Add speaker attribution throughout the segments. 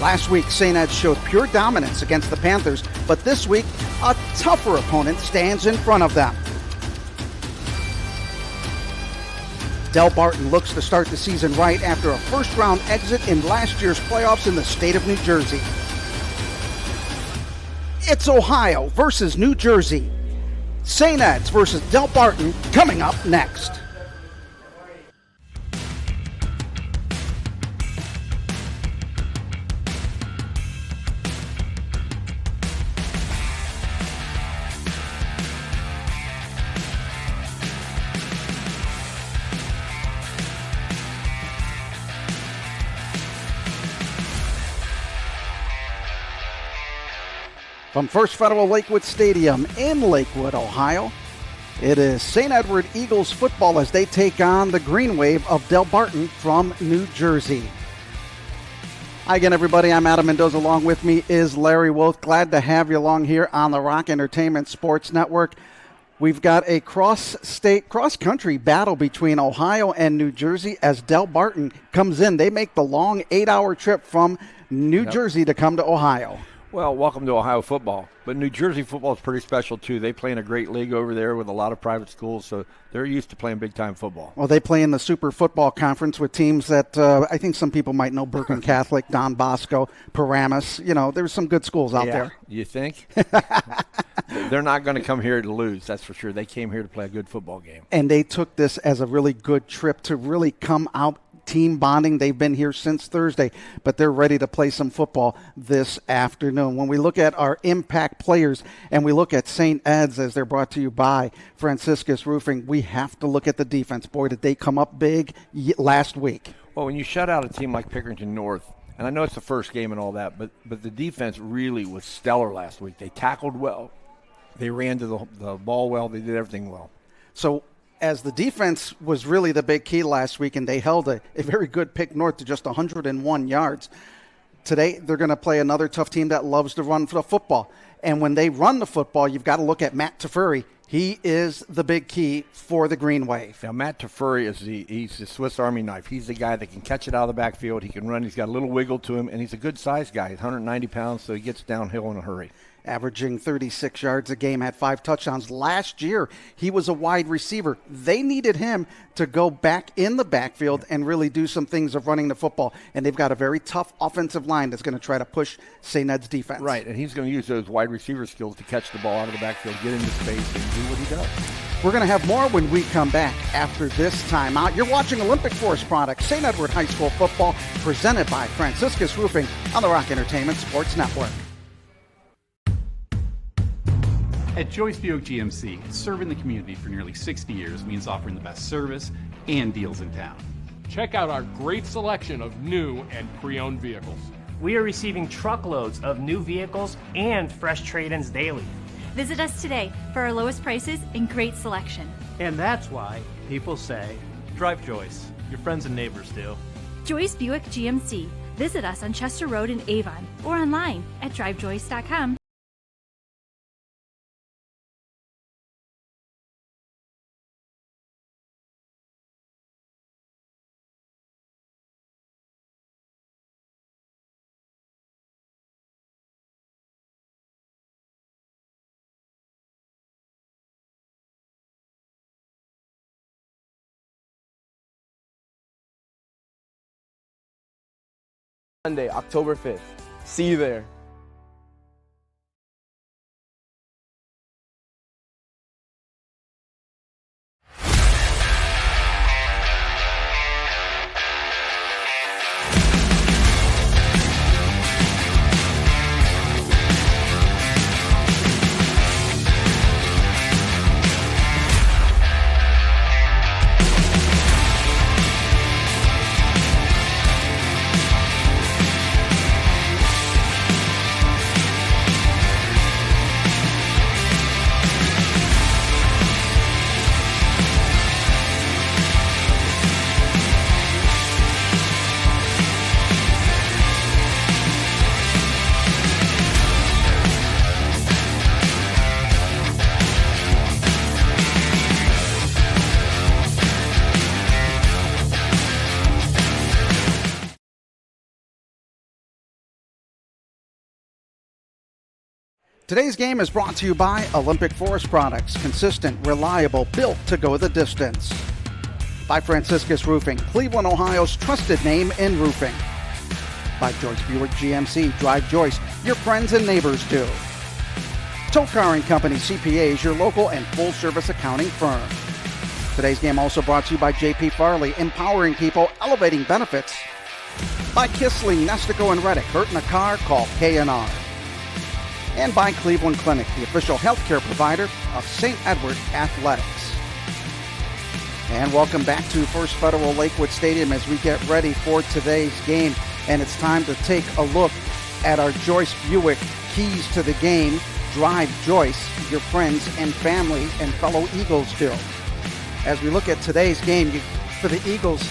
Speaker 1: Last week, St. Ed's showed pure dominance against the Panthers, but this week, a tougher opponent stands in front of them. Delbarton looks to start the season right after a first-round exit in last year's playoffs in the state of New Jersey. It's Ohio versus New Jersey. St. Ed's versus Delbarton coming up next. From First Federal Lakewood Stadium in Lakewood, Ohio, it is St. Edward Eagles football as they take on the Green Wave of Delbarton from New Jersey. Hi again, everybody. I'm Adam Mendoza. Along with me is Larry Wolf. Glad to have you along here on the Rock Entertainment Sports Network. We've got a cross-state, cross-country battle between Ohio and New Jersey as Delbarton comes in. They make the long 8-hour trip from New Jersey to come to Ohio.
Speaker 2: Well, welcome to Ohio football. But New Jersey football is pretty special, too. They play in a great league over there with a lot of private schools, so they're used to playing big-time football.
Speaker 1: Well, they play in the Super Football Conference with teams that I think some people might know, Bergen Catholic, Don Bosco, Paramus. You know, there's some good schools out there.
Speaker 2: You think? They're not going to come here to lose, that's for sure. They came here to play a good football game.
Speaker 1: And they took this as a really good trip to really come out team bonding. They've been here since Thursday, but they're ready to play some football this afternoon. When we look at our impact players and we look at St. Ed's as they're brought to you by Franciscus Roofing, we have to look at the defense. Boy, did they come up big last week.
Speaker 2: Well, when you shut out a team like Pickerington North, and I know it's the first game and all that, but the defense really was stellar last week. They tackled well. They ran to the ball well. They did everything well.
Speaker 1: So as the defense was really the big key last week, and they held a very good Pick North to just 101 yards, today they're going to play another tough team that loves to run for the football. And when they run the football, you've got to look at Matt Teferi. He is the big key for the Green Wave.
Speaker 2: Now, Matt Teferi he's the Swiss Army knife. He's the guy that can catch it out of the backfield. He can run. He's got a little wiggle to him, and he's a good-sized guy. He's 190 pounds, so he gets downhill in a hurry.
Speaker 1: Averaging 36 yards a game, had 5 touchdowns. Last year, he was a wide receiver. They needed him to go back in the backfield and really do some things of running the football. And they've got a very tough offensive line that's going to try to push St. Ed's defense.
Speaker 2: Right, and he's going to use those wide receiver skills to catch the ball out of the backfield, get into space, and do what he does.
Speaker 1: We're going to have more when we come back after this timeout. You're watching Olympic Forest Products, St. Edward High School football, presented by Franciscus Roofing on the Rock Entertainment Sports Network.
Speaker 3: At Joyce Buick GMC, serving the community for nearly 60 years means offering the best service and deals in town.
Speaker 4: Check out our great selection of new and pre-owned vehicles.
Speaker 5: We are receiving truckloads of new vehicles and fresh trade-ins daily.
Speaker 6: Visit us today for our lowest prices and great selection.
Speaker 7: And that's why people say, drive Joyce. Your friends and neighbors do.
Speaker 6: Joyce Buick GMC. Visit us on Chester Road in Avon or online at drivejoyce.com.
Speaker 8: Monday, October 5th. See you there.
Speaker 1: Today's game is brought to you by Olympic Forest Products. Consistent, reliable, built to go the distance. By Franciscus Roofing, Cleveland, Ohio's trusted name in roofing. By Joyce Buick GMC, drive Joyce, your friends and neighbors do. Tokar & Company CPAs, your local and full-service accounting firm. Today's game also brought to you by J.P. Farley, empowering people, elevating benefits. By Kissling, Nestico, and Reddick, hurting a car, call K&R. And by Cleveland Clinic, the official healthcare provider of St. Edward Athletics. And welcome back to First Federal Lakewood Stadium as we get ready for today's game. And it's time to take a look at our Joyce Buick keys to the game. Drive Joyce, your friends and family and fellow Eagles do. As we look at today's game, for the Eagles,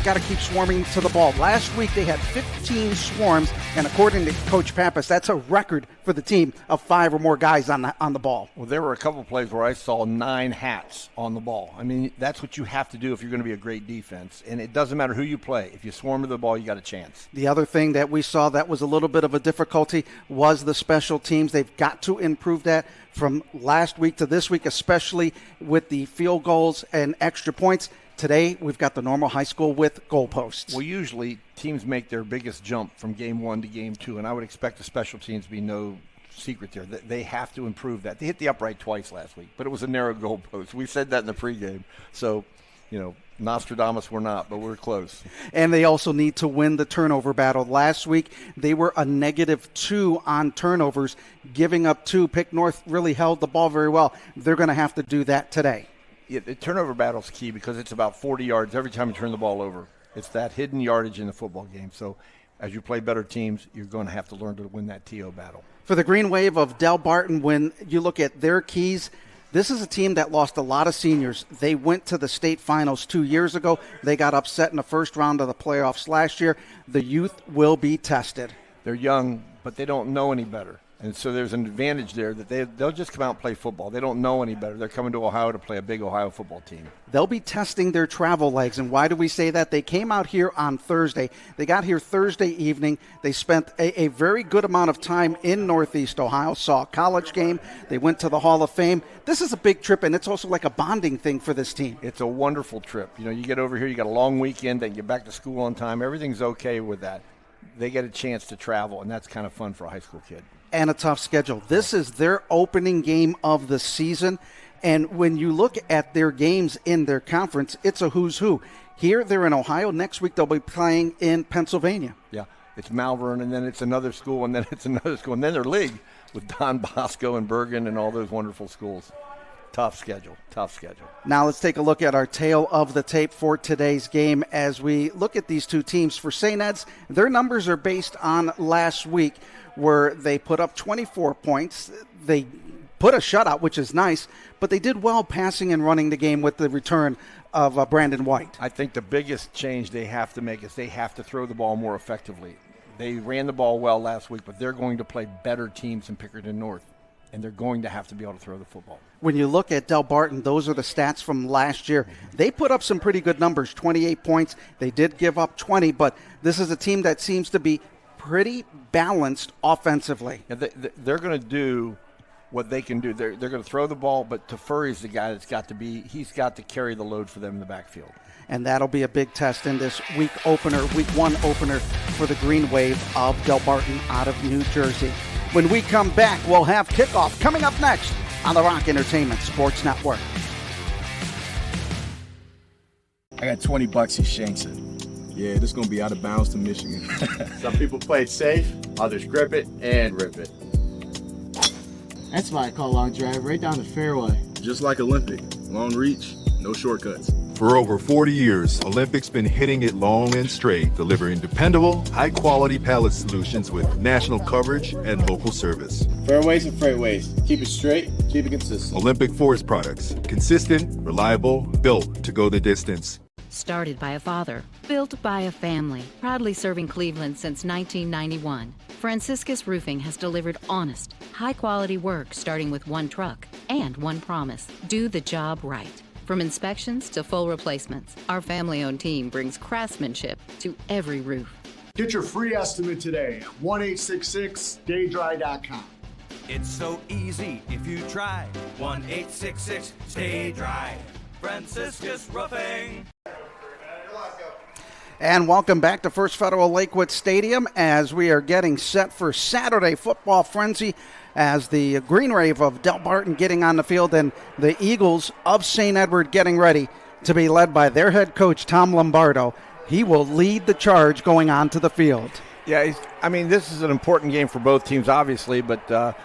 Speaker 1: got to keep swarming to the ball. Last week they had 15 swarms, and according to Coach Pappas, that's a record for the team of 5 or more guys on the ball.
Speaker 2: Well, there were a couple plays where I saw 9 hats on the ball. I mean, that's what you have to do if you're going to be a great defense, and it doesn't matter who you play. If you swarm to the ball, you got a chance.
Speaker 1: The other thing that we saw that was a little bit of a difficulty was the special teams. They've got to improve that from last week to this week, especially with the field goals and extra points. Today, we've got the normal high school with goalposts.
Speaker 2: Well, usually teams make their biggest jump from game 1 to game 2, and I would expect the special teams to be no secret there. They have to improve that. They hit the upright twice last week, but it was a narrow goalpost. We said that in the pregame. So, Nostradamus we're not, but we're close.
Speaker 1: And they also need to win the turnover battle. Last week, they were a -2 on turnovers, giving up 2. Pick North really held the ball very well. They're going to have to do that today.
Speaker 2: Yeah, the turnover battle is key because it's about 40 yards every time you turn the ball over. It's that hidden yardage in the football game. So as you play better teams, you're going to have to learn to win that TO battle.
Speaker 1: For the Green Wave of Delbarton, when you look at their keys, this is a team that lost a lot of seniors. They went to the state finals 2 years ago. They got upset in the first round of the playoffs last year. The youth will be tested.
Speaker 2: They're young, but they don't know any better. And so there's an advantage there that they'll just come out and play football. They don't know any better. They're coming to Ohio to play a big Ohio football team.
Speaker 1: They'll be testing their travel legs. And why do we say that? They came out here on Thursday. They got here Thursday evening. They spent a very good amount of time in Northeast Ohio, saw a college game. They went to the Hall of Fame. This is a big trip, and it's also like a bonding thing for this team.
Speaker 2: It's a wonderful trip. You get over here, you got a long weekend, then get back to school on time. Everything's okay with that. They get a chance to travel, and that's kind of fun for a high school kid.
Speaker 1: And a tough schedule. This is their opening game of the season. And when you look at their games in their conference, it's a who's who. Here, they're in Ohio. Next week, they'll be playing in Pennsylvania.
Speaker 2: Yeah, it's Malvern, and then it's another school, and then it's another school. And then their league with Don Bosco and Bergen and all those wonderful schools. Tough schedule.
Speaker 1: Now let's take a look at our tale of the tape for today's game as we look at these two teams. For St. Ed's, their numbers are based on last week where they put up 24 points. They put a shutout, which is nice, but they did well passing and running the game with the return of Brandon White.
Speaker 2: I think the biggest change they have to make is they have to throw the ball more effectively. They ran the ball well last week, but they're going to play better teams in Pickerton North, and they're going to have to be able to throw the football.
Speaker 1: When you look at Delbarton, those are the stats from last year. They put up some pretty good numbers, 28 points. They did give up 20, but this is a team that seems to be pretty balanced offensively.
Speaker 2: Yeah, they're going to do what they can do. They're going to throw the ball, but Tefuri's the guy he's got to carry the load for them in the backfield.
Speaker 1: And that'll be a big test in this week 1 opener for the Green Wave of Delbarton out of New Jersey. When we come back, we'll have kickoff coming up next on the Rock Entertainment Sports Network.
Speaker 9: I got $20, he shanks it. Yeah, this is going to be out of bounds to Michigan.
Speaker 10: Some people play it safe, others grip it and rip it.
Speaker 11: That's why I call long drive right down the fairway.
Speaker 9: Just like Olympic, long reach, no shortcuts.
Speaker 12: For over 40 years, Olympic's been hitting it long and straight, delivering dependable, high-quality pallet solutions with national coverage and local service.
Speaker 10: Fairways and freightways. Keep it straight, keep it consistent.
Speaker 12: Olympic Forest Products. Consistent, reliable, built to go the distance.
Speaker 13: Started by a father, built by a family, proudly serving Cleveland since 1991. Franciscus Roofing has delivered honest, high-quality work starting with one truck and one promise: do the job right. From inspections to full replacements, our family-owned team brings craftsmanship to every roof.
Speaker 14: Get your free estimate today at 1-866-DayDry.com. It's so easy if you try. 1-866-STAY-DRY. Franciscus Roofing.
Speaker 1: And welcome back to First Federal Lakewood Stadium as we are getting set for Saturday football frenzy as the Green Wave of Delbarton getting on the field and the Eagles of St. Edward getting ready to be led by their head coach, Tom Lombardo. He will lead the charge going onto the field.
Speaker 2: Yeah, this is an important game for both teams, obviously, but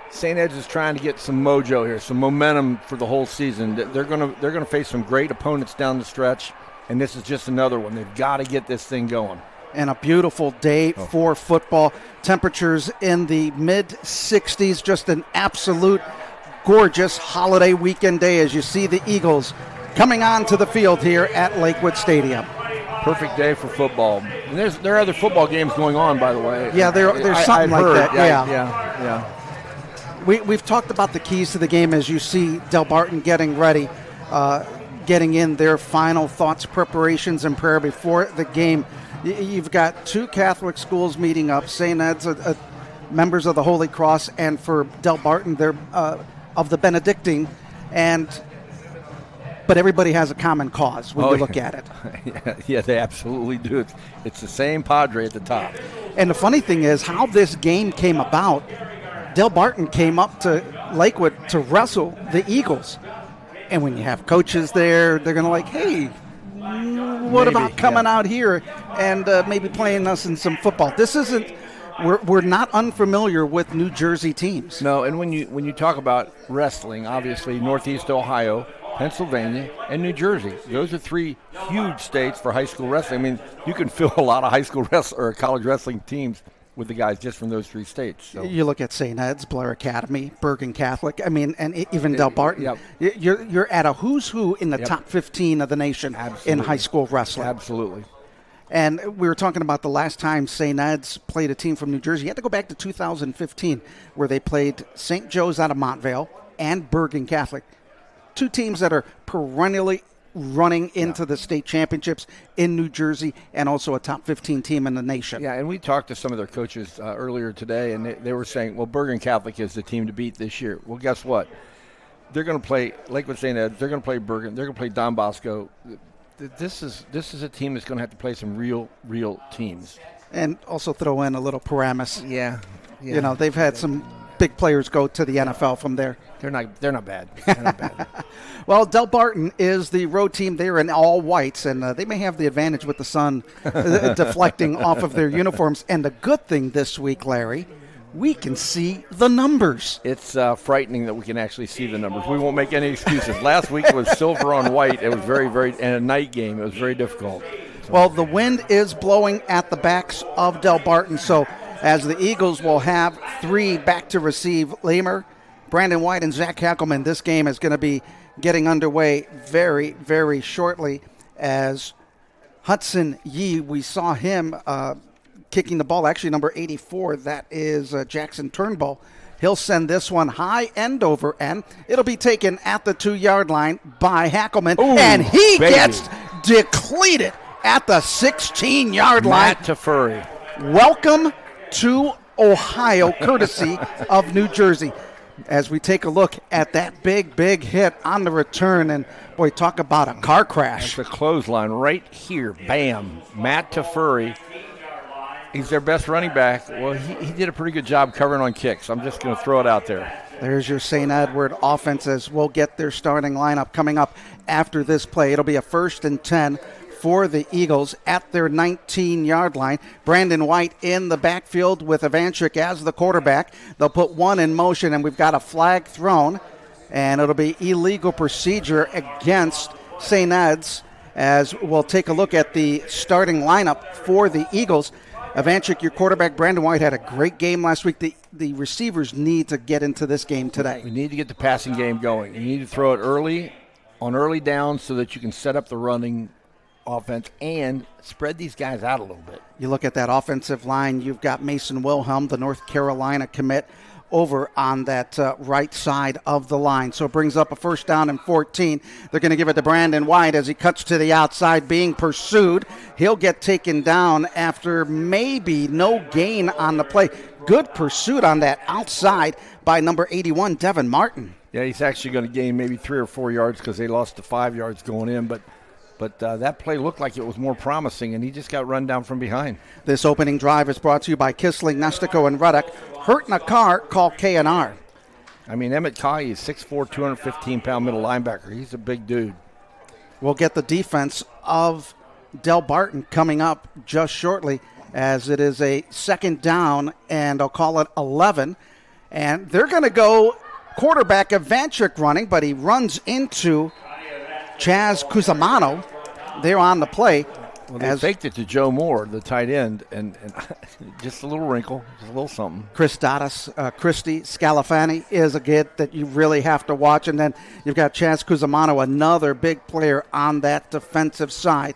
Speaker 2: St. Ed's is trying to get some mojo here, some momentum for the whole season. They're gonna face some great opponents down the stretch, and this is just another one. They've got to get this thing going.
Speaker 1: And a beautiful day for football. Temperatures in the mid-60s, just an absolute gorgeous holiday weekend day as you see the Eagles coming onto the field here at Lakewood Stadium.
Speaker 2: Perfect day for football. And there are other football games going on, by the way.
Speaker 1: Yeah, there's something like that.
Speaker 2: Yeah.
Speaker 1: We've talked about the keys to the game as you see Delbarton getting ready, getting in their final thoughts, preparations, and prayer before the game. You've got two Catholic schools meeting up. St. Ed's members of the Holy Cross, and for Delbarton, they're of the Benedictine. But everybody has a common cause when you look at it.
Speaker 2: Yeah, they absolutely do. It's the same Padre at the top.
Speaker 1: And the funny thing is how this game came about. Delbarton came up to Lakewood to wrestle the Eagles. And when you have coaches there, they're going to like, hey, what about coming out here and maybe playing us in some football? This isn't – we're not unfamiliar with New Jersey teams.
Speaker 2: No, and when you talk about wrestling, obviously Northeast Ohio, Pennsylvania, and New Jersey. Those are three huge states for high school wrestling. I mean, you can fill a lot of high school or college wrestling teams with the guys just from those three states. So.
Speaker 1: You look at St. Ed's, Blair Academy, Bergen Catholic, and even Delbarton.
Speaker 2: Yep.
Speaker 1: You're at a who's who in the top 15 of the nation in high school wrestling.
Speaker 2: Absolutely.
Speaker 1: And we were talking about the last time St. Ed's played a team from New Jersey. You had to go back to 2015 where they played St. Joe's out of Montvale and Bergen Catholic. Two teams that are perennially running into the state championships in New Jersey and also a top 15 team in the nation.
Speaker 2: Yeah, and we talked to some of their coaches earlier today, and they were saying, well, Bergen Catholic is the team to beat this year. Well, guess what? They're going to play Lakewood St. Ed's. They're going to play Bergen. They're going to play Don Bosco. This is a team that's going to have to play some real teams.
Speaker 1: And also throw in a little Paramus.
Speaker 2: Yeah.
Speaker 1: You know, they've had some big players go to the NFL from there.
Speaker 2: They're not bad. They're not bad.
Speaker 1: Well, Delbarton is the road team. They're in all whites, and they may have the advantage with the sun deflecting off of their uniforms. And the good thing this week, Larry, we can see the numbers.
Speaker 2: It's frightening that we can actually see the numbers. We won't make any excuses. Last week was silver on white. It was very, and a night game. It was very difficult. So.
Speaker 1: Well, the wind is blowing at the backs of Delbarton, so as the Eagles will have three back to receive, Lamer, Brandon White, and Zach Hackelman. This game is going to be getting underway very, very shortly as Hudson Yee, we saw him kicking the ball, actually number 84, that is Jackson Turnbull. He'll send this one high end over end. It'll be taken at the 2-yard line by Hackelman, and he gets depleted at the 16-yard line.
Speaker 2: Matt Tafuri.
Speaker 1: Welcome to Ohio, courtesy of New Jersey. As we take a look at that big hit on the return, and boy, talk about a car crash.
Speaker 2: That's a clothesline right here. Bam. Matt Tafuri. He's their best running back. Well, he did a pretty good job covering on kicks. I'm just going to throw it out there.
Speaker 1: There's your St. Edward offense as we'll get their starting lineup coming up after this play. It'll be a 1st and 10 for the Eagles at their 19-yard line. Brandon White in the backfield with Ivanchik as the quarterback. They'll put one in motion, and we've got a flag thrown, and it'll be illegal procedure against St. Ed's as we'll take a look at the starting lineup for the Eagles. Ivanchik, your quarterback, Brandon White had a great game last week. The receivers need to get into this game today.
Speaker 2: We need to get the passing game going. You need to throw it early, on early downs, so that you can set up the running offense and spread these guys out a little bit.
Speaker 1: You look at that offensive line, you've got Mason Wilhelm, the North Carolina commit, over on that right side of the line. So it brings up a first down and 14. They're going to give it to Brandon White as he cuts to the outside being pursued. He'll get taken down after maybe no gain on the play. Good pursuit on that outside by number 81, Devin Martin.
Speaker 2: Yeah, he's actually going to gain maybe 3 or 4 yards because they lost to 5 yards going in, but that play looked like it was more promising, and he just got run down from behind.
Speaker 1: This opening drive is brought to you by Kissling, Nestico, and Ruddock. Hurt in a car, call K&R.
Speaker 2: I mean, Emmett Kagi is 6'4", 215-pound middle linebacker. He's a big dude.
Speaker 1: We'll get the defense of Delbarton coming up just shortly as it is a second down, and I'll call it 11. And they're going to go quarterback Ivanchuk running, but he runs into Chaz Cusimano there on the play.
Speaker 2: Well, they faked it to Joe Moore, the tight end, and just a little wrinkle, just a little something.
Speaker 1: Christy Scalafani is a kid that you really have to watch. And then you've got Chaz Cusimano, another big player on that defensive side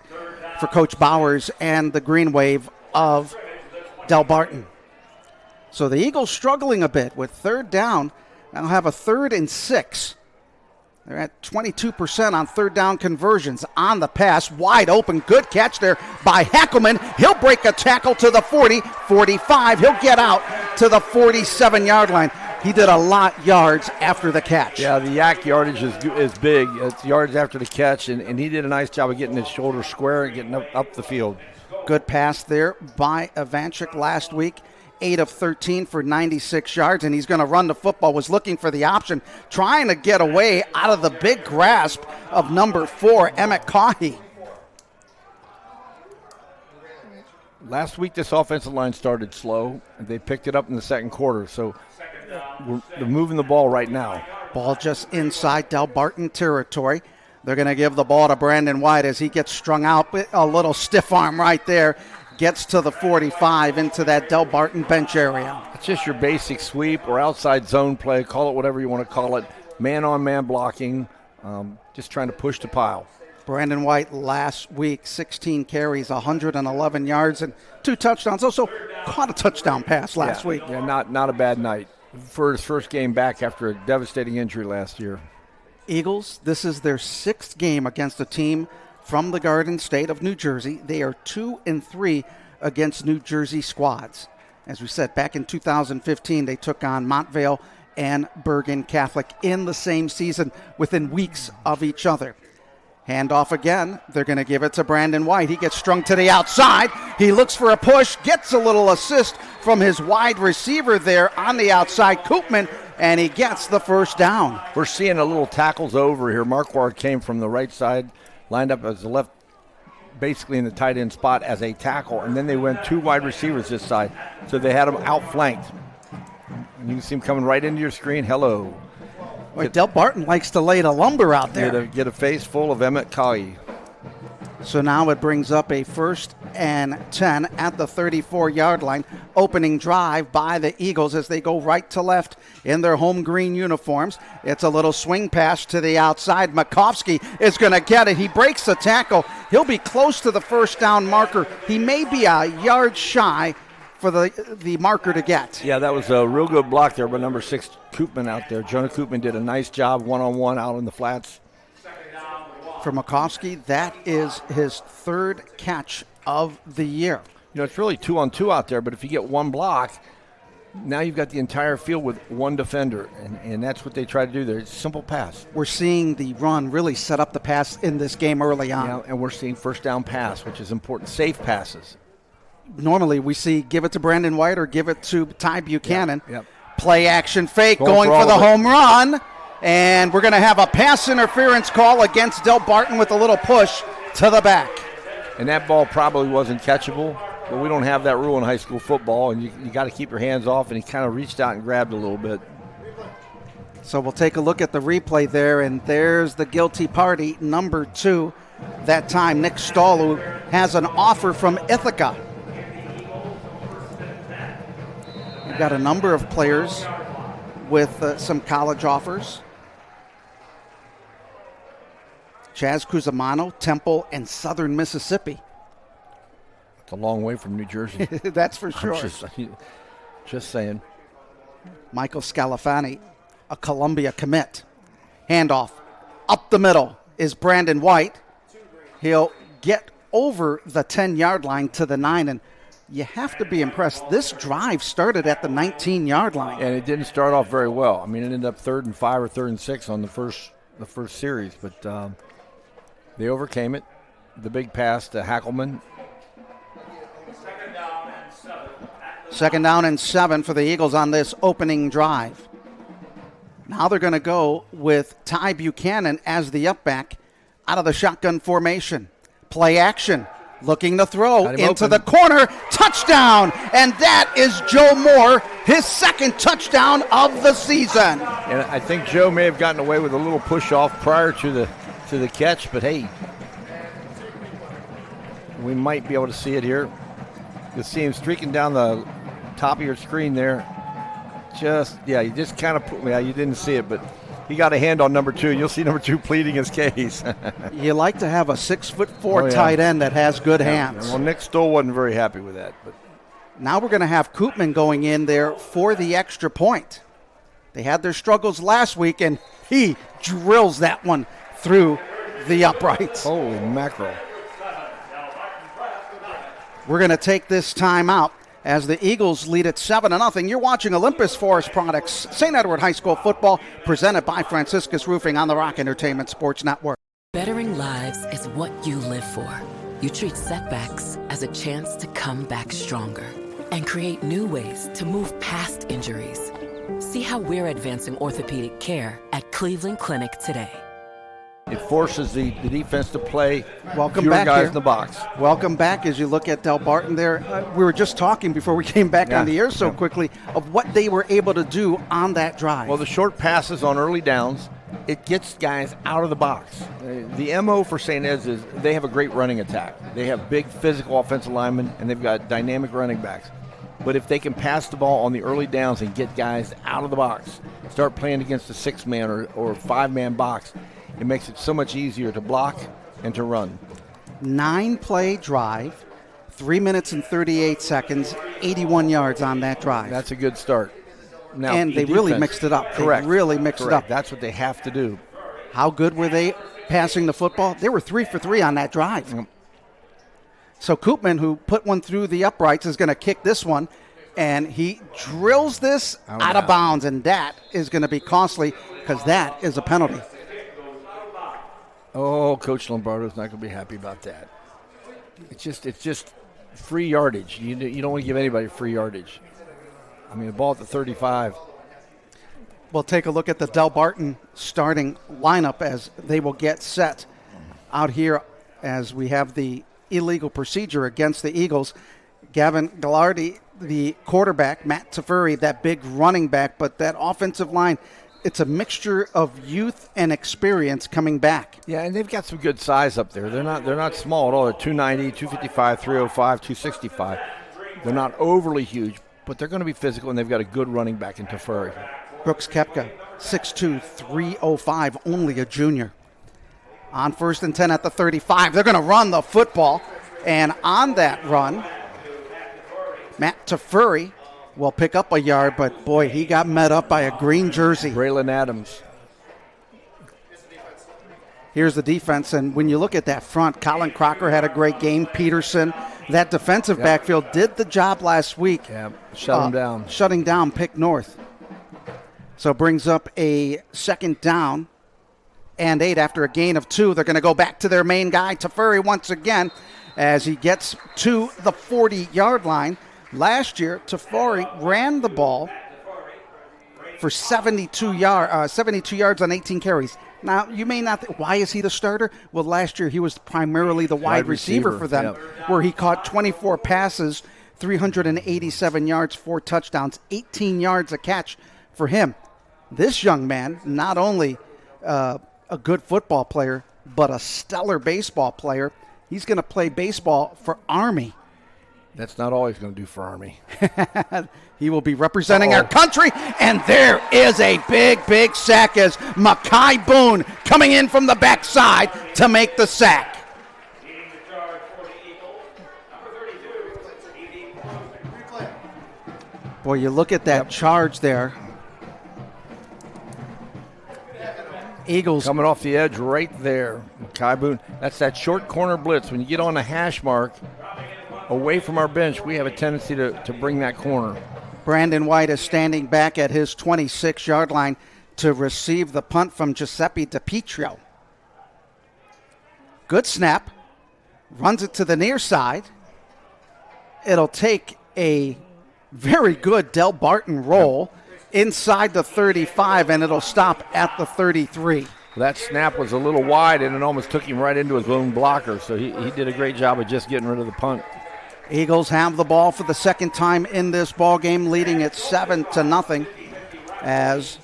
Speaker 1: for Coach Bowers and the Green Wave of Delbarton. So the Eagles struggling a bit with third down. Now have a 3rd and 6. They're at 22% on third down conversions on the pass. Wide open. Good catch there by Hackelman. He'll break a tackle to the 40, 45. He'll get out to the 47-yard line. He did a lot yards after the catch.
Speaker 2: Yeah, the yak yardage is big. It's yards after the catch, and he did a nice job of getting his shoulder square and getting up the field.
Speaker 1: Good pass there by Ivanchuk last week. 8 of 13 for 96 yards, and he's going to run the football. Was looking for the option, trying to get away out of the big grasp of number 4, Emmett Kagi.
Speaker 2: Last week, this offensive line started slow, and they picked it up in the second quarter, so they're moving the ball right now.
Speaker 1: Ball just inside Delbarton territory. They're going to give the ball to Brandon White as he gets strung out with a little stiff arm right there. Gets to the 45 into that Delbarton bench area.
Speaker 2: It's just your basic sweep or outside zone play. Call it whatever you want to call it. Man-on-man blocking. Just trying to push the pile.
Speaker 1: Brandon White last week, 16 carries, 111 yards, and 2 touchdowns. Also caught a touchdown pass last week.
Speaker 2: Yeah, not a bad night for his first game back after a devastating injury last year.
Speaker 1: Eagles, this is their 6th game against a team from the Garden State of New Jersey. They are 2-3 against New Jersey squads. As we said, back in 2015, they took on Montvale and Bergen Catholic in the same season within weeks of each other. Handoff again. They're going to give it to Brandon White. He gets strung to the outside. He looks for a push, gets a little assist from his wide receiver there on the outside, Koopman, and he gets the first down.
Speaker 2: We're seeing a little tackles over here. Marquardt came from the right side, lined up as the left, basically in the tight end spot as a tackle, and then they went 2 wide receivers this side, so they had them outflanked. And you can see him coming right into your screen. Hello.
Speaker 1: Boy, Delbarton likes to lay the lumber out there.
Speaker 2: Get a face full of Emmett Kagi.
Speaker 1: So now it brings up a 1st and 10 at the 34-yard line. Opening drive by the Eagles as they go right to left in their home green uniforms. It's a little swing pass to the outside. Makovsky is going to get it. He breaks the tackle. He'll be close to the first down marker. He may be a yard shy for the marker to get.
Speaker 2: Yeah, that was a real good block there by number 6, Koopman out there. Jonah Koopman did a nice job one-on-one out in the flats.
Speaker 1: For Makovsky, that is his 3rd catch of the year.
Speaker 2: You know, it's really 2-on-2 out there, but if you get one block, now you've got the entire field with one defender, and that's what they try to do there. It's a simple pass.
Speaker 1: We're seeing the run really set up the pass in this game early on.
Speaker 2: Yeah, and we're seeing first down pass, which is important. Safe passes.
Speaker 1: Normally we see give it to Brandon White or give it to Ty Buchanan.
Speaker 2: Yep.
Speaker 1: Play action fake going for the home run. And we're going to have a pass interference call against Delbarton with a little push to the back.
Speaker 2: And that ball probably wasn't catchable, but we don't have that rule in high school football, and you got to keep your hands off, and he kind of reached out and grabbed a little bit.
Speaker 1: So we'll take a look at the replay there, and there's the guilty party, number 2. That time, Nick Stahl, who has an offer from Ithaca. We've got a number of players with some college offers. Chaz Cusimano, Temple, and Southern Mississippi.
Speaker 2: It's a long way from New Jersey.
Speaker 1: That's for sure.
Speaker 2: Just saying.
Speaker 1: Michael Scalafani, a Columbia commit. Handoff up the middle is Brandon White. He'll get over the 10-yard line to the 9, and you have to be impressed. This drive started at the 19-yard line.
Speaker 2: And it didn't start off very well. I mean, it ended up 3rd and 5 or 3rd and 6 on the first series, but they overcame it. The big pass to Hackelman.
Speaker 1: 2nd down and 7 for the Eagles on this opening drive. Now they're going to go with Ty Buchanan as the up back out of the shotgun formation. Play action, looking to throw into the corner. Touchdown! And that is Joe Moore, his 2nd touchdown of the season.
Speaker 2: And I think Joe may have gotten away with a little push off prior to the catch, but hey, we might be able to see it here. You'll see him streaking down the top of your screen there. You just kind of you didn't see it, but he got a hand on number 2. You'll see number 2 pleading his case.
Speaker 1: You like to have a 6'4" tight end that has good hands.
Speaker 2: Well, Nick Stoll wasn't very happy with that. But
Speaker 1: now we're going to have Koopman going in there for the extra point. They had their struggles last week, and he drills that one through the uprights.
Speaker 2: Holy mackerel.
Speaker 1: We're going to take this time out as the Eagles lead at 7-0. You're watching Olympus Forest Products, St. Edward High School football, presented by Franciscus Roofing on the Rock Entertainment Sports Network.
Speaker 15: Bettering lives is what you live for. You treat setbacks as a chance to come back stronger and create new ways to move past injuries. See how we're advancing orthopedic care at Cleveland Clinic today.
Speaker 2: It forces the defense to play
Speaker 1: Welcome
Speaker 2: fewer
Speaker 1: back
Speaker 2: guys
Speaker 1: here.
Speaker 2: in the box.
Speaker 1: Welcome back as you look at Delbarton there. We were just talking before we came back on the air so quickly of what they were able to do on that drive.
Speaker 2: Well, the short passes on early downs, it gets guys out of the box. The MO for St. Ed's is they have a great running attack. They have big physical offensive linemen, and they've got dynamic running backs. But if they can pass the ball on the early downs and get guys out of the box, start playing against a 6-man or 5-man box, it makes it so much easier to block and to run.
Speaker 1: 9-play drive, 3 minutes and 38 seconds, 81 yards on that drive.
Speaker 2: That's a good start. Now,
Speaker 1: and they really mixed it up.
Speaker 2: Correct.
Speaker 1: They really mixed it up.
Speaker 2: That's what they have to do.
Speaker 1: How good were they passing the football? They were 3 for 3 on that drive. So Koopman, who put one through the uprights, is going to kick this one, and he drills this out of bounds, and that is going to be costly because that is a penalty.
Speaker 2: Oh, Coach Lombardo's not going to be happy about that. It's just free yardage. You don't want to give anybody free yardage. I mean, the ball at the 35.
Speaker 1: We'll take a look at the Delbarton starting lineup as they will get set out here as we have the illegal procedure against the Eagles. Gavin Gallardi, the quarterback, Matt Tafuri, that big running back, but that offensive line, it's a mixture of youth and experience coming back.
Speaker 2: Yeah, and they've got some good size up there. They're not small at all. They're 290, 255, 305, 265. They're not overly huge, but they're going to be physical, and they've got a good running back in Tafuri.
Speaker 1: Brooks Koepka, 6'2", 305, only a junior. On 1st and 10 at the 35. They're going to run the football, and on that run, Matt Tafuri will pick up a yard, but boy, he got met up by a green jersey.
Speaker 2: Braylon Adams.
Speaker 1: Here's the defense, and when you look at that front, Colin Crocker had a great game. Peterson, that defensive backfield did the job last week.
Speaker 2: Yeah, shutting
Speaker 1: down Pick North. So brings up a 2nd down and 8 after a gain of 2. They're going to go back to their main guy, Tafuri, once again, as he gets to the 40-yard line. Last year, Tafuri ran the ball for 72 yards on 18 carries. Now, you may not think, why is he the starter? Well, last year he was primarily the wide receiver for them, where he caught 24 passes, 387 yards, 4 touchdowns, 18 yards a catch for him. This young man, not only a good football player, but a stellar baseball player. He's going to play baseball for Army.
Speaker 2: That's not all he's going to do for Army.
Speaker 1: He will be representing our country, and there is a big sack as Makai Boone coming in from the backside to make the sack. Boy, you look at that charge there. Eagles
Speaker 2: coming off the edge right there. Kai Boone, that's that short corner blitz. When you get on the hash mark, away from our bench, we have a tendency to bring that corner.
Speaker 1: Brandon White is standing back at his 26-yard line to receive the punt from Giuseppe DiPietro. Good snap. Runs it to the near side. It'll take a very good Delbarton roll inside the 35, and it'll stop at the 33.
Speaker 2: That snap was a little wide, and it almost took him right into his own blocker, so he did a great job of just getting rid of the punt.
Speaker 1: Eagles have the ball for the second time in this ball game, leading it 7-0, as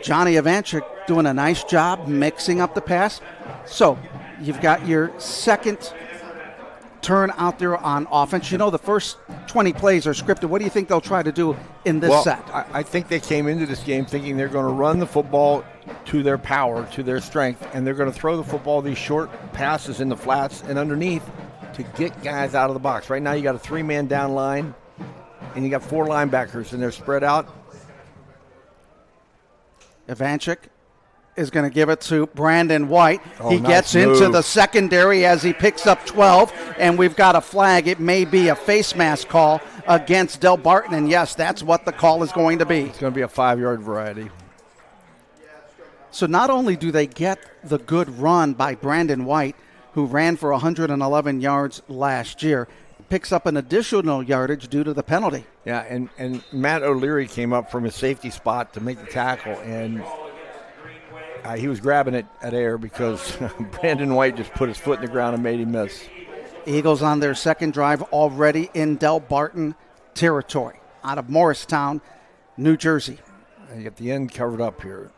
Speaker 1: Johnny Ivanchik doing a nice job mixing up the pass. So you've got your second turn out there on offense. You know the first 20 plays are scripted. What do you think they'll try to do in this set?
Speaker 2: I think they came into this game thinking they're going to run the football to their power, to their strength, and they're going to throw the football, these short passes in the flats and underneath to get guys out of the box. Right now you got a 3-man down line, and you got 4 linebackers, and they're spread out.
Speaker 1: Ivanchik is going to give it to Brandon White. He
Speaker 2: Nice
Speaker 1: gets
Speaker 2: move
Speaker 1: into the secondary as he picks up 12, and we've got a flag. It may be a face mask call against Delbarton, and yes, that's what the call is going to be.
Speaker 2: It's going to be a 5-yard variety.
Speaker 1: So not only do they get the good run by Brandon White, who ran for 111 yards last year, picks up an additional yardage due to the penalty.
Speaker 2: Yeah, and Matt O'Leary came up from his safety spot to make the tackle, and he was grabbing it at air because Brandon White just put his foot in the ground and made him miss.
Speaker 1: Eagles on their second drive already in Delbarton territory out of Morristown, New Jersey.
Speaker 2: And you get the end covered up here.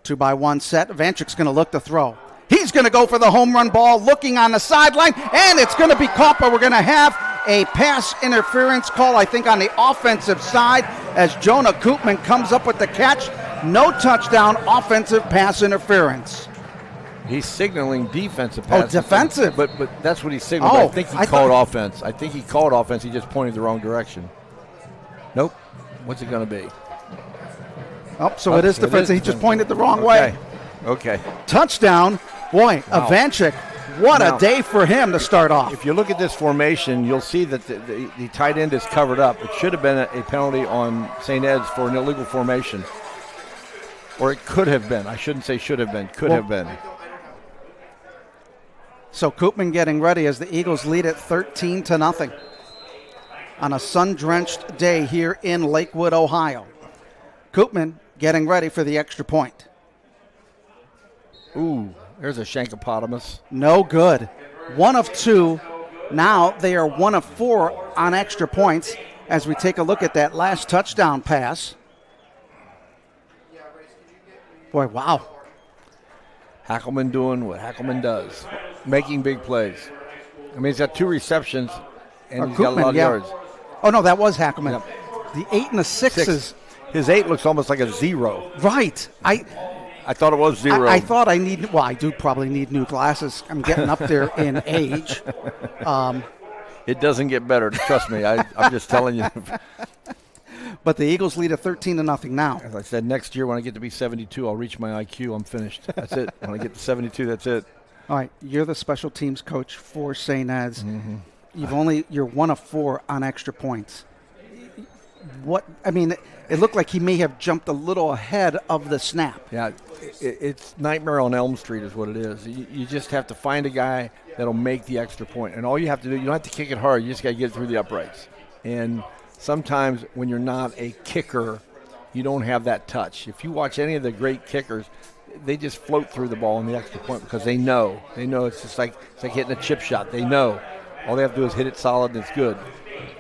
Speaker 1: 2-by-1 set. Ivanchik's going to look to throw. He's going to go for the home run ball, looking on the sideline, and it's going to be caught, but we're going to have a pass interference call, I think, on the offensive side as Jonah Koopman comes up with the catch. No touchdown, offensive pass interference.
Speaker 2: He's signaling defensive pass.
Speaker 1: Oh, defensive.
Speaker 2: But that's what he's signaling.
Speaker 1: Oh,
Speaker 2: I think he called offense. I think he called offense. He just pointed the wrong direction. Nope. What's it going to be?
Speaker 1: Oh, so it is defensive. He just pointed the wrong way.
Speaker 2: Okay.
Speaker 1: Touchdown. Boy,
Speaker 2: Wow.
Speaker 1: Ivanchik, what a day for him to start off.
Speaker 2: If you look at this formation, you'll see that the tight end is covered up. It should have been a penalty on St. Ed's for an illegal formation. Or it could have been. I shouldn't say should have been. Could have been.
Speaker 1: So Koopman getting ready as the Eagles lead it 13-0 on a sun-drenched day here in Lakewood, Ohio. Koopman getting ready for the extra point.
Speaker 2: Ooh, there's a Shankopotamus.
Speaker 1: No good. 1 of 2. Now they are 1 of 4 on extra points as we take a look at that last touchdown pass. Boy, wow.
Speaker 2: Hackelman doing what Hackelman does, making big plays. I mean, he's got 2 receptions, and he's got a lot of yards.
Speaker 1: Oh, no, that was Hackelman. Yep. The 8 and the 6 is...
Speaker 2: His 8 looks almost like a 0.
Speaker 1: Right.
Speaker 2: I thought it was 0.
Speaker 1: I thought I need... Well, I do probably need new glasses. I'm getting up there in age.
Speaker 2: It doesn't get better. Trust me. I'm just telling you.
Speaker 1: But the Eagles lead at 13-0 now.
Speaker 2: As I said, next year when I get to be 72, I'll reach my IQ. I'm finished. That's it. When I get to 72, that's it.
Speaker 1: All right. You're the special teams coach for St. Ed's. Mm-hmm. You're 1 of 4 on extra points. It looked like he may have jumped a little ahead of the snap.
Speaker 2: Yeah, it's Nightmare on Elm Street is what it is. You just have to find a guy that'll make the extra point. And all you have to do, you don't have to kick it hard. You just got to get it through the uprights. And sometimes when you're not a kicker, you don't have that touch. If you watch any of the great kickers, they just float through the ball in the extra point because they know. They know it's like hitting a chip shot. They know. All they have to do is hit it solid and it's good.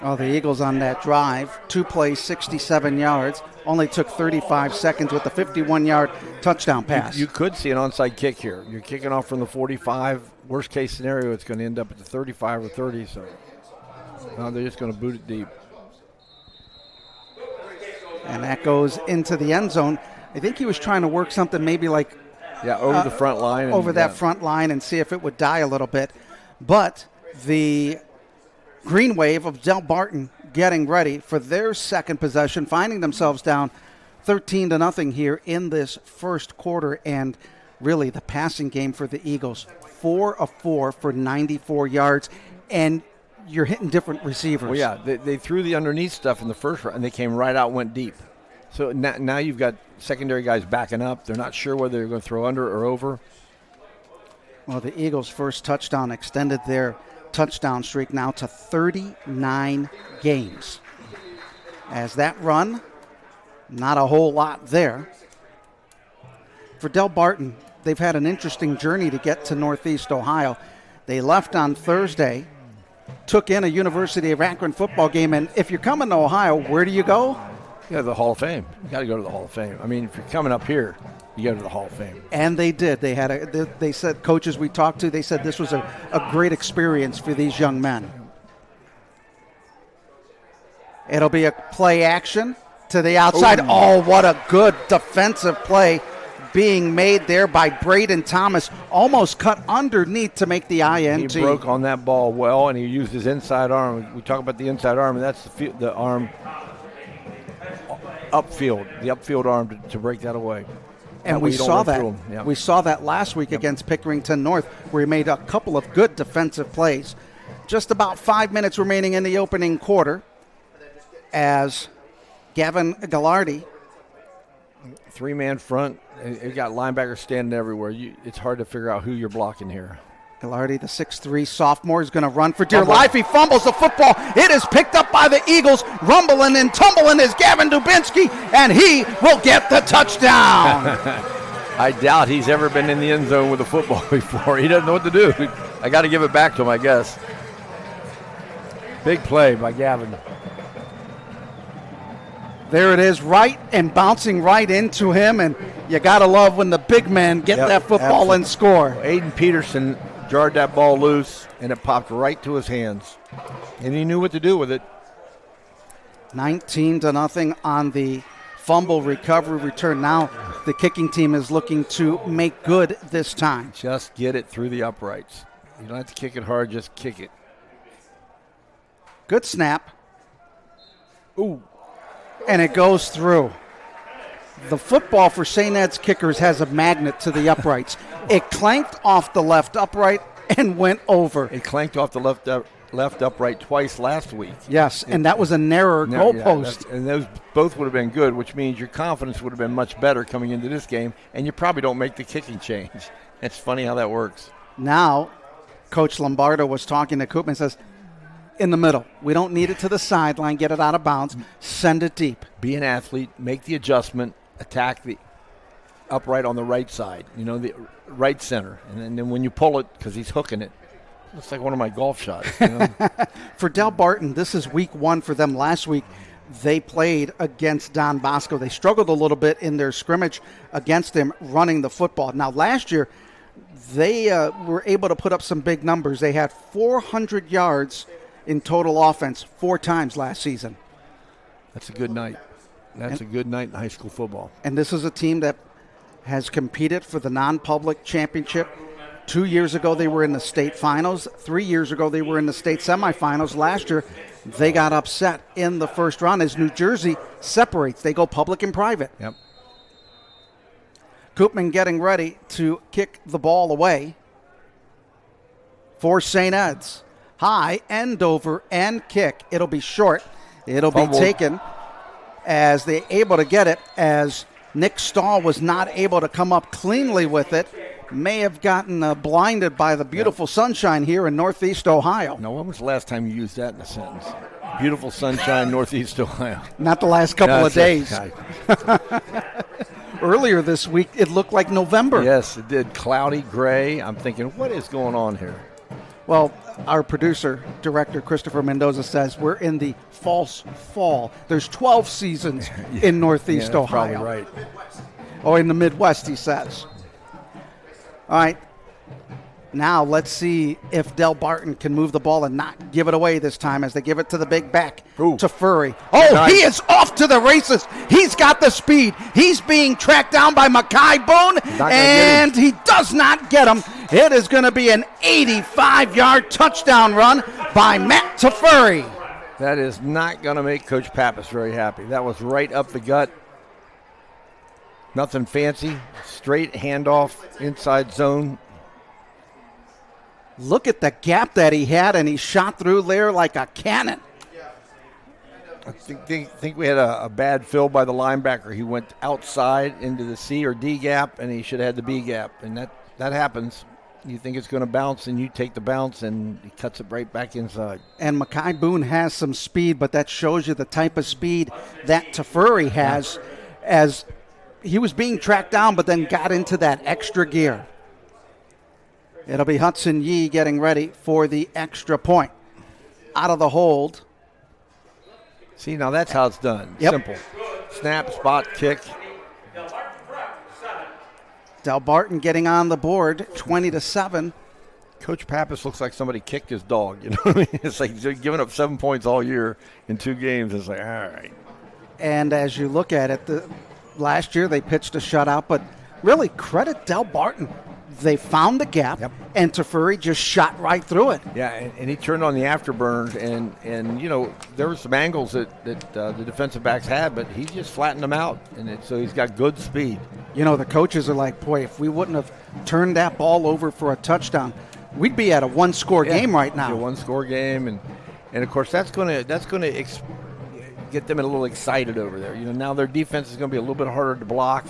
Speaker 1: Oh, the Eagles on that drive, 2 plays, 67 yards, only took 35 seconds with the 51-yard touchdown pass.
Speaker 2: You could see an onside kick here. You're kicking off from the 45. Worst case scenario, it's going to end up at the 35 or 30. So they're just going to boot it deep.
Speaker 1: And that goes into the end zone. I think he was trying to work something maybe like...
Speaker 2: over the front line.
Speaker 1: Front line and see if it would die a little bit. But the Green Wave of Delbarton getting ready for their second possession, finding themselves down 13-0 here in this first quarter. And really the passing game for the Eagles, 4 of 4 for 94 yards. And you're hitting different receivers.
Speaker 2: Well, yeah, they threw the underneath stuff in the first round, and they came right out, went deep. So now you've got secondary guys backing up. They're not sure whether they're going to throw under or over.
Speaker 1: Well, the Eagles' first touchdown extended their touchdown streak now to 39 games. As that run, not a whole lot there. For Delbarton, they've had an interesting journey to get to Northeast Ohio. They left on Thursday, took in a University of Akron football game, and if you're coming to Ohio, where do you go?
Speaker 2: You go to the Hall of Fame. You got to go to the Hall of Fame. I mean, if you're coming up here, you go to the Hall of Fame.
Speaker 1: And they did. They said, coaches we talked to, they said this was a great experience for these young men. It'll be a play action to the outside. Ooh. Oh, what a good defensive play being made there by Braden Thomas. Almost cut underneath to make the INT.
Speaker 2: He broke on that ball well, and he used his inside arm. We talk about the inside arm, and that's the arm upfield, the upfield arm to break that away.
Speaker 1: And we saw that. Yeah. We saw that last week against Pickerington North, where he made a couple of good defensive plays. Just about 5 minutes remaining in the opening quarter as Gavin Gallardi.
Speaker 2: Three-man front. You got linebackers standing everywhere. It's hard to figure out who you're blocking here.
Speaker 1: Gallardi, the 6'3 sophomore, is going to run for dear life. He fumbles the football. It is picked up by the Eagles. Rumbling and tumbling is Gavin Dubinsky, and he will get the touchdown.
Speaker 2: I doubt he's ever been in the end zone with a football before. He doesn't know what to do. I got to give it back to him, I guess. Big play by Gavin.
Speaker 1: There it is, right and bouncing right into him, and you got to love when the big men get that football and score.
Speaker 2: Aiden Peterson jarred that ball loose, and it popped right to his hands, and he knew what to do with it.
Speaker 1: 19-0 on the fumble recovery return. Now the kicking team is looking to make good this time.
Speaker 2: Just get it through the uprights. You don't have to kick it hard, just kick it.
Speaker 1: Good snap.
Speaker 2: Ooh.
Speaker 1: And it goes through. The football for St. Ed's Kickers has a magnet to the uprights. It clanked off the left upright and went over.
Speaker 2: It clanked off the left upright twice last week.
Speaker 1: Yes, and that was a narrower goalpost.
Speaker 2: And those both would have been good, which means your confidence would have been much better coming into this game, and you probably don't make the kicking change. It's funny how that works.
Speaker 1: Now, Coach Lombardo was talking to Koopman and says, in the middle. We don't need it to the sideline. Get it out of bounds. Send it deep.
Speaker 2: Be an athlete. Make the adjustment. Attack the upright on the right side. The right center. And then when you pull it, because he's hooking it, looks like one of my golf shots.
Speaker 1: For Delbarton, this is week 1 for them. Last week, they played against Don Bosco. They struggled a little bit in their scrimmage against him running the football. Now, last year, they were able to put up some big numbers. They had 400 yards in total offense 4 times last season.
Speaker 2: That's a good night. That's a good night in high school football.
Speaker 1: And this is a team that has competed for the non-public championship. 2 years ago, they were in the state finals. 3 years ago, they were in the state semifinals. Last year, they got upset in the first round as New Jersey separates. They go public and private.
Speaker 2: Yep.
Speaker 1: Koopman getting ready to kick the ball away for St. Ed's. High, end over, and kick. It'll be short. It'll be taken as they're able to get it, as Nick Stahl was not able to come up cleanly with it. May have gotten blinded by the beautiful sunshine here in Northeast Ohio.
Speaker 2: Now, when was the last time you used that in a sentence? Beautiful sunshine, Northeast Ohio.
Speaker 1: Not the last couple of days. Earlier this week, it looked like November.
Speaker 2: Yes, it did. Cloudy, gray. I'm thinking, what is going on here?
Speaker 1: Well, our producer, director, Christopher Mendoza says we're in the false fall. There's 12 seasons in Northeast Ohio.
Speaker 2: Probably right.
Speaker 1: Or in the Midwest, he says. All right. Now let's see if Delbarton can move the ball and not give it away this time as they give it to the big back to Furry. Oh, nice. He is off to the races. He's got the speed. He's being tracked down by Makai Boone, and he does not get him. It is going to be an 85-yard touchdown run by Matt Teferi.
Speaker 2: That is not going to make Coach Pappas very happy. That was right up the gut. Nothing fancy. Straight handoff, inside zone.
Speaker 1: Look at the gap that he had, and he shot through there like a cannon.
Speaker 2: I think we had a bad fill by the linebacker. He went outside into the C or D gap, and he should have had the B gap. And that happens. You think it's going to bounce, and you take the bounce, and he cuts it right back inside.
Speaker 1: And Mekhi Boone has some speed, but that shows you the type of speed that Teferi has, as he was being tracked down but then got into that extra gear. It'll be Hudson Yee getting ready for the extra point. Out of the hold.
Speaker 2: See, now that's how it's done.
Speaker 1: Yep.
Speaker 2: Simple. Snap, spot, kick.
Speaker 1: Delbarton getting on the board, 20-7.
Speaker 2: Coach Pappas looks like somebody kicked his dog. You know what I mean? It's like they're giving up 7 points all year in 2 games. It's like, all right.
Speaker 1: And as you look at it, last year they pitched a shutout, but really credit Delbarton. They found the gap, and Teferi just shot right through it.
Speaker 2: Yeah, and he turned on the afterburners, and you know, there were some angles that the defensive backs had, but he just flattened them out, and so he's got good speed.
Speaker 1: You know, the coaches are like, boy, if we wouldn't have turned that ball over for a touchdown, we'd be at a one-score game right now.
Speaker 2: A one-score game, and of course that's going to get them a little excited over there. You know, now their defense is going to be a little bit harder to block,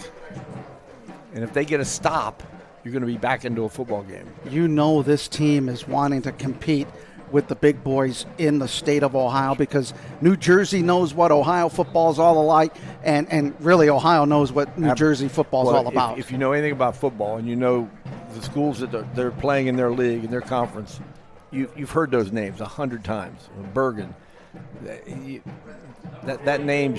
Speaker 2: and if they get a stop, you're going to be back into a football game.
Speaker 1: You know this team is wanting to compete with the big boys in the state of Ohio because New Jersey knows what Ohio football is all alike, and really Ohio knows what New Jersey football is all about.
Speaker 2: If you know anything about football and you know the schools that they're playing in their league, in their conference, you've heard those names 100 times. Bergen. That name,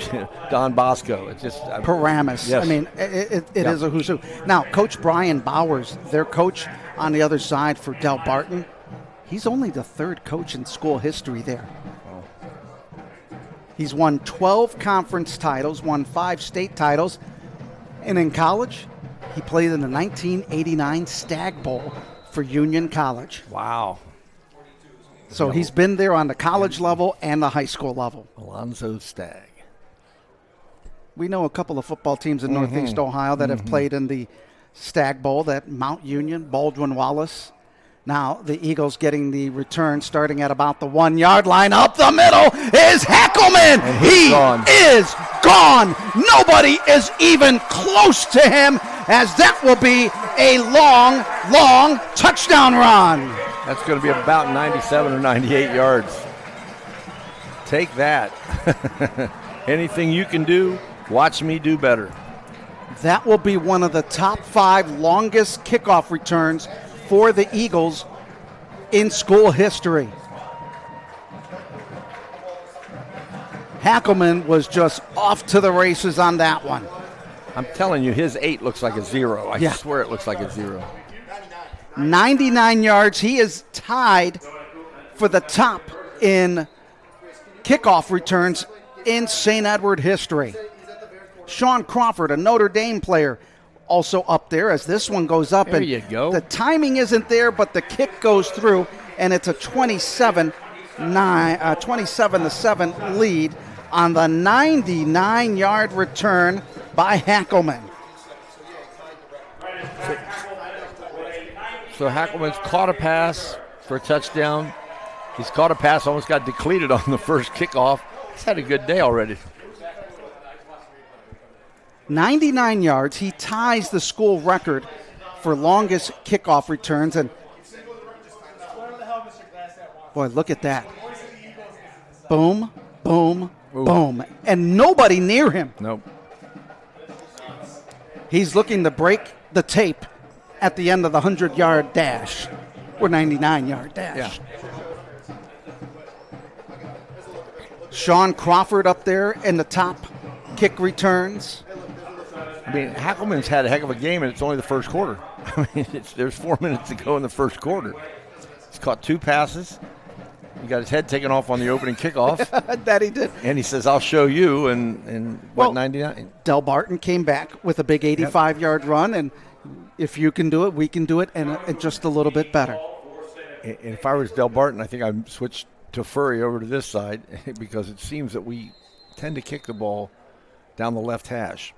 Speaker 2: Don Bosco. It's just
Speaker 1: Paramus.
Speaker 2: Yes.
Speaker 1: I mean, it is a who's who. Now, Coach Brian Bowers, their coach on the other side for Delbarton, he's only the 3rd coach in school history there. He's won 12 conference titles, won 5 state titles, and in college, he played in the 1989 Stag Bowl for Union College.
Speaker 2: Wow.
Speaker 1: So he's been there on the college level and the high school level.
Speaker 2: Alonzo Stagg.
Speaker 1: We know a couple of football teams in Northeast Ohio that have played in the Stag Bowl, that Mount Union, Baldwin Wallace. Now the Eagles getting the return starting at about the 1-yard line. Up the middle is Hackelman. He is gone. Nobody is even close to him, as that will be a long, long touchdown run.
Speaker 2: That's going to be about 97 or 98 yards. Take that. Anything you can do, watch me do better.
Speaker 1: That will be one of the top 5 longest kickoff returns for the Eagles in school history. Hackelman was just off to the races on that one.
Speaker 2: I'm telling you, his 8 looks like a 0. I swear it looks like a 0.
Speaker 1: 99 yards. He is tied for the top in kickoff returns in St. Edward history. Sean Crawford, a Notre Dame player, also up there as this one goes up.
Speaker 2: There you go.
Speaker 1: The timing isn't there, but the kick goes through, and it's a 27-7 lead on the 99-yard return by Hackelman.
Speaker 2: So Hackelman's caught a pass for a touchdown. He's caught a pass, almost got depleted on the first kickoff. He's had a good day already.
Speaker 1: 99 yards. He ties the school record for longest kickoff returns. And boy, look at that. Boom, boom, boom. And nobody near him.
Speaker 2: Nope.
Speaker 1: He's looking to break the tape at the end of the 100-yard dash or 99-yard dash.
Speaker 2: Yeah.
Speaker 1: Sean Crawford up there in the top kick returns.
Speaker 2: I mean, Hackelman's had a heck of a game, and it's only the first quarter. I mean, there's 4 minutes to go in the first quarter. He's caught 2 passes. He got his head taken off on the opening kickoff.
Speaker 1: That he did.
Speaker 2: And he says, I'll show you. And what, 99?
Speaker 1: Delbarton came back with a big 85-yard run, and if you can do it, we can do it, and just a little bit better.
Speaker 2: And if I was Delbarton, I think I'd switch Teferi over to this side because it seems that we tend to kick the ball down the left hash.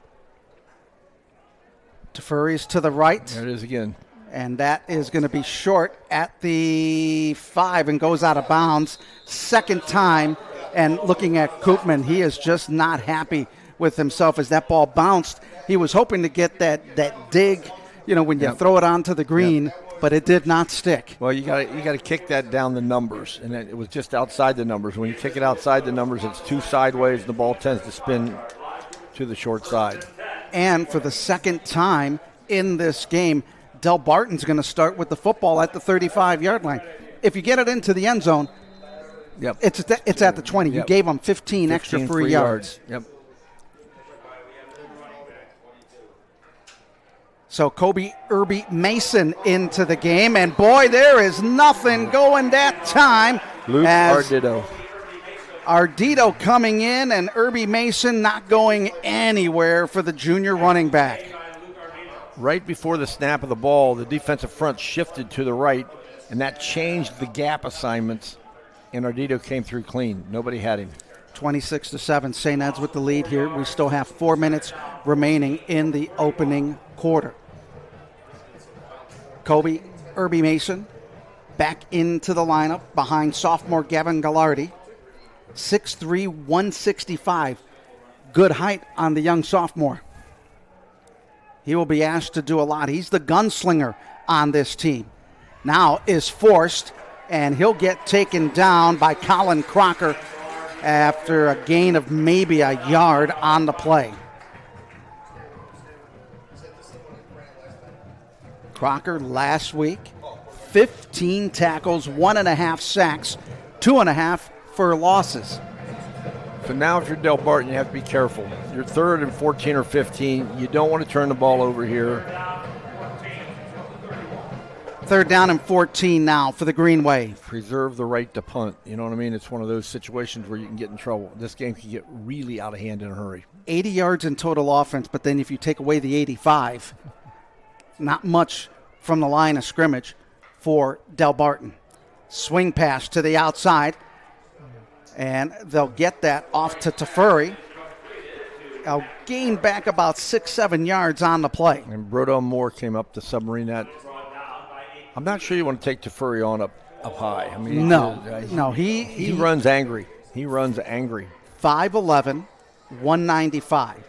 Speaker 1: Teferi's to the right.
Speaker 2: There it is again.
Speaker 1: And that is going to be short at the 5 and goes out of bounds. Second time. And looking at Koopman, he is just not happy with himself as that ball bounced. He was hoping to get that dig, when you throw it onto the green, but it did not stick.
Speaker 2: Well, you got to kick that down the numbers, and it was just outside the numbers. When you kick it outside the numbers, it's too sideways, and the ball tends to spin to the short side.
Speaker 1: And for the second time in this game, Delbarton's going to start with the football at the 35-yard line. If you get it into the end zone, it's at the 20. You gave them 15 extra free yards.
Speaker 2: Yep.
Speaker 1: So Kobe Irby Mason into the game, and boy, there is nothing going that time.
Speaker 2: Luke Ardito.
Speaker 1: Ardito coming in, and Irby Mason not going anywhere for the junior running back.
Speaker 2: Right before the snap of the ball, the defensive front shifted to the right, and that changed the gap assignments, and Ardito came through clean. Nobody had him.
Speaker 1: 26-7, St. Ed's with the lead here. We still have 4 minutes remaining in the opening quarter. Kobe Irby Mason back into the lineup behind sophomore Gavin Gallardi. 6'3", 165. Good height on the young sophomore. He will be asked to do a lot. He's the gunslinger on this team. Now is forced, and he'll get taken down by Colin Crocker after a gain of maybe a yard on the play. Crocker last week, 15 tackles, 1.5 sacks, 2.5 for losses.
Speaker 2: So now if you're Delbarton, you have to be careful. You're 3rd and 14 or 15. You don't want to turn the ball over here.
Speaker 1: 3rd down and 14 now for the Green Wave.
Speaker 2: Preserve the right to punt. You know what I mean? It's one of those situations where you can get in trouble. This game can get really out of hand in a hurry.
Speaker 1: 80 yards in total offense, but then if you take away the 85, not much from the line of scrimmage for Delbarton. Swing pass to the outside, and they'll get that off to Teferi. They'll gain back about 6-7 yards on the play.
Speaker 2: And Brodell Moore came up to submarine that. I'm not sure you want to take Teferi on up high. I mean,
Speaker 1: no, he
Speaker 2: runs angry. He runs angry.
Speaker 1: 5'11", 195.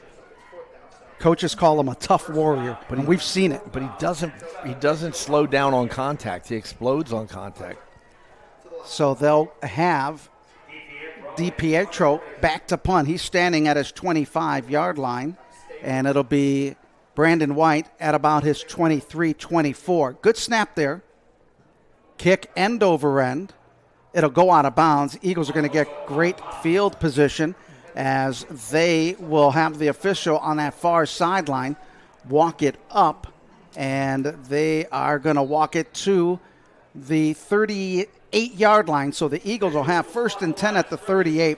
Speaker 1: Coaches call him a tough warrior, but we've seen it.
Speaker 2: But he doesn't slow down on contact. He explodes on contact.
Speaker 1: So they'll have DiPietro back to punt. He's standing at his 25-yard line, and it'll be Brandon White at about his 23-24. Good snap there. Kick end over end. It'll go out of bounds. Eagles are going to get great field position as they will have the official on that far sideline walk it up, and they are going to walk it to the 38-yard line. So the Eagles will have 1st and 10 at the 38.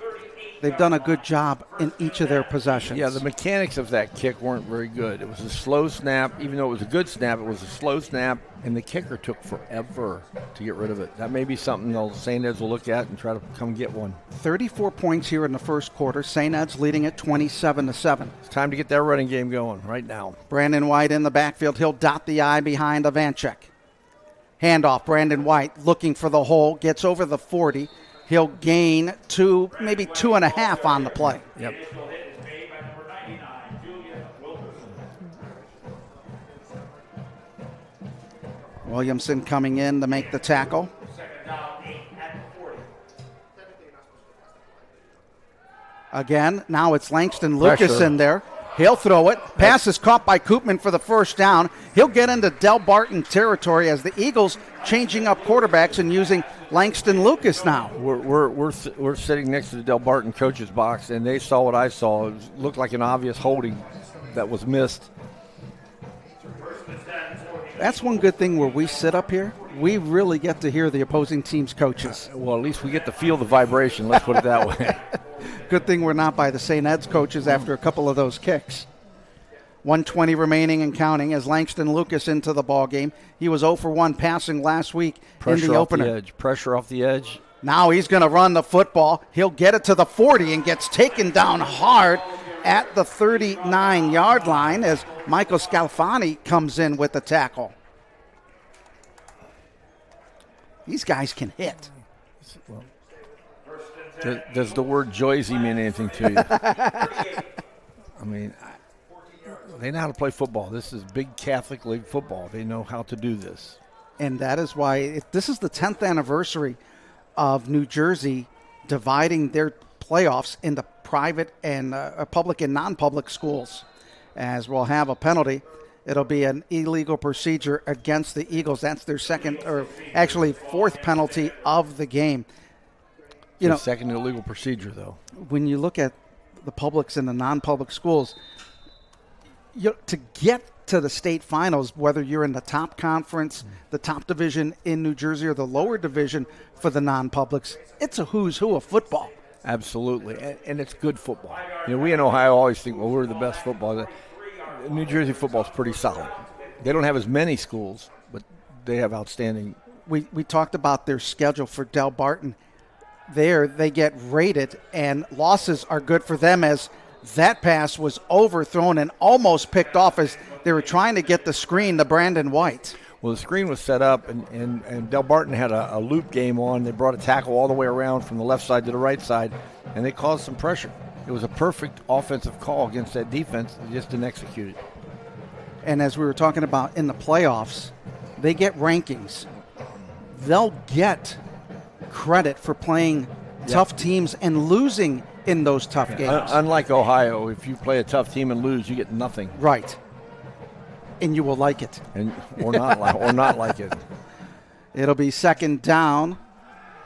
Speaker 1: They've done a good job in each of their possessions.
Speaker 2: Yeah, the mechanics of that kick weren't very good. It was a slow snap. Even though it was a good snap, it was a slow snap, and the kicker took forever to get rid of it. That may be something St. Ed's will look at and try to come get one.
Speaker 1: 34 points here in the first quarter. St. Ed's leading at 27-7.
Speaker 2: It's time to get that running game going right now.
Speaker 1: Brandon White in the backfield. He'll dot the I behind Ivanchek. Handoff, Brandon White looking for the hole, gets over the 40. He'll gain maybe 2.5 on the play.
Speaker 2: Yep.
Speaker 1: Williamson coming in to make the tackle. Again, now it's Langston Lucas in there. He'll throw it. Pass is caught by Koopman for the 1st down. He'll get into Delbarton territory as the Eagles changing up quarterbacks and using Langston Lucas now.
Speaker 2: We're sitting next to the Delbarton coach's box, and they saw what I saw. It looked like an obvious holding that was missed.
Speaker 1: That's one good thing where we sit up here. We really get to hear the opposing team's coaches.
Speaker 2: Well, at least we get to feel the vibration. Let's put it that way.
Speaker 1: Good thing we're not by the St. Ed's coaches after a couple of those kicks. 1:20 remaining and counting as Langston Lucas into the ball game. He was 0 for 1 passing last week in the opener.
Speaker 2: Pressure off the edge.
Speaker 1: Now he's going to run the football. He'll get it to the 40 and gets taken down hard at the 39-yard line as Michael Scalfani comes in with the tackle. These guys can hit.
Speaker 2: Does the word Joyzy mean anything to you? I mean, they know how to play football. This is big Catholic League football. They know how to do this.
Speaker 1: And that is why this is the 10th anniversary of New Jersey dividing their playoffs into private and public and non-public schools. As we'll have a penalty. It'll be an illegal procedure against the Eagles. That's their second, or actually fourth penalty of the game. You know,
Speaker 2: second illegal procedure, though.
Speaker 1: When you look at the publics and the non-public schools, to get to the state finals, whether you're in the top conference, the top division in New Jersey, or the lower division for the non-publics, it's a who's who of football.
Speaker 2: Absolutely, and it's good football. You know, we in Ohio always think, well, we're the best football. New Jersey football is pretty solid. They don't have as many schools, but they have outstanding.
Speaker 1: We talked about their schedule for Delbarton. There, they get rated, and losses are good for them as that pass was overthrown and almost picked off as they were trying to get the screen to Brandon White.
Speaker 2: Well, the screen was set up, and Delbarton had a loop game on. They brought a tackle all the way around from the left side to the right side, and they caused some pressure. It was a perfect offensive call against that defense. They just didn't execute it.
Speaker 1: And as we were talking about in the playoffs, they get rankings. They'll get credit for playing tough teams and losing in those tough games.
Speaker 2: Unlike Ohio, if you play a tough team and lose, you get nothing.
Speaker 1: Right. And you will like it.
Speaker 2: Or not like it.
Speaker 1: It'll be second down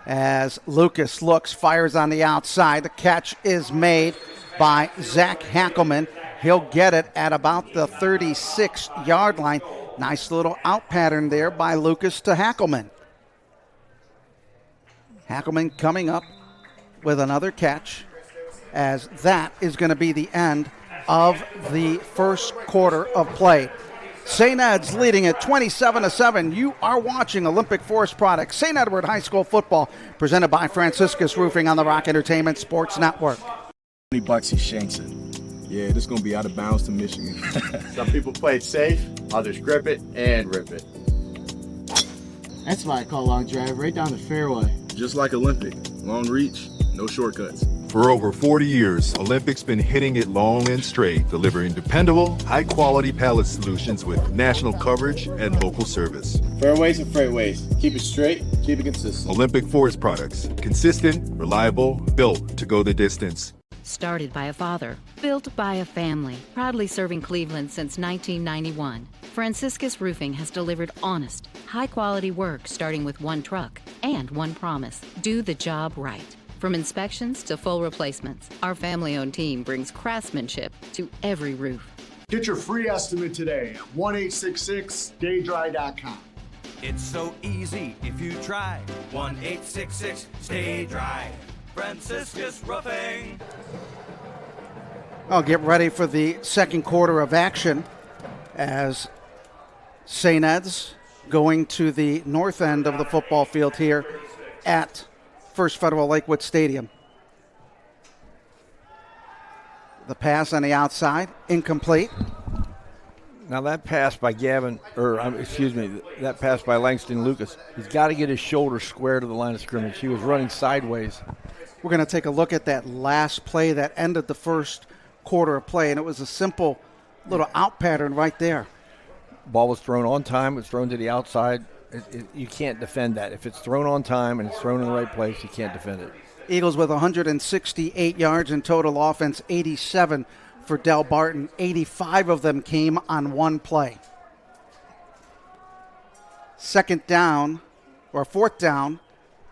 Speaker 1: as Lucas fires on the outside. The catch is made by Zach Hackelman. He'll get it at about the 36-yard line. Nice little out pattern there by Lucas to Hackelman. Hackelman coming up with another catch, as that is going to be the end of the first quarter of play. St. Ed's leading at 27-7. You are watching Olympic Forest Products, St. Edward High School football, presented by Franciscus Roofing on the Rock Entertainment Sports Network.
Speaker 9: $20 he shanks it. Yeah, this is going to be out of bounds to Michigan.
Speaker 10: Some people play it safe, others grip it and rip it.
Speaker 11: That's why I call long drive right down the fairway.
Speaker 9: Just like Olympic, long reach, no shortcuts.
Speaker 12: For over 40 years, Olympic's been hitting it long and straight, delivering dependable, high-quality pallet solutions with national coverage and local service.
Speaker 10: Fairways and freightways. Keep it straight, keep it consistent.
Speaker 12: Olympic Forest Products. Consistent, reliable, built to go the distance.
Speaker 13: Started by a father, built by a family, proudly serving Cleveland since 1991. Franciscus Roofing has delivered honest, high-quality work starting with one truck and one promise: do the job right. From inspections to full replacements, our family-owned team brings craftsmanship to every roof.
Speaker 16: Get your free estimate today at 1-866-STAY-DRY.com.
Speaker 14: It's so easy if you try. 1-866-STAY-DRY. Franciscus Roofing.
Speaker 1: I'll get ready for the second quarter of action as St. Ed's going to the north end of the football field here at First Federal Lakewood Stadium. The pass on the outside, incomplete.
Speaker 2: Now that pass by that pass by Langston Lucas, he's got to get his shoulder square to the line of scrimmage. He was running sideways.
Speaker 1: We're going to take a look at that last play that ended the first quarter of play, and it was a simple little out pattern right there.
Speaker 2: Ball was thrown on time. It was thrown to the outside. You can't defend that. If it's thrown on time and it's thrown in the right place, you can't defend it.
Speaker 1: Eagles with 168 yards in total offense, 87 for Delbarton. 85 of them came on one play. Fourth down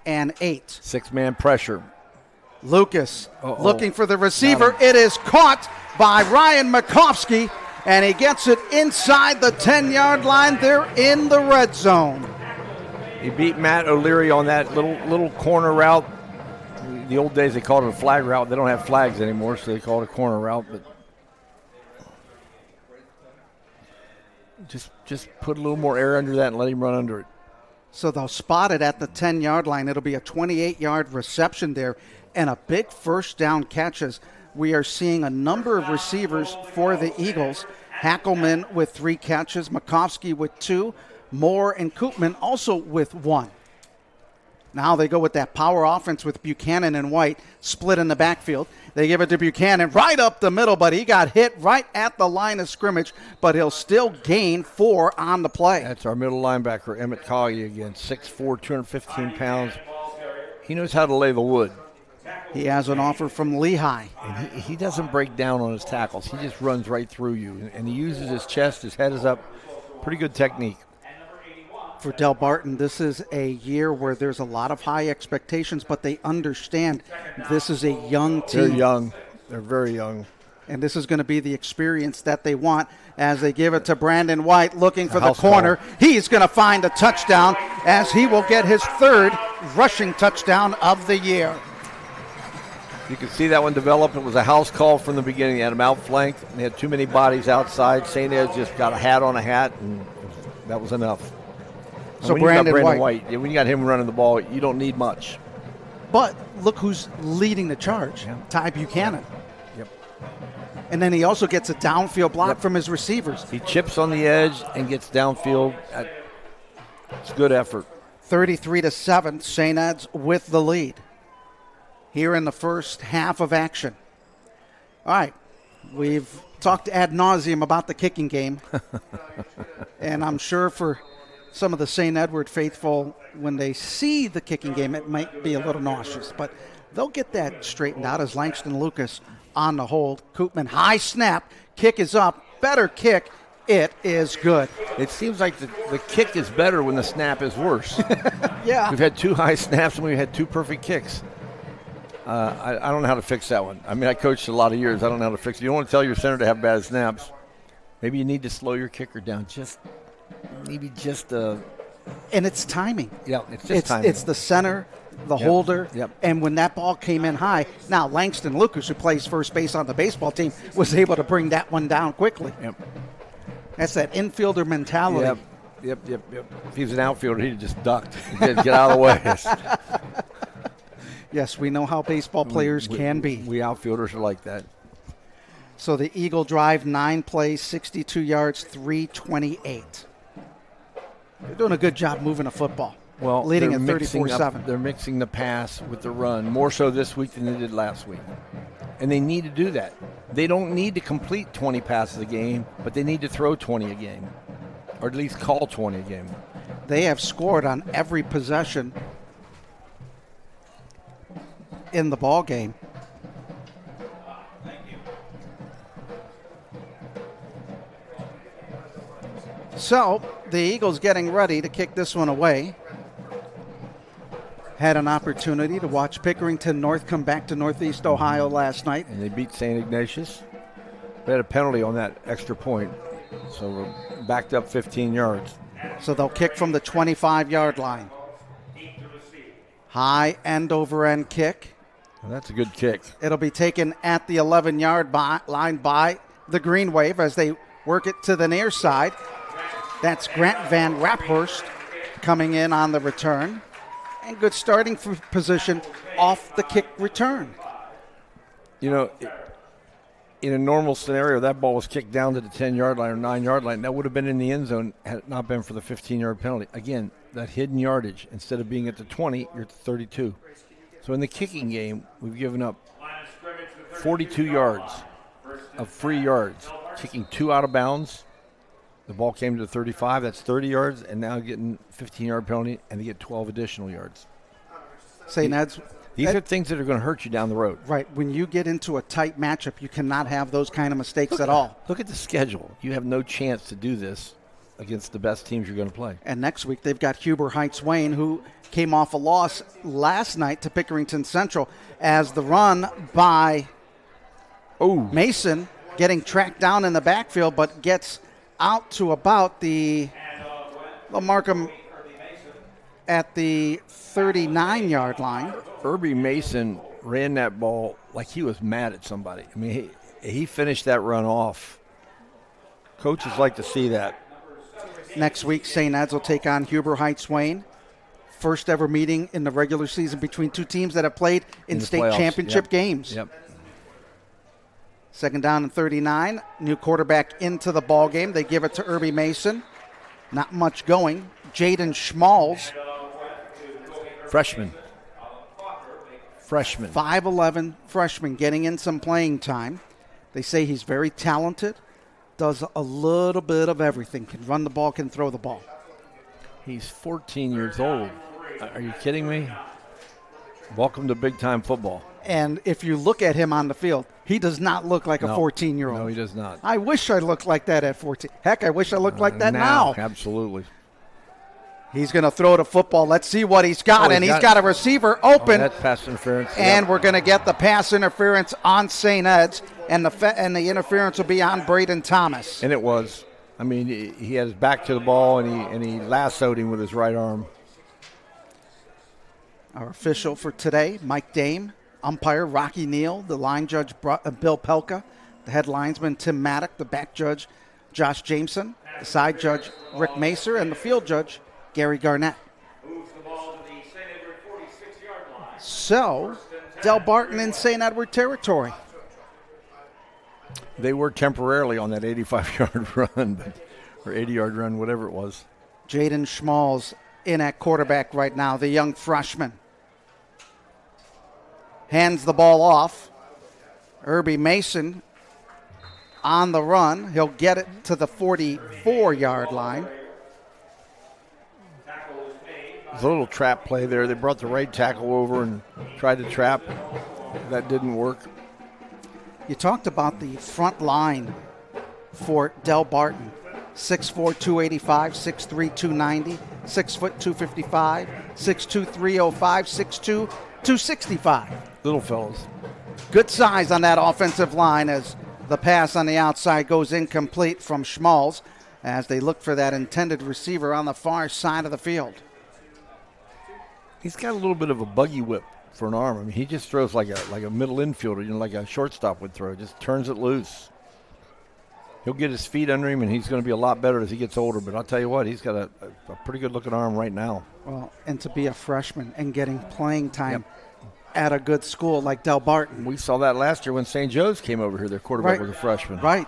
Speaker 1: and 8.
Speaker 2: Six-man pressure.
Speaker 1: Lucas looking for the receiver. It is caught by Ryan Makovsky, and he gets it inside the 10-yard line. They're in the red zone.
Speaker 2: He beat Matt O'Leary on that little corner route. The old days they called it a flag route. They don't have flags anymore, so they call it a corner route. But just put a little more air under that and let him run under it.
Speaker 1: So they'll spot it at the 10-yard line. It'll be a 28-yard reception there and a big first down catches. We are seeing a number of receivers for the Eagles. Hackelman with 3 catches, Makovsky with 2, Moore and Koopman also with 1. Now they go with that power offense with Buchanan and White split in the backfield. They give it to Buchanan right up the middle, but he got hit right at the line of scrimmage, but he'll still gain 4 on the play.
Speaker 2: That's our middle linebacker, Emmett Collier, again, 6'4", 215 pounds. He knows how to lay the wood.
Speaker 1: He has an offer from Lehigh.
Speaker 2: And he doesn't break down on his tackles. He just runs right through you, and he uses his chest, his head is up. Pretty good technique.
Speaker 1: For Delbarton, this is a year where there's a lot of high expectations, but they understand this is a young team.
Speaker 2: They're young. They're very young.
Speaker 1: And this is going to be the experience that they want as they give it to Brandon White looking for the corner. He's going to find a touchdown as he will get his 3rd rushing touchdown of the year.
Speaker 2: You can see that one develop. It was a house call from the beginning. They had him outflanked. They had too many bodies outside. St. Ed's just got a hat on a hat, and that was enough.
Speaker 1: So
Speaker 2: when
Speaker 1: Brandon
Speaker 2: you got
Speaker 1: White.
Speaker 2: When you got him running the ball, you don't need much.
Speaker 1: But look who's leading the charge, Ty Buchanan.
Speaker 2: Yep.
Speaker 1: And then he also gets a downfield block from his receivers.
Speaker 2: He chips on the edge and gets downfield. It's good effort.
Speaker 1: 33-7, St. Ed's with the lead here in the first half of action. All right, we've talked ad nauseum about the kicking game. And I'm sure for some of the St. Edward faithful, when they see the kicking game, it might be a little nauseous. But they'll get that straightened out as Langston Lucas on the hold. Koopman, high snap, kick is up, better kick. It is good.
Speaker 2: It seems like the kick is better when the snap is worse.
Speaker 1: Yeah.
Speaker 2: We've had 2 high snaps and we've had 2 perfect kicks. I don't know how to fix that one. I mean, I coached a lot of years. I don't know how to fix it. You don't want to tell your center to have bad snaps. Maybe you need to slow your kicker down
Speaker 1: and it's timing.
Speaker 2: Yeah, it's just timing.
Speaker 1: It's the center, the holder, and when that ball came in high, now Langston Lucas, who plays first base on the baseball team, was able to bring that one down quickly.
Speaker 2: Yep.
Speaker 1: That's that infielder mentality.
Speaker 2: Yep. If he was an outfielder, he'd just ducked. He'd get out of the way.
Speaker 1: Yes, we know how baseball players can be.
Speaker 2: We outfielders are like that.
Speaker 1: So the Eagle drive, 9 plays, 62 yards, 328. They're doing a good job moving a football.
Speaker 2: Well,
Speaker 1: leading at 34-7.
Speaker 2: They're mixing the pass with the run, more so this week than they did last week. And they need to do that. They don't need to complete 20 passes a game, but they need to throw 20 a game, or at least call 20 a game.
Speaker 1: They have scored on every possession in the ball game. So the Eagles getting ready to kick this one away. Had an opportunity to watch Pickerington North come back to Northeast Ohio last night.
Speaker 2: And they beat St. Ignatius. They had a penalty on that extra point, so we're backed up 15 yards.
Speaker 1: So they'll kick from the 25-yard line. High end-over-end kick.
Speaker 2: Well, that's a good kick.
Speaker 1: It'll be taken at the 11-yard line by the Green Wave as they work it to the near side. That's Grant Van Raphorst coming in on the return. And good starting position off the kick return.
Speaker 2: You know, in a normal scenario, that ball was kicked down to the 10-yard line or 9-yard line. That would have been in the end zone had it not been for the 15-yard penalty. Again, that hidden yardage, instead of being at the 20, you're at the 32. So in the kicking game, we've given up 42 yards of free yards, kicking 2 out of bounds. The ball came to the 35, that's 30 yards, and now getting 15-yard penalty, and they get 12 additional yards.
Speaker 1: St. Ed's.
Speaker 2: These are things that are going to hurt you down the road.
Speaker 1: Right. When you get into a tight matchup, you cannot have those kind of mistakes at all.
Speaker 2: Look at the schedule. You have no chance to do this against the best teams you're going to play.
Speaker 1: And next week they've got Huber Heights Wayne, who came off a loss last night to Pickerington Central as the run by Mason getting tracked down in the backfield, but gets out to about they'll mark him at the 39-yard line.
Speaker 2: Irby Mason ran that ball like he was mad at somebody. I mean, he finished that run off. Coaches like to see that.
Speaker 1: Next week, St. Ed's will take on Huber Heights Wayne. first ever meeting in the regular season between two teams that have played in state
Speaker 2: playoffs.
Speaker 1: championship games.
Speaker 2: Yep.
Speaker 1: Second down and 39. New quarterback into the ball game. They give it to Irby Mason. Not much going. Jaden Schmalls.
Speaker 2: Freshman.
Speaker 1: 5'11", freshman, getting in some playing time. They say he's very talented, does a little bit of everything, can run the ball, can throw the ball.
Speaker 2: He's 14 years old. Are you kidding me? Welcome to big-time football.
Speaker 1: And if you look at him on the field, he does not look like a 14-year-old.
Speaker 2: No, he does not.
Speaker 1: I wish I looked like that at 14. Heck, I wish I looked like that now.
Speaker 2: Absolutely.
Speaker 1: He's going to throw the football. Let's see what he's got. He's got a receiver open.
Speaker 2: That's pass interference.
Speaker 1: And we're going to get the pass interference on St. Ed's, and the interference will be on Braden Thomas.
Speaker 2: And it was. I mean, he had his back to the ball, and he lassoed him with his right arm.
Speaker 1: Our official for today, Mike Dame. Umpire, Rocky Neal. The line judge, Bill Pelka. The head linesman, Tim Maddock. The back judge, Josh Jameson. The side judge, Rick Macer. And the field judge, Gary Garnett. So, Delbarton in St. Edward territory.
Speaker 2: They were temporarily on that 85-yard run, or 80-yard run, whatever it was.
Speaker 1: Jaden Schmalls in at quarterback right now, the young freshman. Hands the ball off. Irby Mason on the run. He'll get it to the 44-yard line.
Speaker 2: There's a little trap play there. They brought the right tackle over and tried to trap. That didn't work.
Speaker 1: You talked about the front line for Delbarton. 6'4", 285, 6'3", 290, 6', 255, 6'2", 305, 6'2", 265.
Speaker 2: Little fellas.
Speaker 1: Good size on that offensive line as the pass on the outside goes incomplete from Schmalls as they look for that intended receiver on the far side of the field.
Speaker 2: He's got a little bit of a buggy whip for an arm. I mean, he just throws like a middle infielder, like a shortstop would throw. Just turns it loose. He'll get his feet under him, and he's going to be a lot better as he gets older. But I'll tell you what, he's got a pretty good-looking arm right now.
Speaker 1: Well, and to be a freshman and getting playing time at a good school like Delbarton.
Speaker 2: We saw that last year when St. Joe's came over here. Their quarterback was a freshman.
Speaker 1: Right.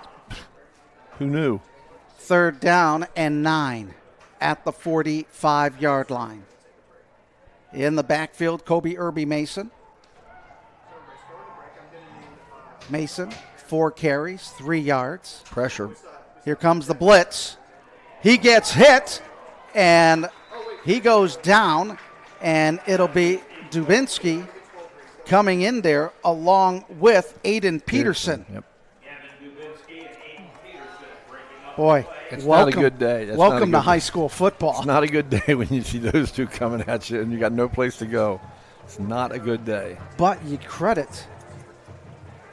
Speaker 2: Who knew?
Speaker 1: 3rd down and 9 at the 45-yard line. In the backfield, Kobe Irby Mason. Mason, 4 carries, 3 yards.
Speaker 2: Pressure.
Speaker 1: Here comes the blitz. He gets hit, and he goes down, and it'll be Dubinsky coming in there along with Aiden Peterson.
Speaker 2: Yep.
Speaker 1: Boy,
Speaker 2: it's
Speaker 1: welcome,
Speaker 2: not a good day.
Speaker 1: Welcome to high school football.
Speaker 2: It's not a good day when you see those two coming at you and you got no place to go. It's not a good day.
Speaker 1: But you credit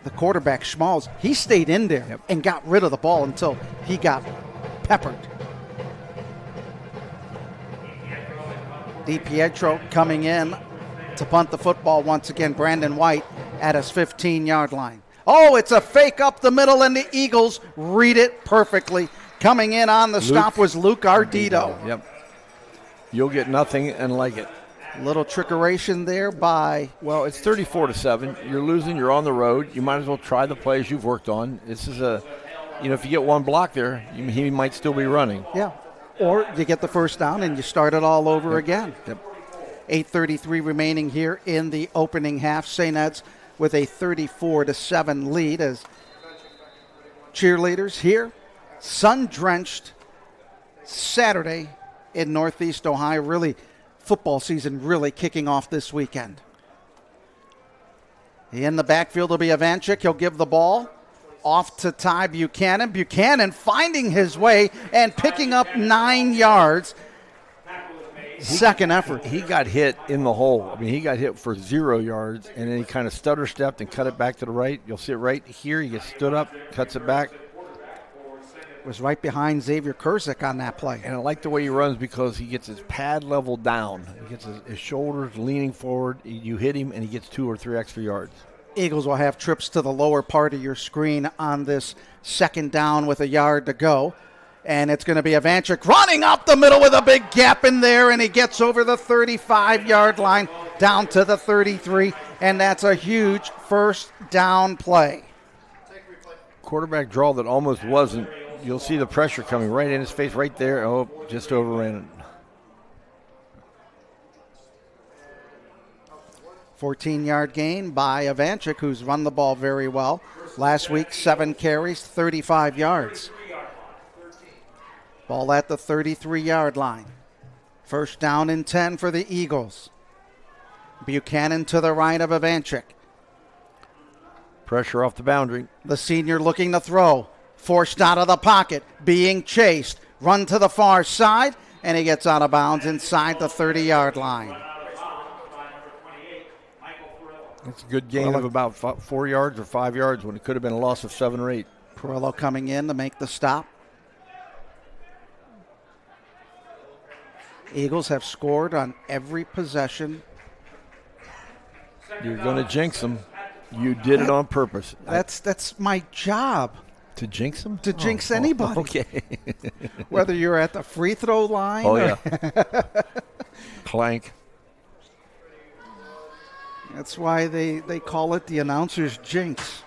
Speaker 1: the quarterback, Schmalls. He stayed in there and got rid of the ball until he got peppered. DiPietro coming in to punt the football once again. Brandon White at his 15-yard line. Oh, it's a fake up the middle, and the Eagles read it perfectly. Coming in on the stop was Luke Ardito.
Speaker 2: Yep. You'll get nothing and like it.
Speaker 1: Little trickeration there by...
Speaker 2: Well, it's 34-7. You're losing. You're on the road. You might as well try the plays you've worked on. This is if you get one block there, he might still be running.
Speaker 1: Yeah. Or you get the first down and you start it all over again.
Speaker 2: Yep.
Speaker 1: 8:33 remaining here in the opening half. St. Ed's with a 34-7 lead as cheerleaders here. Sun-drenched Saturday in Northeast Ohio. Really, football season really kicking off this weekend. In the backfield will be Ivanchik. He'll give the ball off to Ty Buchanan. Buchanan finding his way and picking up 9 yards. Second effort.
Speaker 2: He got hit in the hole. I mean, he got hit for 0 yards, and then he kind of stutter-stepped and cut it back to the right. You'll see it right here. He gets stood up, cuts it back.
Speaker 1: Was right behind Xavier Kurzik on that play.
Speaker 2: And I like the way he runs because he gets his pad level down. He gets his shoulders leaning forward. You hit him, and he gets 2 or 3 extra yards.
Speaker 1: Eagles will have trips to the lower part of your screen on this second down with a yard to go. And it's going to be Ivanchik running up the middle with a big gap in there, and he gets over the 35-yard line down to the 33, and that's a huge first down play.
Speaker 2: Quarterback draw that almost wasn't. You'll see the pressure coming right in his face right there. Oh, just overran it.
Speaker 1: 14-yard gain by Ivanchik, who's run the ball very well. Last week, 7 carries, 35 yards. Ball at the 33-yard line. First down and 10 for the Eagles. Buchanan to the right of Ivanchik.
Speaker 2: Pressure off the boundary.
Speaker 1: The senior looking to throw. Forced out of the pocket. Being chased. Run to the far side. And he gets out of bounds inside the 30-yard line.
Speaker 2: It's a good gain of about 4 yards or 5 yards when it could have been a loss of 7 or 8.
Speaker 1: Perillo coming in to make the stop. Eagles have scored on every possession.
Speaker 2: You're going to jinx them. You did it on purpose.
Speaker 1: That's my job.
Speaker 2: To jinx them?
Speaker 1: To jinx anybody.
Speaker 2: Okay.
Speaker 1: Whether you're at the free throw line.
Speaker 2: Oh, yeah. Clank.
Speaker 1: That's why they call it the announcer's jinx.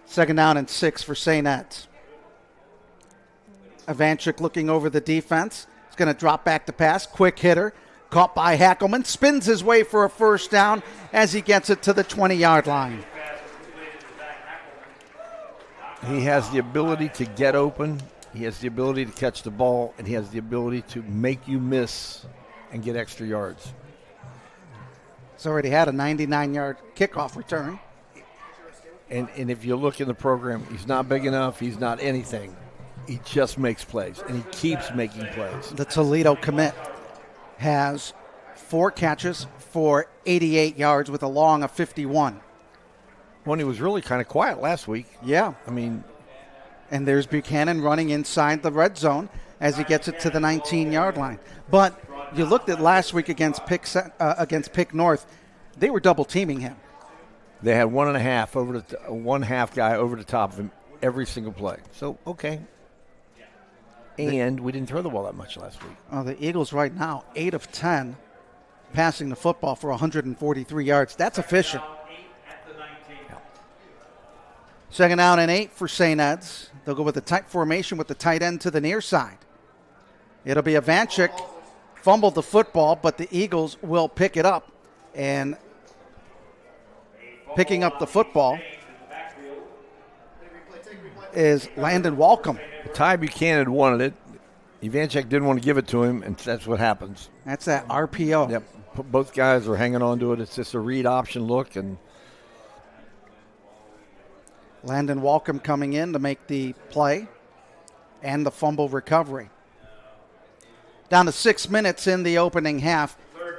Speaker 1: Second down and 6 for St. Ed's. Ivanchik looking over the defense. He's going to drop back to pass. Quick hitter. Caught by Hackelman. Spins his way for a first down as he gets it to the 20-yard line.
Speaker 2: He has the ability to get open. He has the ability to catch the ball. And he has the ability to make you miss and get extra yards.
Speaker 1: He's already had a 99-yard kickoff return.
Speaker 2: And if you look in the program, he's not big enough. He's not anything. He just makes plays, and he keeps making plays.
Speaker 1: The Toledo commit has 4 catches for 88 yards with a long of 51.
Speaker 2: When he was really kind of quiet last week.
Speaker 1: Yeah.
Speaker 2: I mean.
Speaker 1: And there's Buchanan running inside the red zone as he gets it to the 19-yard line. But you looked at last week against Pick North. They were double-teaming him.
Speaker 2: They had 1.5 one half guy over the top of him every single play. So, okay. And we didn't throw the ball that much last week.
Speaker 1: The Eagles right now, 8 of 10, passing the football for 143 yards. That's efficient. Second down and 8 for St. Ed's. They'll go with the tight formation with the tight end to the near side. It'll be Ivanchik fumbled the football, but the Eagles will pick it up. And picking up the football is Landon Walcom.
Speaker 2: Ty Buchanan wanted it. Ivanchik didn't want to give it to him, and that's what happens.
Speaker 1: That's that RPO.
Speaker 2: Yep. Both guys are hanging on to it. It's just a read option look. And
Speaker 1: Landon Walcom coming in to make the play and the fumble recovery. Down to 6 minutes in the opening half.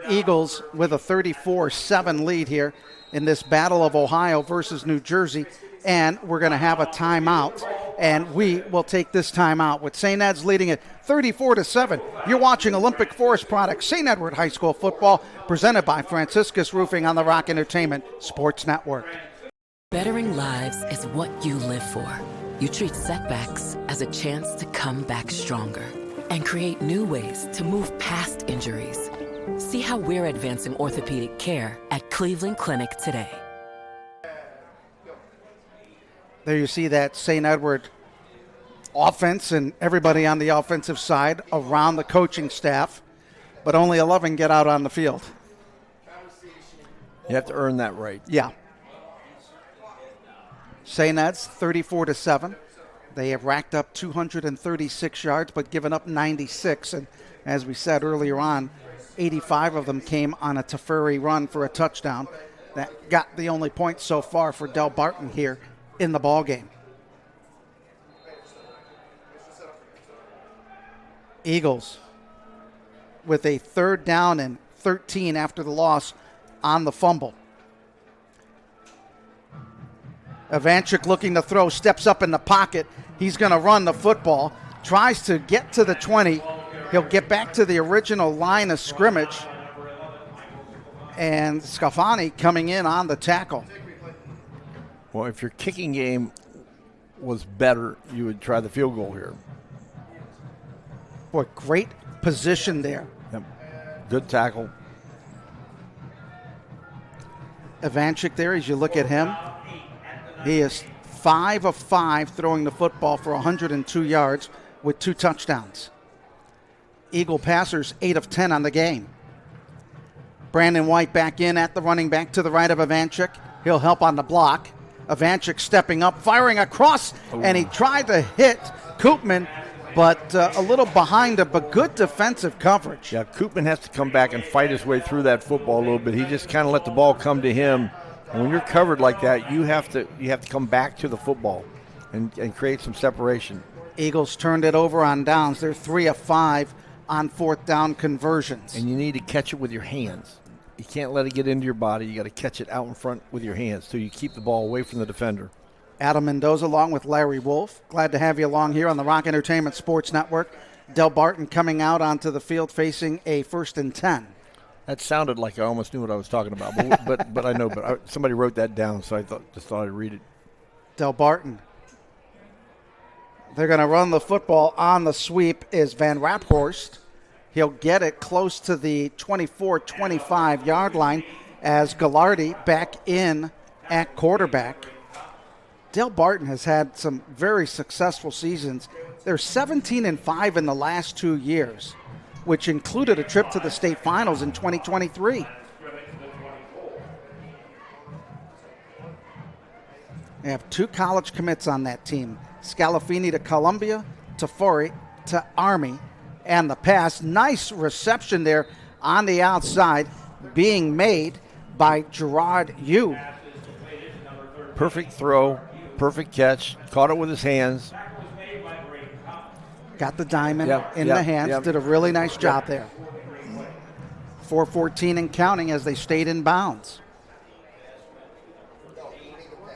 Speaker 1: Eagles with a 34-7 lead here in this Battle of Ohio versus New Jersey. And we're going to have a timeout. And we will take this timeout with St. Ed's leading it 34-7. You're watching Olympic Forest Products, St. Edward High School football, presented by Franciscus Roofing on the Rock Entertainment Sports Network.
Speaker 15: Bettering lives is what you live for. You treat setbacks as a chance to come back stronger and create new ways to move past injuries. See how we're advancing orthopedic care at Cleveland Clinic today.
Speaker 1: There you see that St. Edward offense and everybody on the offensive side around the coaching staff, but only 11 get out on the field.
Speaker 2: You have to earn that right.
Speaker 1: Yeah. St. Ed's 34-7. They have racked up 236 yards, but given up 96. And as we said earlier on, 85 of them came on a Teferi run for a touchdown. That got the only point so far for Delbarton here in the ballgame. Eagles with a 3rd down and 13 after the loss on the fumble. Ivanchik looking to throw, steps up in the pocket. He's going to run the football, tries to get to the 20. He'll get back to the original line of scrimmage. And Scafani coming in on the tackle.
Speaker 2: Well, if your kicking game was better, you would try the field goal here.
Speaker 1: Boy, great position there.
Speaker 2: Yep. Good tackle.
Speaker 1: Ivanchik there, as you look at him, he is 5 of 5 throwing the football for 102 yards with 2 touchdowns. Eagle passers 8 of 10 on the game. Brandon White back in at the running back to the right of Ivanchik. He'll help on the block. Ivanchik stepping up, firing across, and he tried to hit Koopman, but a little behind him, but good defensive coverage.
Speaker 2: Yeah, Koopman has to come back and fight his way through that football a little bit. He just kind of let the ball come to him. And when you're covered like that, you have to come back to the football and create some separation.
Speaker 1: Eagles turned it over on downs. They're 3 of 5 on 4th down conversions.
Speaker 2: And you need to catch it with your hands. You can't let it get into your body. You got to catch it out in front with your hands so you keep the ball away from the defender.
Speaker 1: Adam Mendoza along with Larry Wolf. Glad to have you along here on the Rock Entertainment Sports Network. Delbarton coming out onto the field facing a 1st and 10.
Speaker 2: That sounded like I almost knew what I was talking about, but I know. But somebody wrote that down, so I just thought I'd read it.
Speaker 1: Delbarton. They're going to run the football on the sweep is Van Raphorst. He'll get it close to the 24-25 yard line as Gallardi back in at quarterback. Delbarton has had some very successful seasons. They're 17-5 in the last 2 years, which included a trip to the state finals in 2023. They have 2 college commits on that team. Scalafini to Columbia, Tafori to Army, and the pass. Nice reception there on the outside being made by Gerard Yu.
Speaker 2: Perfect throw, perfect catch, caught it with his hands.
Speaker 1: Got the diamond in the hands, did a really nice job there. 4:14 and counting as they stayed in bounds.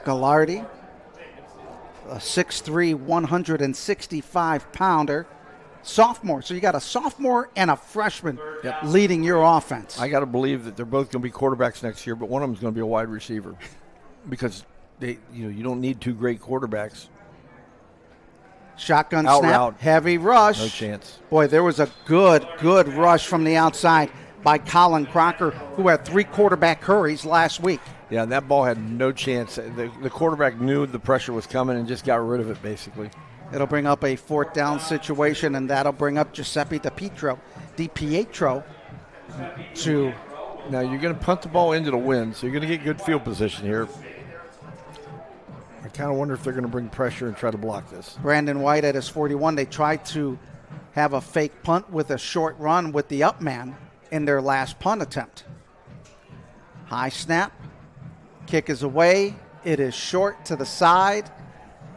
Speaker 1: Gallardi, a 6'3", 165-pounder, sophomore. So you got a sophomore and a freshman leading your offense.
Speaker 2: I got to believe that they're both going to be quarterbacks next year, but one of them is going to be a wide receiver because you don't need 2 great quarterbacks.
Speaker 1: Shotgun
Speaker 2: Out
Speaker 1: snap,
Speaker 2: route.
Speaker 1: heavy rush.
Speaker 2: No chance.
Speaker 1: Boy, there was a good rush from the outside by Colin Crocker, who had 3 quarterback hurries last week.
Speaker 2: Yeah, and that ball had no chance. The quarterback knew the pressure was coming and just got rid of it, basically.
Speaker 1: It'll bring up a 4th down situation, and that'll bring up Giuseppe DiPietro to...
Speaker 2: Now, you're going to punt the ball into the wind, so you're going to get good field position here. I kind of wonder if they're going to bring pressure and try to block this.
Speaker 1: Brandon White at his 41. They tried to have a fake punt with a short run with the up man in their last punt attempt. High snap. Kick is away. It is short to the side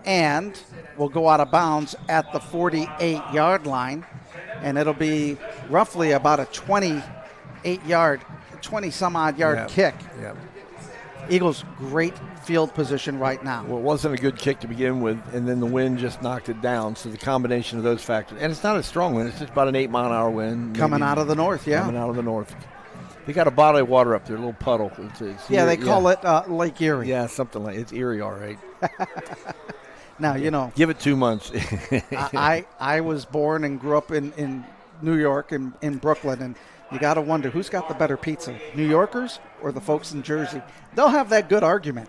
Speaker 1: and will go out of bounds at the 48-yard line. And it'll be roughly about a 20-some-odd yard kick.
Speaker 2: Yeah.
Speaker 1: Eagles, great field position right now.
Speaker 2: Well, it wasn't a good kick to begin with, and then the wind just knocked it down. So the combination of those factors. And it's not a strong wind. It's just about an 8-mile-an-hour wind.
Speaker 1: Coming out of the north,
Speaker 2: Coming out of the north. They got a body of water up there, a little puddle.
Speaker 1: They call it Lake Erie.
Speaker 2: Yeah, something like it's Erie, all right.
Speaker 1: Now,
Speaker 2: give it 2 months.
Speaker 1: I was born and grew up in New York and in Brooklyn, and you got to wonder who's got the better pizza, New Yorkers or the folks in Jersey. They'll have that good argument.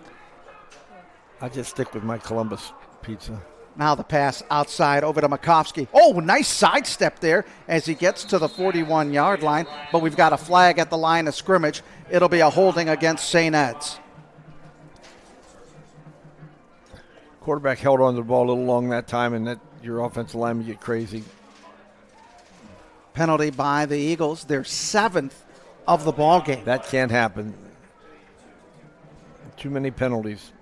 Speaker 2: I just stick with my Columbus pizza.
Speaker 1: Now the pass outside over to Makovsky. Oh, nice sidestep there as he gets to the 41-yard line, but we've got a flag at the line of scrimmage. It'll be a holding against St. Ed's.
Speaker 2: Quarterback held on to the ball a little long that time, and that your offensive lineman get crazy.
Speaker 1: Penalty by the Eagles, their 7th of the ball game.
Speaker 2: That can't happen. Too many penalties.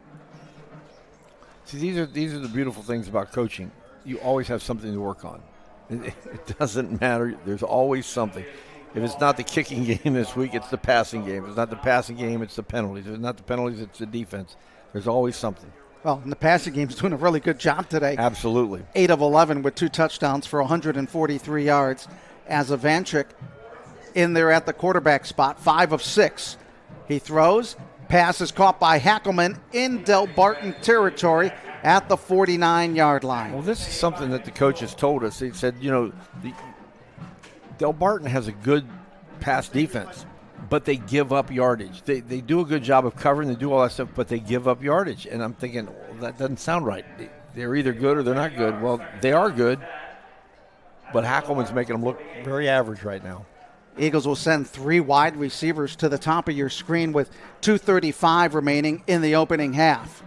Speaker 2: See, these are the beautiful things about coaching. You always have something to work on. It doesn't matter. There's always something. If it's not the kicking game this week, it's the passing game. If it's not the passing game, it's the penalties. If it's not the penalties, it's the defense. There's always something.
Speaker 1: Well, and the passing game's doing a really good job today.
Speaker 2: Absolutely.
Speaker 1: 8 of 11 with 2 touchdowns for 143 yards. As Ivanchik in there at the quarterback spot, 5 of 6. He throws. Pass is caught by Hackelman in Delbarton territory. at the 49-yard line.
Speaker 2: Well, this is something that the coaches told us. They said, Delbarton has a good pass defense, but they give up yardage. They do a good job of covering, they do all that stuff, but they give up yardage. And I'm thinking, well, that doesn't sound right. They're either good or they're not good. Well, they are good, but Hackelman's making them look very average right now.
Speaker 1: Eagles will send 3 wide receivers to the top of your screen with 2:35 remaining in the opening half.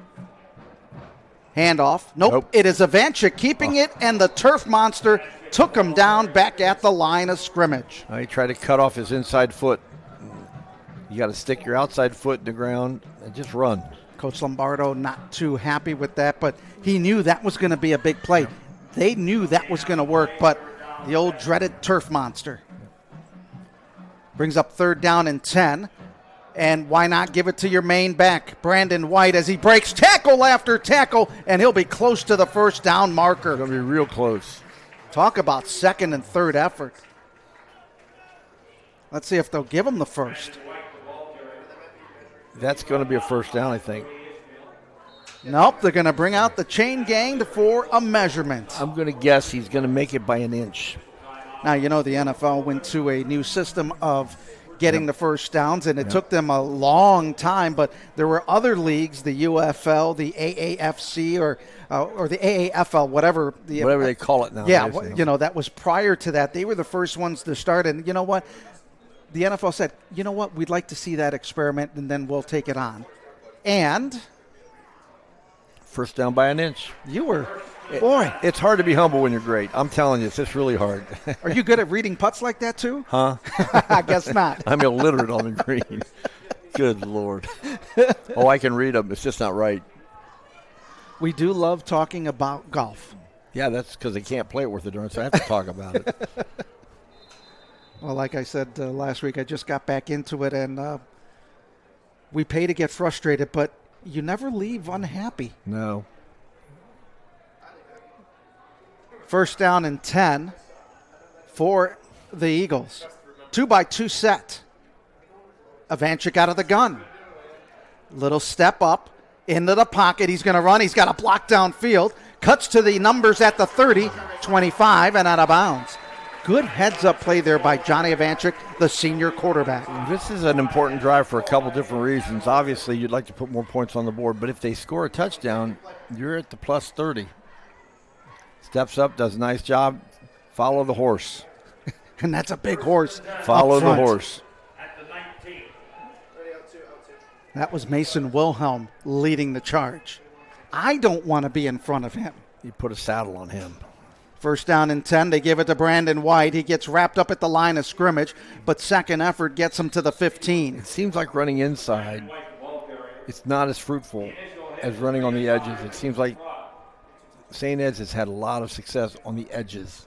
Speaker 1: Handoff. Nope. It is Ivanchik keeping it, and the turf monster took him down back at the line of scrimmage.
Speaker 2: He tried to cut off his inside foot. You got to stick your outside foot in the ground and just run.
Speaker 1: Coach Lombardo not too happy with that, but he knew that was going to be a big play. They knew that was going to work, but the old dreaded turf monster. Brings up 3rd down and 10. And why not give it to your main back, Brandon White, as he breaks tackle after tackle, and he'll be close to the first down marker.
Speaker 2: Going to be real close.
Speaker 1: Talk about second and third effort. Let's see if they'll give him the first.
Speaker 2: That's going to be a first down, I think.
Speaker 1: Nope, they're going to bring out the chain gang for a measurement.
Speaker 2: I'm going to guess he's going to make it by an inch.
Speaker 1: Now, the NFL went to a new system of getting the first downs, and it took them a long time, but there were other leagues, the UFL, the AAFC, or the AAFL, whatever
Speaker 2: they call it now.
Speaker 1: Yeah, that was prior to that. They were the first ones to start, and you know what? The NFL said, you know what? We'd like to see that experiment, and then we'll take it on. And
Speaker 2: first down by an inch.
Speaker 1: Boy,
Speaker 2: it's hard to be humble when you're great. I'm telling you, it's just really hard.
Speaker 1: Are you good at reading putts like that too?
Speaker 2: Huh?
Speaker 1: I guess not.
Speaker 2: I'm illiterate on the green. Good Lord. Oh, I can read them. It's just not right.
Speaker 1: We do love talking about golf.
Speaker 2: Yeah, that's because they can't play it worth a darn, so I have to talk about it.
Speaker 1: Well, like I said last week, I just got back into it, and we pay to get frustrated, but you never leave unhappy.
Speaker 2: No.
Speaker 1: First down and 10 for the Eagles. 2-by-2 set. Ivanchik out of the gun. Little step up into the pocket. He's going to run. He's got a block downfield. Cuts to the numbers at the 30, 25, and out of bounds. Good heads-up play there by Johnny Ivanchik, the senior quarterback.
Speaker 2: This is an important drive for a couple different reasons. Obviously, you'd like to put more points on the board, but if they score a touchdown, you're at the plus 30. Steps up, does a nice job. Follow the horse.
Speaker 1: And that's a big horse.
Speaker 2: Follow the horse.
Speaker 1: That was Mason Wilhelm leading the charge. I don't want to be in front of him.
Speaker 2: You put a saddle on him.
Speaker 1: First down and 10. They give it to Brandon White. He gets wrapped up at the line of scrimmage, but second effort gets him to the 15.
Speaker 2: It seems like running inside, it's not as fruitful as running on the edges. It seems like St. Ed's has had a lot of success on the edges.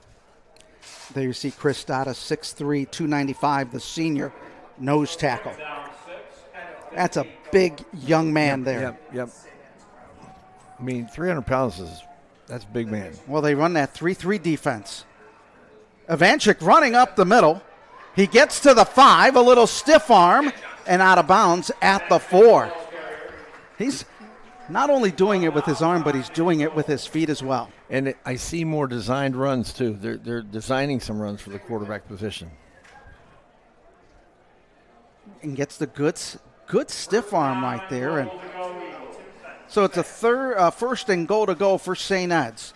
Speaker 1: There you see Chris Dada, 6'3", 295, the senior nose tackle. That's a big young man there.
Speaker 2: Yep. I mean, 300 pounds that's a big man.
Speaker 1: Well, they run that 3-3 defense. Ivanchik running up the middle. He gets to the 5, a little stiff arm, and out of bounds at the 4. He's not only doing it with his arm, but he's doing it with his feet as well.
Speaker 2: And I see more designed runs, too. They're designing some runs for the quarterback position.
Speaker 1: And gets the good stiff arm right there. And so it's a first and goal to go for St. Ed's.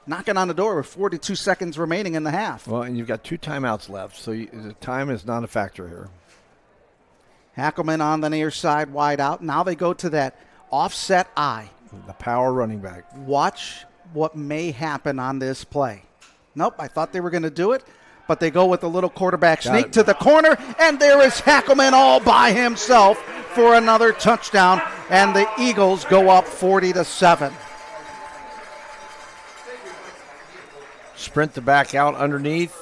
Speaker 1: Knocking on the door with 42 seconds remaining in the half.
Speaker 2: Well, and you've got 2 timeouts left, so the time is not a factor here.
Speaker 1: Hackelman on the near side, wide out. Now they go to that offset eye.
Speaker 2: The power running back.
Speaker 1: Watch what may happen on this play. Nope, I thought they were going to do it, but they go with a little quarterback sneak to the corner, and there is Hackelman all by himself for another touchdown, and the Eagles go up 40-7.
Speaker 2: Sprint the back out underneath.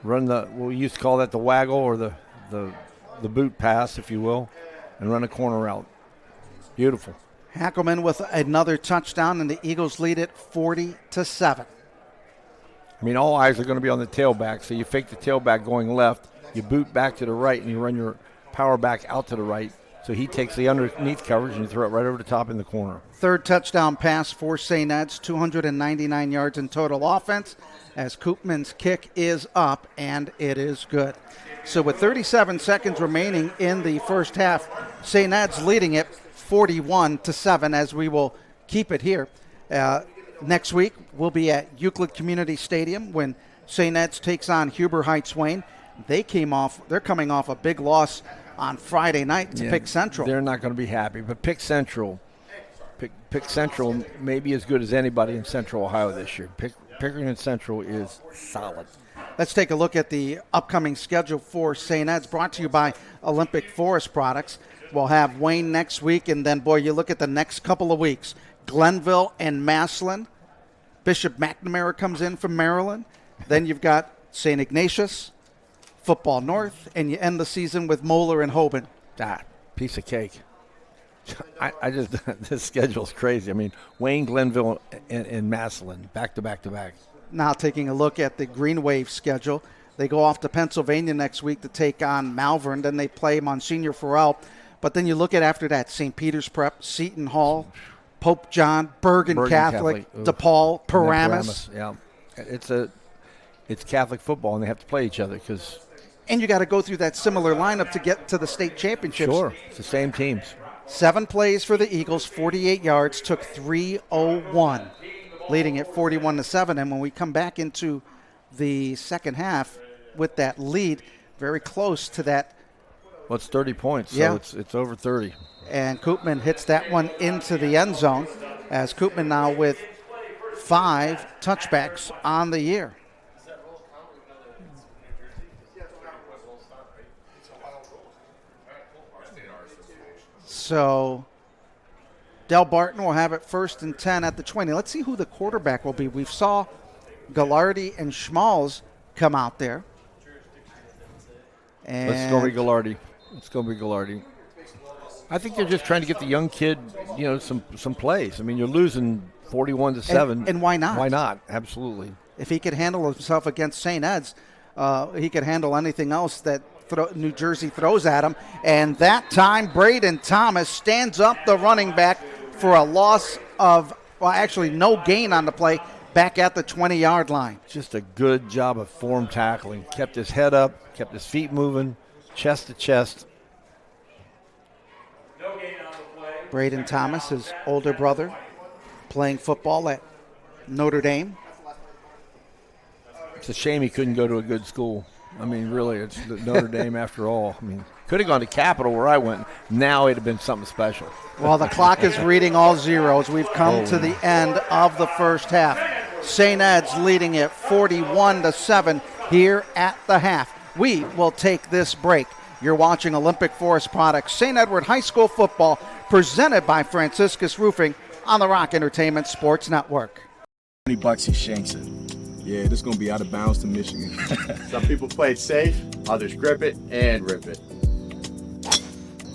Speaker 2: Run we used to call that the waggle or the boot pass, if you will, and run a corner route. Beautiful.
Speaker 1: Hackelman with another touchdown, and the Eagles lead it 40-7.
Speaker 2: I mean, all eyes are going to be on the tailback, so you fake the tailback going left, you boot back to the right, and you run your power back out to the right. So he takes the underneath coverage and you throw it right over the top in the corner.
Speaker 1: Third touchdown pass for St. Ed's, 299 yards in total offense, as Koopman's kick is up, and it is good. So with 37 seconds remaining in the first half, St. Ed's leading it 41-7, as we will keep it here. Next week, we'll be at Euclid Community Stadium when St. Ed's takes on Huber Heights Wayne. They're coming off a big loss on Friday night to Pick Central.
Speaker 2: They're not going to be happy, but Pick Central may be as good as anybody in Central Ohio this year. Pickering Central is solid.
Speaker 1: Let's take a look at the upcoming schedule for St. Ed's, brought to you by Olympic Forest Products. We'll have Wayne next week, and then, boy, you look at the next couple of weeks. Glenville and Massillon. Bishop McNamara comes in from Maryland. Then you've got St. Ignatius, Football North, and you end the season with Moeller and Hoban.
Speaker 2: Piece of cake. This schedule's crazy. I mean, Wayne, Glenville, and Massillon, back to back to back.
Speaker 1: Now taking a look at the Green Wave schedule. They go off to Pennsylvania next week to take on Malvern. Then they play Monsignor Farrell. But then you look at after that, St. Peter's Prep, Seton Hall, Pope John, Bergen Catholic, DePaul, Paramus.
Speaker 2: Yeah, it's Catholic football, and they have to play each other because.
Speaker 1: And you got to go through that similar lineup to get to the state championships.
Speaker 2: Sure, it's the same teams.
Speaker 1: 7 plays for the Eagles, 48 yards, took 3:01, leading it 41-7. And when we come back into the second half with that lead, very close to that.
Speaker 2: Well, it's 30 points, so it's over 30.
Speaker 1: And Koopman hits that one into the end zone, as Koopman now with 5 touchbacks on the year. So Delbarton will have it 1st and 10 at the 20. Let's see who the quarterback will be. We saw Gallardi and Schmalz come out there. And
Speaker 2: Let's go be Gallardi. I think they're just trying to get the young kid, some plays. I mean, you're losing 41-7.
Speaker 1: And why not?
Speaker 2: Why not? Absolutely.
Speaker 1: If he could handle himself against St. Ed's, he could handle anything else that New Jersey throws at him. And that time, Braden Thomas stands up the running back for a loss of, no gain on the play, back at the 20-yard line.
Speaker 2: Just a good job of form tackling. Kept his head up, kept his feet moving, chest to chest.
Speaker 1: Braden Thomas, his older brother, playing football at Notre Dame.
Speaker 2: It's a shame he couldn't go to a good school. I mean, really, it's Notre Dame after all. I mean, could have gone to Capital where I went. Now it'd have been something special.
Speaker 1: Well, the clock is reading all zeros. We've come to the end of the first half. St. Ed's leading it 41-7 here at the half. We will take this break. You're watching Olympic Forest Products St. Edward High School football, presented by Franciscus Roofing on the Rock Entertainment Sports Network.
Speaker 9: $20 he shanks it. Yeah, this is going to be out of bounds to Michigan.
Speaker 10: Some people play it safe, others grip it and rip it.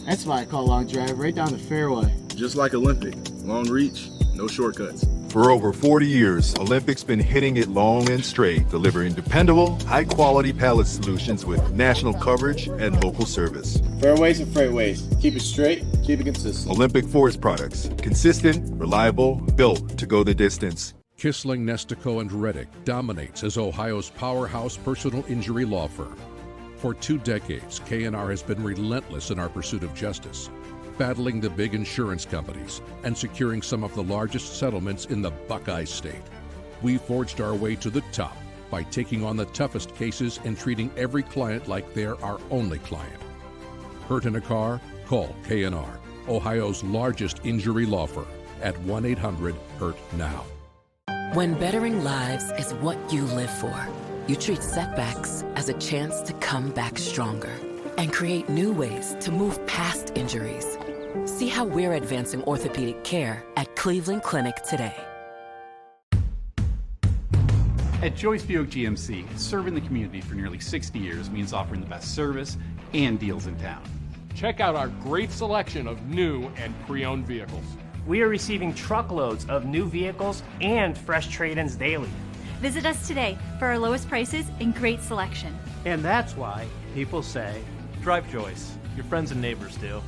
Speaker 11: That's why I call long drive right down the fairway.
Speaker 9: Just like Olympic, long reach, no shortcuts.
Speaker 12: For over 40 years, Olympic's been hitting it long and straight, delivering dependable, high-quality pallet solutions with national coverage and local service.
Speaker 10: Fairways and freightways. Keep it straight, keep it consistent.
Speaker 12: Olympic Forest Products. Consistent, reliable, built to go the distance.
Speaker 17: Kissling, Nestico, and Reddick dominates as Ohio's powerhouse personal injury law firm. For 2 decades, K&R has been relentless in our pursuit of justice, battling the big insurance companies and securing some of the largest settlements in the Buckeye State. We forged our way to the top by taking on the toughest cases and treating every client like they're our only client. Hurt in a car? Call K&R, Ohio's largest injury law firm, at 1-800-HURT-NOW.
Speaker 15: When bettering lives is what you live for, you treat setbacks as a chance to come back stronger and create new ways to move past injuries. See how we're advancing orthopedic care at Cleveland Clinic today.
Speaker 3: At Joyce Buick GMC, serving the community for nearly 60 years means offering the best service and deals in town.
Speaker 4: Check out our great selection of new and pre-owned vehicles.
Speaker 5: We are receiving truckloads of new vehicles and fresh trade-ins daily.
Speaker 6: Visit us today for our lowest prices and great selection.
Speaker 7: And that's why people say, drive Joyce. Your friends and neighbors do.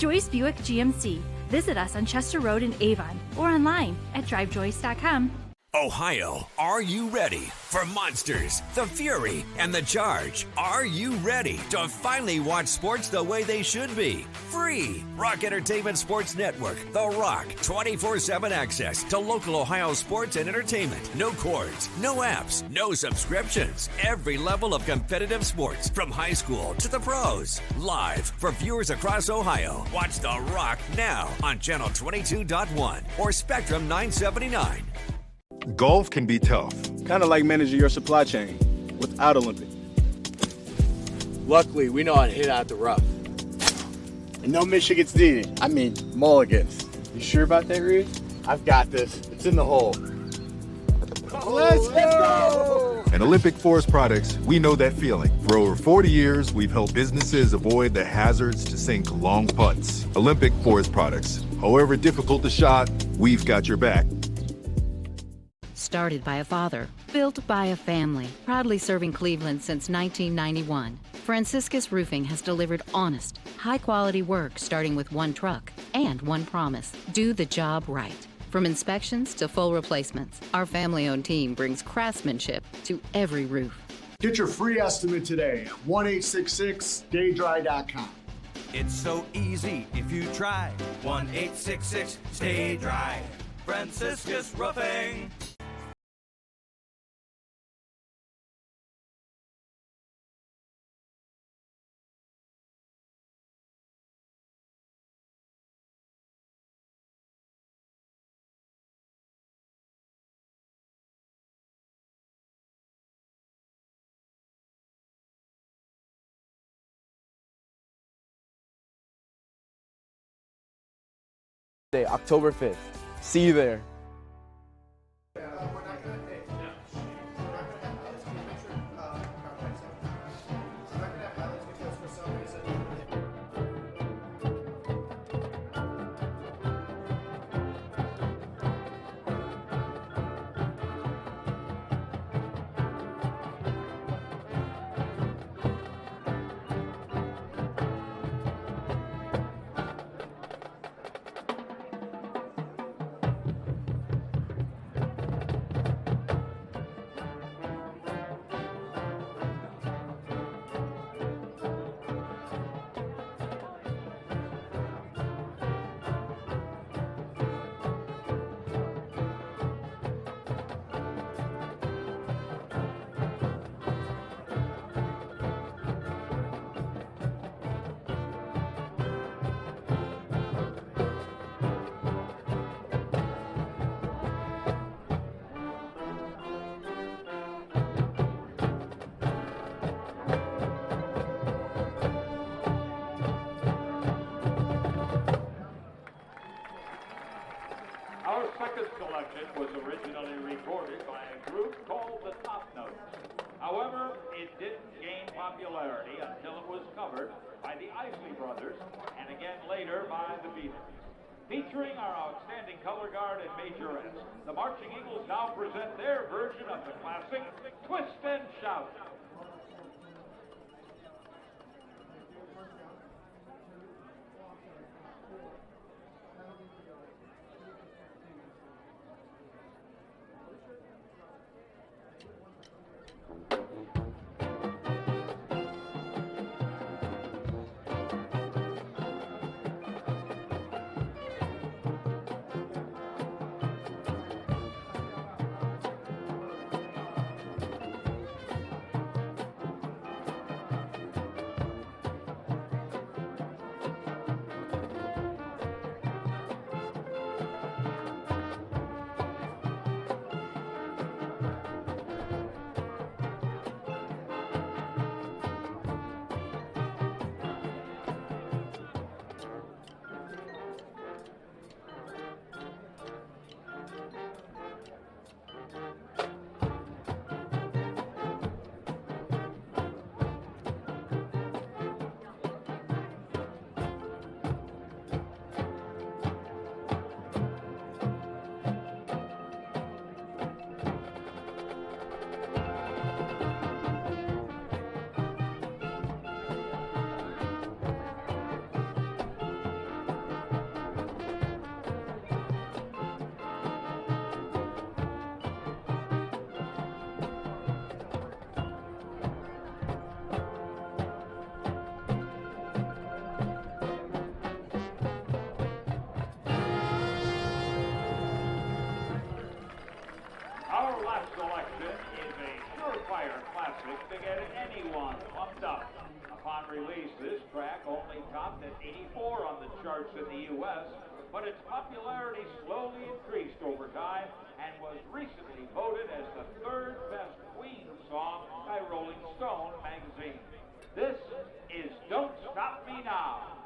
Speaker 6: Joyce Buick GMC. Visit us on Chester Road in Avon or online at drivejoyce.com.
Speaker 18: Ohio, are you ready for Monsters, The Fury, and The Charge? Are you ready to finally watch sports the way they should be? Free Rock Entertainment Sports Network, The Rock, 24/7 access to local Ohio sports and entertainment. No cords, no apps, no subscriptions. Every level of competitive sports, from high school to the pros. Live for viewers across Ohio. Watch The Rock now on Channel 22.1 or Spectrum 979.
Speaker 12: Golf can be tough.
Speaker 8: Kind of like managing your supply chain without Olympic.
Speaker 10: Luckily, we know how to hit out the rough. And no Michigans needed. I mean, mulligans. You sure about that, Reed? I've got this. It's in the hole. Let's go!
Speaker 12: At Olympic Forest Products, we know that feeling. For over 40 years, we've helped businesses avoid the hazards to sink long putts. Olympic Forest Products. However difficult the shot, we've got your back.
Speaker 13: Started by a father, built by a family, proudly serving Cleveland since 1991. Franciscus Roofing has delivered honest, high-quality work starting with one truck and one promise: do the job right. From inspections to full replacements, our family-owned team brings craftsmanship to every roof.
Speaker 16: Get your free estimate today at 1-866-STAY-DRY.com.
Speaker 14: It's so easy if you try. 1-866-STAY-DRY. Franciscus Roofing.
Speaker 8: October 5th. See you there.
Speaker 19: Our second selection was originally recorded by a group called the Top Notes. However, it didn't gain popularity until it was covered by the Isley Brothers and again later by the Beatles. Featuring our outstanding color guard and majorettes, the Marching Eagles now present their version of the classic Twist and Shout. that anyone pumped up. Upon release, this track only topped at 84 on the charts in the U.S., but its popularity slowly increased over time and was recently voted as the third best Queen song by Rolling Stone magazine. This is Don't Stop Me Now.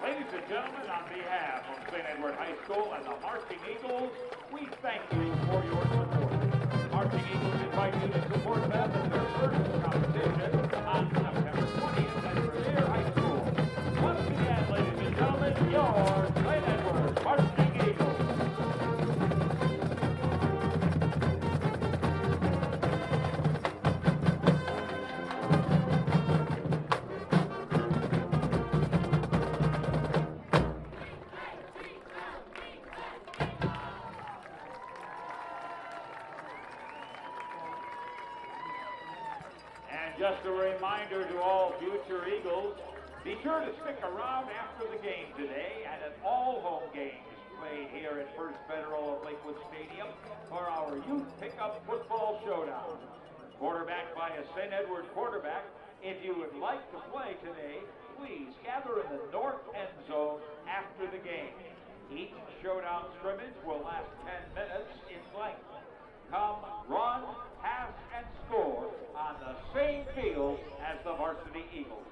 Speaker 19: Ladies and gentlemen, on behalf of St. Edward High School and the Marching Eagles, we thank you for your support. Marching Eagles invite you to support them in their first competition on September 20th at Revere High School. Once again, ladies and gentlemen, your St. Edward Marching Eagles. Just a reminder to all future Eagles, be sure to stick around after the game today and at all home games played here at First Federal of Lakewood Stadium for our Youth Pickup Football Showdown. Quarterbacked by a St. Edward quarterback, if you would like to play today, please gather in the north end zone after the game. Each showdown scrimmage will last 10 minutes in length. Come, run, pass, and score on the same field as the Varsity Eagles.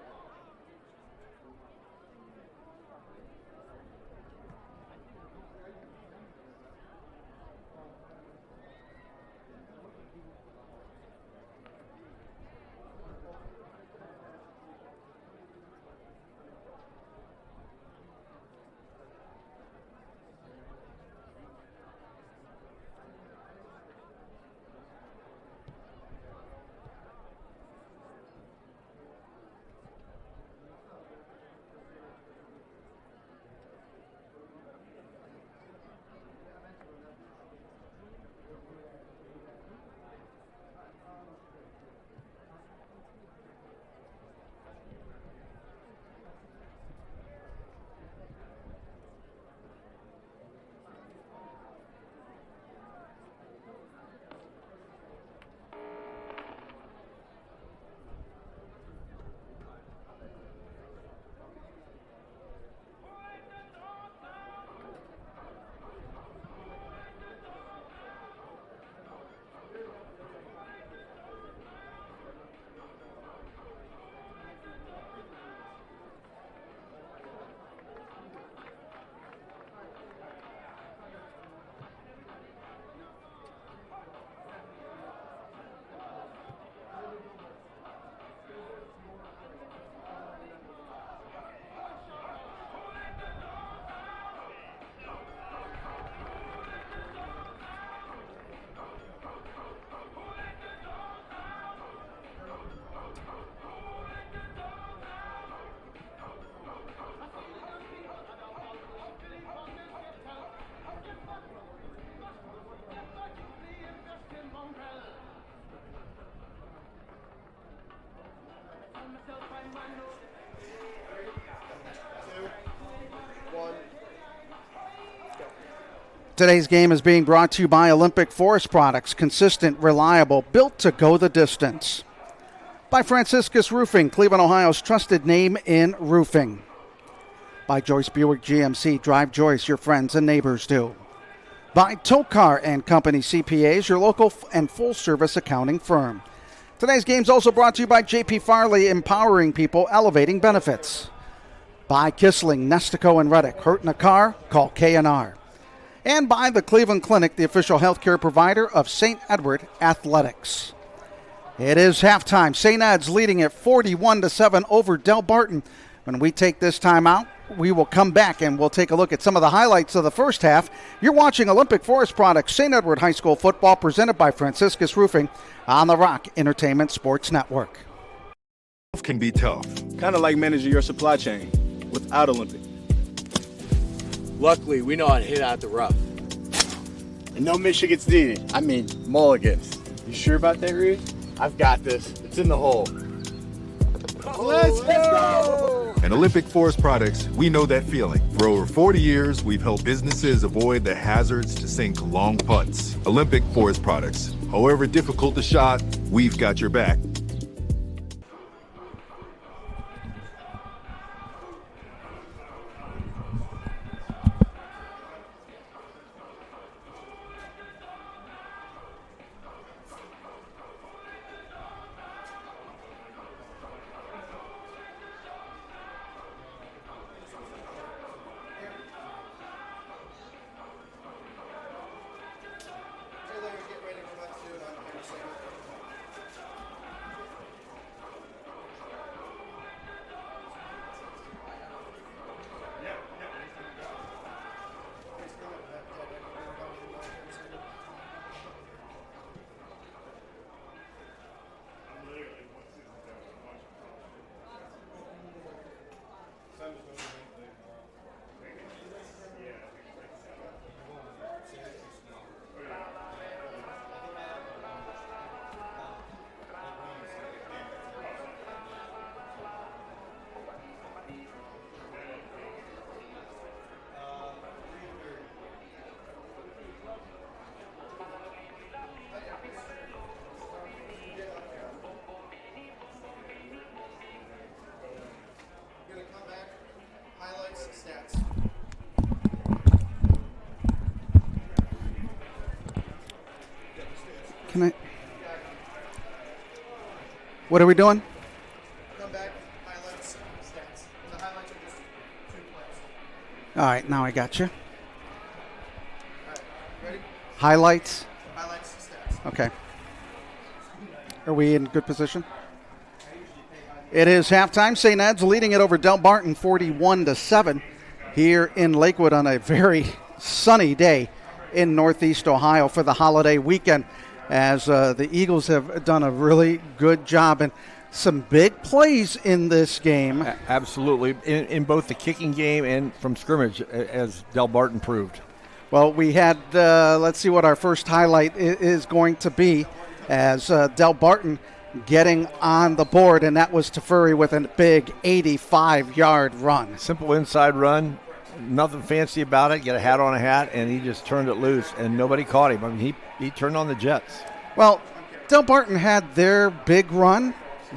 Speaker 1: Today's game is being brought to you by Olympic Forest Products, consistent, reliable, built to go the distance. By Franciscus Roofing, Cleveland, Ohio's trusted name in roofing. By Joyce Buick GMC, drive Joyce, your friends and neighbors do. By Tokar and Company CPAs, your local and full-service accounting firm. Today's game is also brought to you by J.P. Farley, empowering people, elevating benefits. By Kissling, Nestico, and Reddick. Hurt in a car? Call K&R. And by the Cleveland Clinic, the official healthcare provider of St. Edward Athletics. It is halftime. St. Ed's leading at 41-7 over Delbarton. When we take this time out, we will come back and we'll take a look at some of the highlights of the first half. You're watching Olympic Forest Products St. Edward High School football presented by Franciscus Roofing on the Rock Entertainment Sports Network.
Speaker 12: Can be tough.
Speaker 8: Kind of like managing your supply chain without Olympic.
Speaker 10: Luckily, we know how to hit out the rough. And no miss gets needed. I mean, mulligans. You sure about that, Reed? I've got this. It's in the hole. Let's go!
Speaker 12: At Olympic Forest Products, we know that feeling. For over 40 years, we've helped businesses avoid the hazards to sink long putts. Olympic Forest Products. However difficult the shot, we've got your back.
Speaker 1: What are we doing?
Speaker 20: Come back, highlights, stats. The highlights are just 2 plays.
Speaker 1: All right, now I got you.
Speaker 20: All right, ready?
Speaker 1: Highlights.
Speaker 20: Highlights, stats.
Speaker 1: Okay. Are we in good position? It is halftime. St. Ed's leading it over Delbarton 41-7 here in Lakewood on a very sunny day in Northeast Ohio for the holiday weekend, as the Eagles have done a really good job and some big plays in this game.
Speaker 2: Absolutely, in both the kicking game and from scrimmage, as Delbarton proved.
Speaker 1: Well, we had, let's see what our first highlight is going to be, as Delbarton getting on the board, and that was Tefuri with a big 85-yard run.
Speaker 2: Simple inside run, nothing fancy about it. Get a hat on a hat, and he just turned it loose, and nobody caught him. I mean, he turned on the Jets.
Speaker 1: Well, Delbarton had their big run.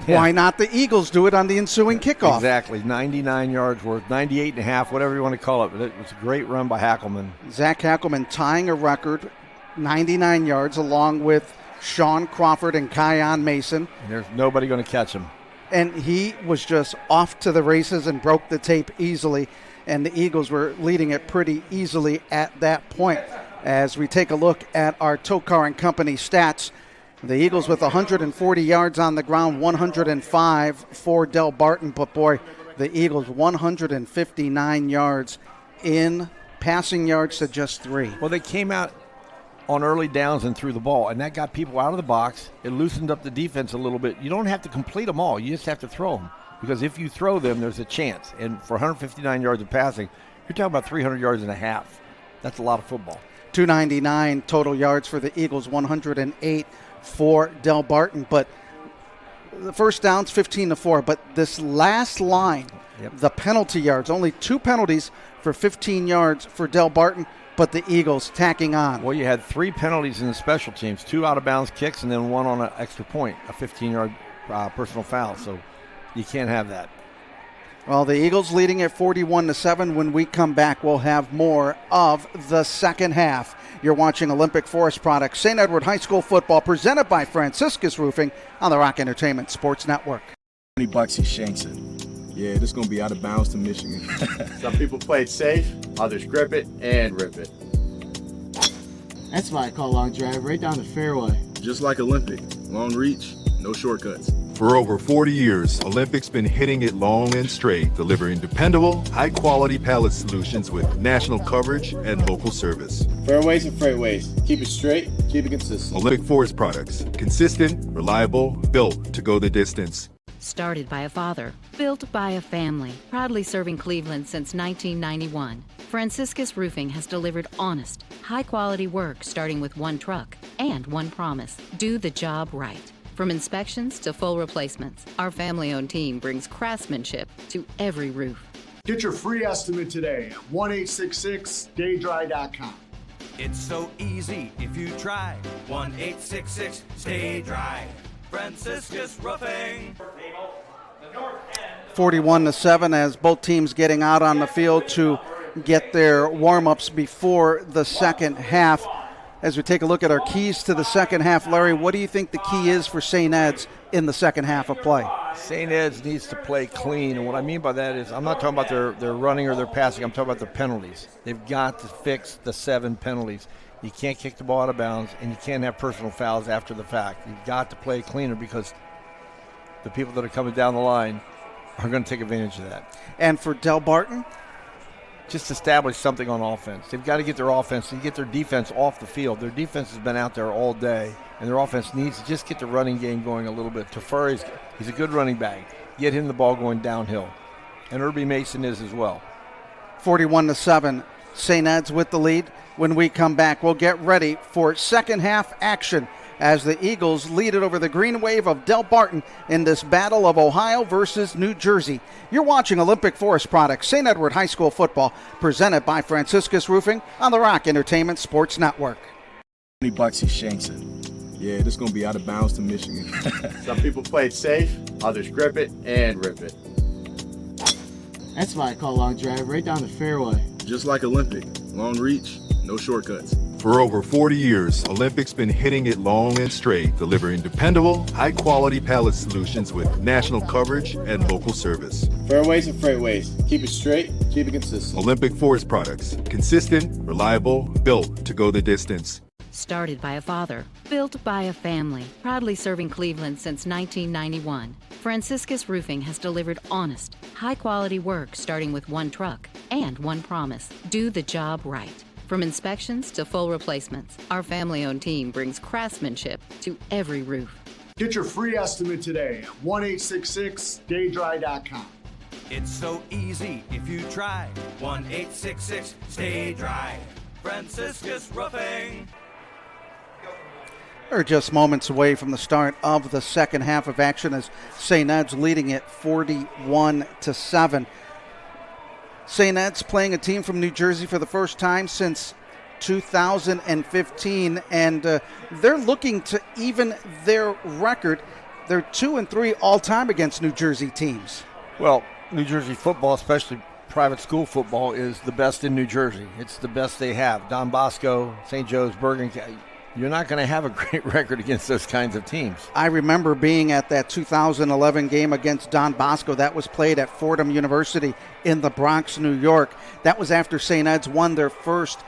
Speaker 1: Yeah. Why not the Eagles do it on the ensuing kickoff?
Speaker 2: Exactly, 99 yards worth, 98 and a half, whatever you want to call it. But it was a great run by Hackelman.
Speaker 1: Zach Hackelman tying a record, 99 yards, along with Sean Crawford and Kion Mason.
Speaker 2: And there's nobody going to catch him.
Speaker 1: And he was just off to the races and broke the tape easily, and the Eagles were leading it pretty easily at that point. As we take a look at our Tokar and Company stats, the Eagles with 140 yards on the ground, 105 for Delbarton, but boy, the Eagles 159 yards in passing yards to just 3.
Speaker 2: Well, they came out on early downs and threw the ball, and that got people out of the box. It loosened up the defense a little bit. You don't have to complete them all. You just have to throw them, because if you throw them, there's a chance. And for 159 yards of passing, you're talking about 300 yards and a half. That's a lot of football.
Speaker 1: 299 total yards for the Eagles, 108 for Delbarton. But the first down's 15-4. But this last line, the penalty yards, only 2 penalties for 15 yards for Delbarton, but the Eagles tacking on.
Speaker 2: Well, you had 3 penalties in the special teams, 2 out-of-bounds kicks, and then 1 on an extra point, a 15-yard personal foul. So you can't have that.
Speaker 1: Well, the Eagles leading at 41-7. When we come back, we'll have more of the second half. You're watching Olympic Forest Products, St. Edward High School football, presented by Franciscus Roofing on the Rock Entertainment Sports Network.
Speaker 9: $20 he shanks it. Yeah, this is going to be out of bounds to Michigan.
Speaker 10: Some people play it safe, others grip it and rip it.
Speaker 11: That's why I call long drive right down the fairway.
Speaker 9: Just like Olympic, long reach, no shortcuts.
Speaker 12: For over 40 years, Olympic's been hitting it long and straight, delivering dependable, high-quality pallet solutions with national coverage and local service.
Speaker 10: Fairways and freightways. Keep it straight, keep it consistent.
Speaker 12: Olympic Forest Products. Consistent, reliable, built to go the distance.
Speaker 13: Started by a father, built by a family, proudly serving Cleveland since 1991. Franciscus Roofing has delivered honest, high-quality work starting with 1 truck and 1 promise. Do the job right. From inspections to full replacements, our family-owned team brings craftsmanship to every roof.
Speaker 16: Get your free estimate today at 1-866-STAY-DRY.com.
Speaker 14: It's so easy if you try. 1-866-STAY-DRY. Franciscus Roofing.
Speaker 1: 41-7 as both teams getting out on the field to get their warm-ups before the second half. As we take a look at our keys to the second half, Larry, what do you think the key is for St. Ed's in the second half of play?
Speaker 2: St. Ed's needs to play clean, and what I mean by that is I'm not talking about their running or their passing. I'm talking about their penalties. They've got to fix the 7 penalties. You can't kick the ball out of bounds, and you can't have personal fouls after the fact. You've got to play cleaner because the people that are coming down the line are going to take advantage of that.
Speaker 1: And for Delbarton?
Speaker 2: Just establish something on offense. They've got to get their offense and get their defense off the field. Their defense has been out there all day, and their offense needs to just get the running game going a little bit. Tafari, he's a good running back. Get him the ball going downhill. And Irby Mason is as well.
Speaker 1: 41-7, St. Ed's with the lead. When we come back, we'll get ready for second half action as the Eagles lead it over the green wave of Delbarton in this Battle of Ohio versus New Jersey. You're watching Olympic Forest Products, St. Edward High School football, presented by Franciscus Roofing on the Rock Entertainment Sports Network.
Speaker 9: $20 he shanks it. Yeah, this is going to be out of bounds to Michigan.
Speaker 10: Some people play it safe, others grip it and rip it.
Speaker 11: That's why I call long drive right down the fairway.
Speaker 9: Just like Olympic, long reach, no shortcuts.
Speaker 12: For over 40 years, Olympic's been hitting it long and straight, delivering dependable, high-quality pallet solutions with national coverage and local service.
Speaker 10: Fairways and freightways. Keep it straight, keep it consistent.
Speaker 12: Olympic Forest Products. Consistent, reliable, built to go the distance.
Speaker 13: Started by a father, built by a family, proudly serving Cleveland since 1991. Franciscus Roofing has delivered honest, high-quality work starting with 1 truck and 1 promise. Do the job right. From inspections to full replacements, our family-owned team brings craftsmanship to every roof.
Speaker 16: Get your free estimate today at 1-866-STAY-DRY.com.
Speaker 14: It's so easy if you try. 1-866-STAY-DRY. Franciscus Roofing.
Speaker 1: We're just moments away from the start of the second half of action as St. Ed's leading it 41-7. St. Ed's playing a team from New Jersey for the first time since 2015, and they're looking to even their record. They're 2-3 all-time against New Jersey teams.
Speaker 2: Well, New Jersey football, especially private school football, is the best in New Jersey. It's the best they have. Don Bosco, St. Joe's, Bergen. You're not going to have a great record against those kinds of teams.
Speaker 1: I remember being at that 2011 game against Don Bosco. That was played at Fordham University in the Bronx, New York. That was after St. Ed's won their first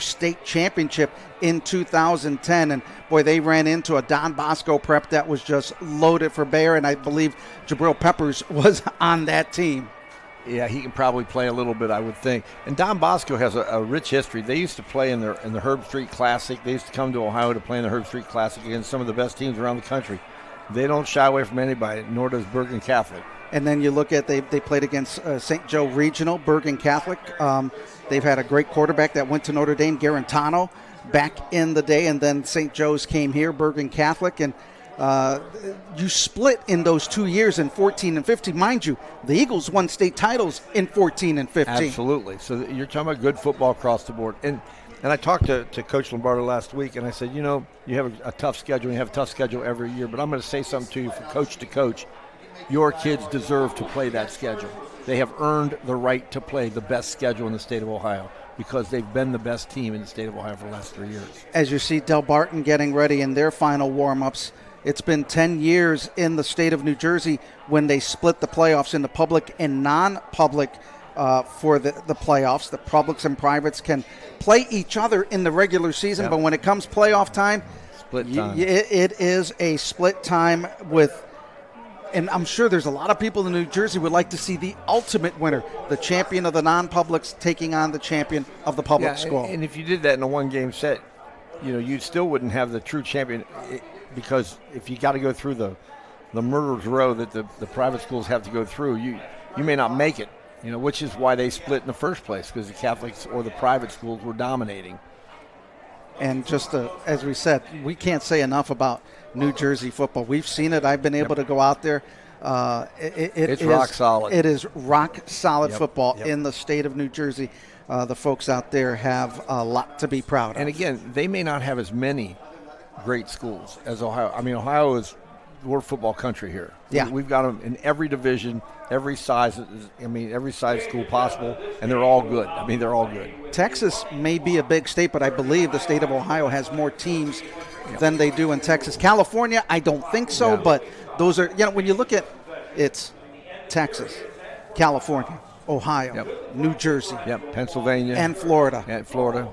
Speaker 1: state championship in 2010. And, boy, they ran into a Don Bosco prep that was just loaded for bear, and I believe Jabril Peppers was on that team.
Speaker 2: Yeah, he can probably play a little bit, I would think. And Don Bosco has a rich history. They used to play in the Herb Street Classic. They used to come to Ohio to play in the Herb Street Classic against some of the best teams around the country. They don't shy away from anybody, nor does Bergen Catholic.
Speaker 1: And then you look at they played against St. Joe Regional, Bergen Catholic. They've had a great quarterback that went to Notre Dame, Garantano, back in the day. And then St. Joe's came here, Bergen Catholic. And You split in those 2 years in 14 and 15. Mind you, the Eagles won state titles in 14 and 15.
Speaker 2: Absolutely. So you're talking about good football across the board. And I talked to Coach Lombardo last week, and I said, you have a tough schedule. You have a tough schedule every year. But I'm going to say something to you from coach to coach. Your kids deserve to play that schedule. They have earned the right to play the best schedule in the state of Ohio because they've been the best team in the state of Ohio for the last 3 years.
Speaker 1: As you see Delbarton getting ready in their final warm-ups, it's been 10 years in the state of New Jersey when they split the playoffs into public and non-public for the playoffs. The publics and privates can play each other in the regular season, but when it comes playoff time,
Speaker 2: split time.
Speaker 1: It is a split time with, and I'm sure there's a lot of people in New Jersey would like to see the ultimate winner, the champion of the non-publics taking on the champion of the public school.
Speaker 2: And if you did that in a one-game set, you still wouldn't have the true champion because if you got to go through the murderer's row that the private schools have to go through, you may not make it, which is why they split in the first place, because the Catholics or the private schools were dominating.
Speaker 1: And just as we said, we can't say enough about New Jersey football. We've seen it. I've been able to go out there.
Speaker 2: It's rock solid.
Speaker 1: It is rock solid football in the state of New Jersey. The folks out there have a lot to be proud of.
Speaker 2: And again, they may not have as many great schools as Ohio. I mean, Ohio is, we're football country here.
Speaker 1: Yeah.
Speaker 2: We've got them in every division, every size school possible, and they're all good. I mean, they're all good.
Speaker 1: Texas may be a big state, but I believe the state of Ohio has more teams than they do in Texas. California, I don't think so, but those are, when you look at it's Texas, California, Ohio, New Jersey,
Speaker 2: Pennsylvania,
Speaker 1: and Florida.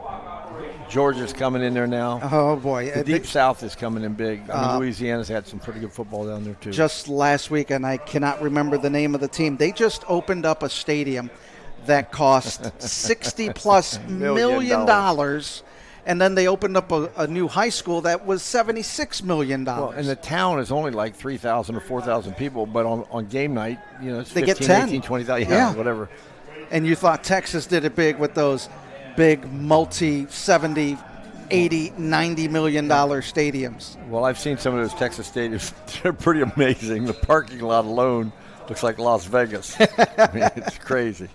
Speaker 2: Georgia's coming in there now.
Speaker 1: Oh, boy.
Speaker 2: The Deep South is coming in big. Louisiana's had some pretty good football down there, too.
Speaker 1: Just last week, and I cannot remember the name of the team, they just opened up a stadium that cost $60+ million. And then they opened up a new high school that was $76 million.
Speaker 2: Well, and the town is only like 3,000 or 4,000 people, but on game night, it's
Speaker 1: they
Speaker 2: 15,
Speaker 1: get 10.
Speaker 2: 18, 20,000, whatever.
Speaker 1: And you thought Texas did it big with those big multi-70, 80, $90 million stadiums.
Speaker 2: Well, I've seen some of those Texas stadiums. They're pretty amazing. The parking lot alone looks like Las Vegas. I mean, it's crazy.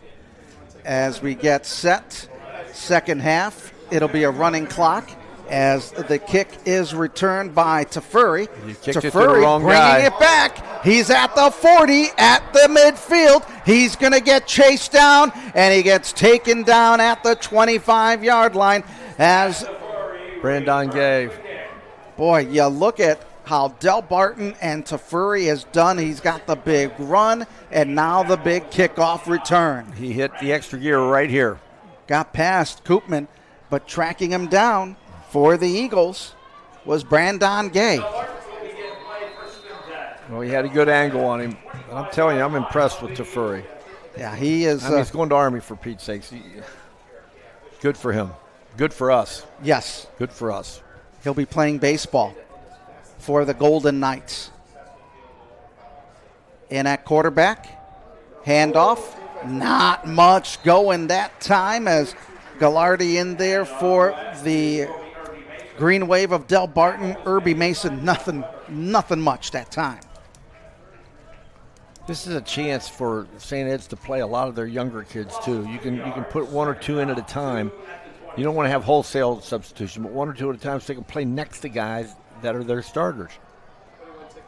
Speaker 1: As we get set, second half, it'll be a running clock as the kick is returned by Tafuri. Tafuri bringing it back. He's at the 40 at the midfield. He's going to get chased down, and he gets taken down at the 25-yard line as
Speaker 2: Brandon Gay.
Speaker 1: Boy, you look at how Delbarton and Tafuri has done. He's got the big run, and now the big kickoff return.
Speaker 2: He hit the extra gear right here.
Speaker 1: Got past Koopman, but tracking him down for the Eagles was Brandon Gay.
Speaker 2: Well, he had a good angle on him. And I'm telling you, I'm impressed with Tafuri.
Speaker 1: Yeah, he is.
Speaker 2: He's going to Army for Pete's sakes. Good for him. Good for us.
Speaker 1: Yes.
Speaker 2: Good for us.
Speaker 1: He'll be playing baseball for the Golden Knights. And at quarterback, handoff. Not much going that time as Gallardi in there for the Green Wave of Delbarton. Irby Mason, nothing much that time.
Speaker 2: This is a chance for St. Ed's to play a lot of their younger kids too. You can put one or two in at a time. You don't want to have wholesale substitution, but one or two at a time so they can play next to guys that are their starters.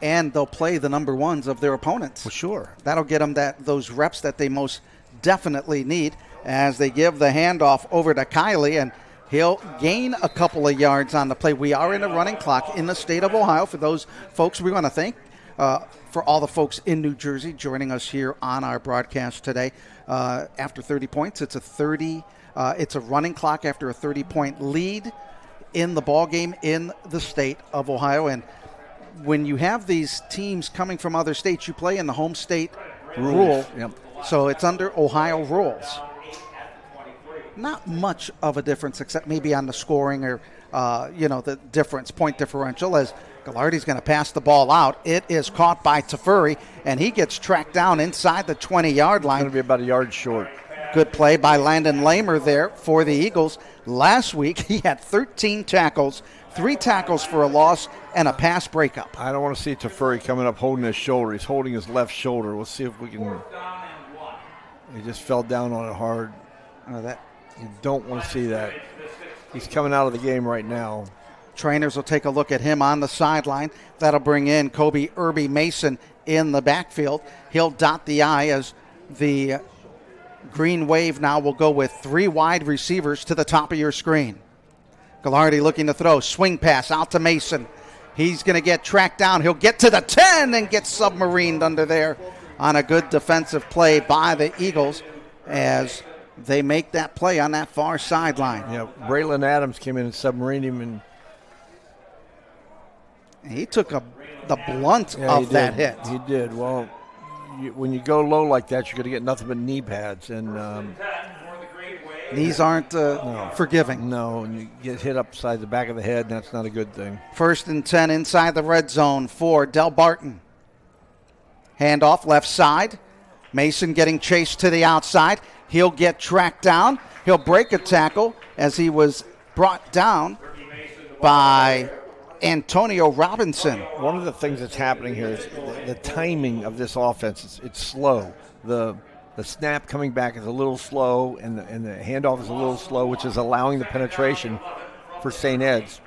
Speaker 1: And they'll play the number ones of their opponents.
Speaker 2: For sure.
Speaker 1: That'll get them those reps that they most definitely need as they give the handoff over to Kiley, and he'll gain a couple of yards on the play. We are in a running clock in the state of Ohio. For those folks, we want to thank for all the folks in New Jersey joining us here on our broadcast today. After 30 points, it's a running clock after a 30-point lead in the ball game in the state of Ohio. And when you have these teams coming from other states, you play in the home state rule.
Speaker 2: Yep.
Speaker 1: So it's under Ohio rules. Not much of a difference except maybe on the scoring or, the point differential as Gallardi's going to pass the ball out. It is caught by Tafuri, and he gets tracked down inside the 20-yard line.
Speaker 2: It's going to be about a yard short.
Speaker 1: Good play by Landon Lamer there for the Eagles. Last week, he had 13 tackles 3 tackles for a loss, and a pass breakup.
Speaker 2: I don't want to see Tafuri coming up holding his shoulder. He's holding his left shoulder. We'll see if we can. He just fell down on it hard. You don't want to see that. He's coming out of the game right now.
Speaker 1: Trainers will take a look at him on the sideline. That'll bring in Kobe Irby Mason in the backfield. He'll dot the I as the Green Wave now will go with 3 wide receivers to the top of your screen. Gallardi looking to throw. Swing pass out to Mason. He's going to get tracked down. He'll get to the 10 and get submarined under there on a good defensive play by the Eagles as they make that play on that far sideline.
Speaker 2: Yeah, Braylon Adams came in and submarined him, and
Speaker 1: he took the blunt of that hit.
Speaker 2: He did. Well, when you go low like that, you're going to get nothing but knee pads, and
Speaker 1: these aren't forgiving.
Speaker 2: No, and you get hit upside the back of the head, and that's not a good thing.
Speaker 1: 1st and 10 inside the red zone for Delbarton. Handoff left side. Mason getting chased to the outside. He'll get tracked down. He'll break a tackle as he was brought down by Antonio Robinson.
Speaker 2: One of the things that's happening here is the timing of this offense. It's slow. The snap coming back is a little slow, and the handoff is a little slow, which is allowing the penetration for St. Ed's.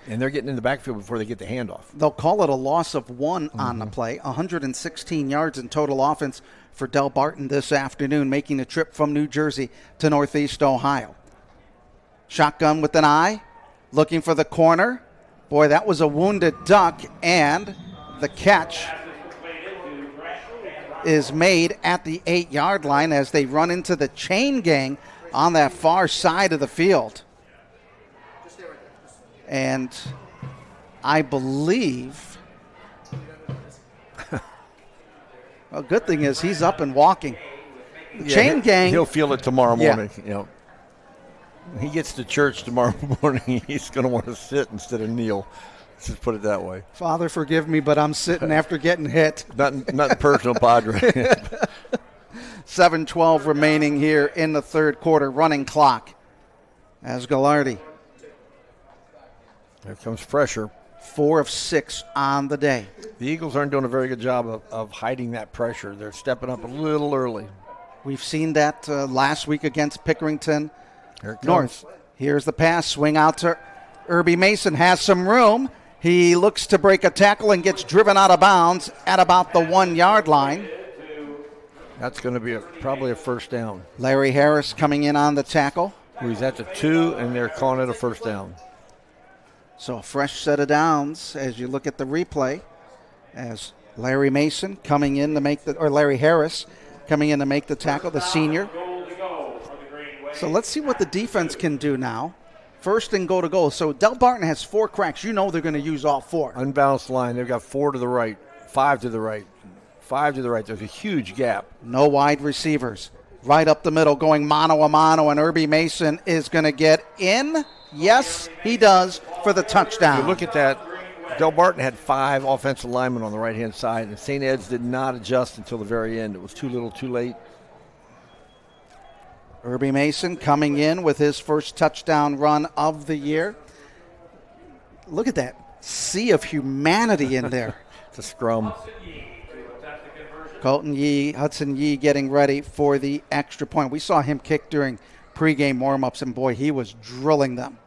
Speaker 2: And they're getting in the backfield before they get the handoff.
Speaker 1: They'll call it a loss of 1 on the play. 116 yards in total offense for Delbarton this afternoon, making a trip from New Jersey to Northeast Ohio. Shotgun with an eye, looking for the corner. Boy, that was a wounded duck, and the catch is made at the 8-yard line as they run into the chain gang on that far side of the field. And I believe, well, good thing is he's up and walking. The chain gang.
Speaker 2: He'll feel it tomorrow morning. You know, he gets to church tomorrow morning, he's going to want to sit instead of kneel. Let's just put it that way.
Speaker 1: Father, forgive me, but I'm sitting after getting hit.
Speaker 2: Nothing personal, Padre.
Speaker 1: 7:12 remaining here in the third quarter. Running clock as Gallardi.
Speaker 2: There comes pressure.
Speaker 1: 4 of 6 on the day.
Speaker 2: The Eagles aren't doing a very good job of hiding that pressure. They're stepping up a little early.
Speaker 1: We've seen that last week against Pickerington
Speaker 2: Here it
Speaker 1: North. Here's the pass. Swing out to Irby Mason. Has some room. He looks to break a tackle and gets driven out of bounds at about the 1-yard line.
Speaker 2: That's going to be probably a first down.
Speaker 1: Larry Harris coming in on the tackle.
Speaker 2: He's at the 2, and they're calling it a first down.
Speaker 1: So a fresh set of downs as you look at the replay, as Larry Mason coming in to make Larry Harris coming in to make the tackle, the senior. So let's see what the defense can do now. 1st and goal to goal. So Delbarton has 4 cracks. You know they're going to use all 4.
Speaker 2: Unbalanced line. They've got 4 to the right, 5 to the right, 5 to the right. There's a huge gap.
Speaker 1: No wide receivers. Right up the middle, going mano a mano, and Irby Mason is going to get in. Yes, he does for the touchdown.
Speaker 2: You look at that. Delbarton had 5 offensive linemen on the right-hand side, and St. Ed's did not adjust until the very end. It was too little, too late.
Speaker 1: Irby Mason coming in with his first touchdown run of the year. Look at that sea of humanity in there.
Speaker 2: It's a scrum.
Speaker 1: Hudson Yee getting ready for the extra point. We saw him kick during pregame warm-ups, and boy, he was drilling them.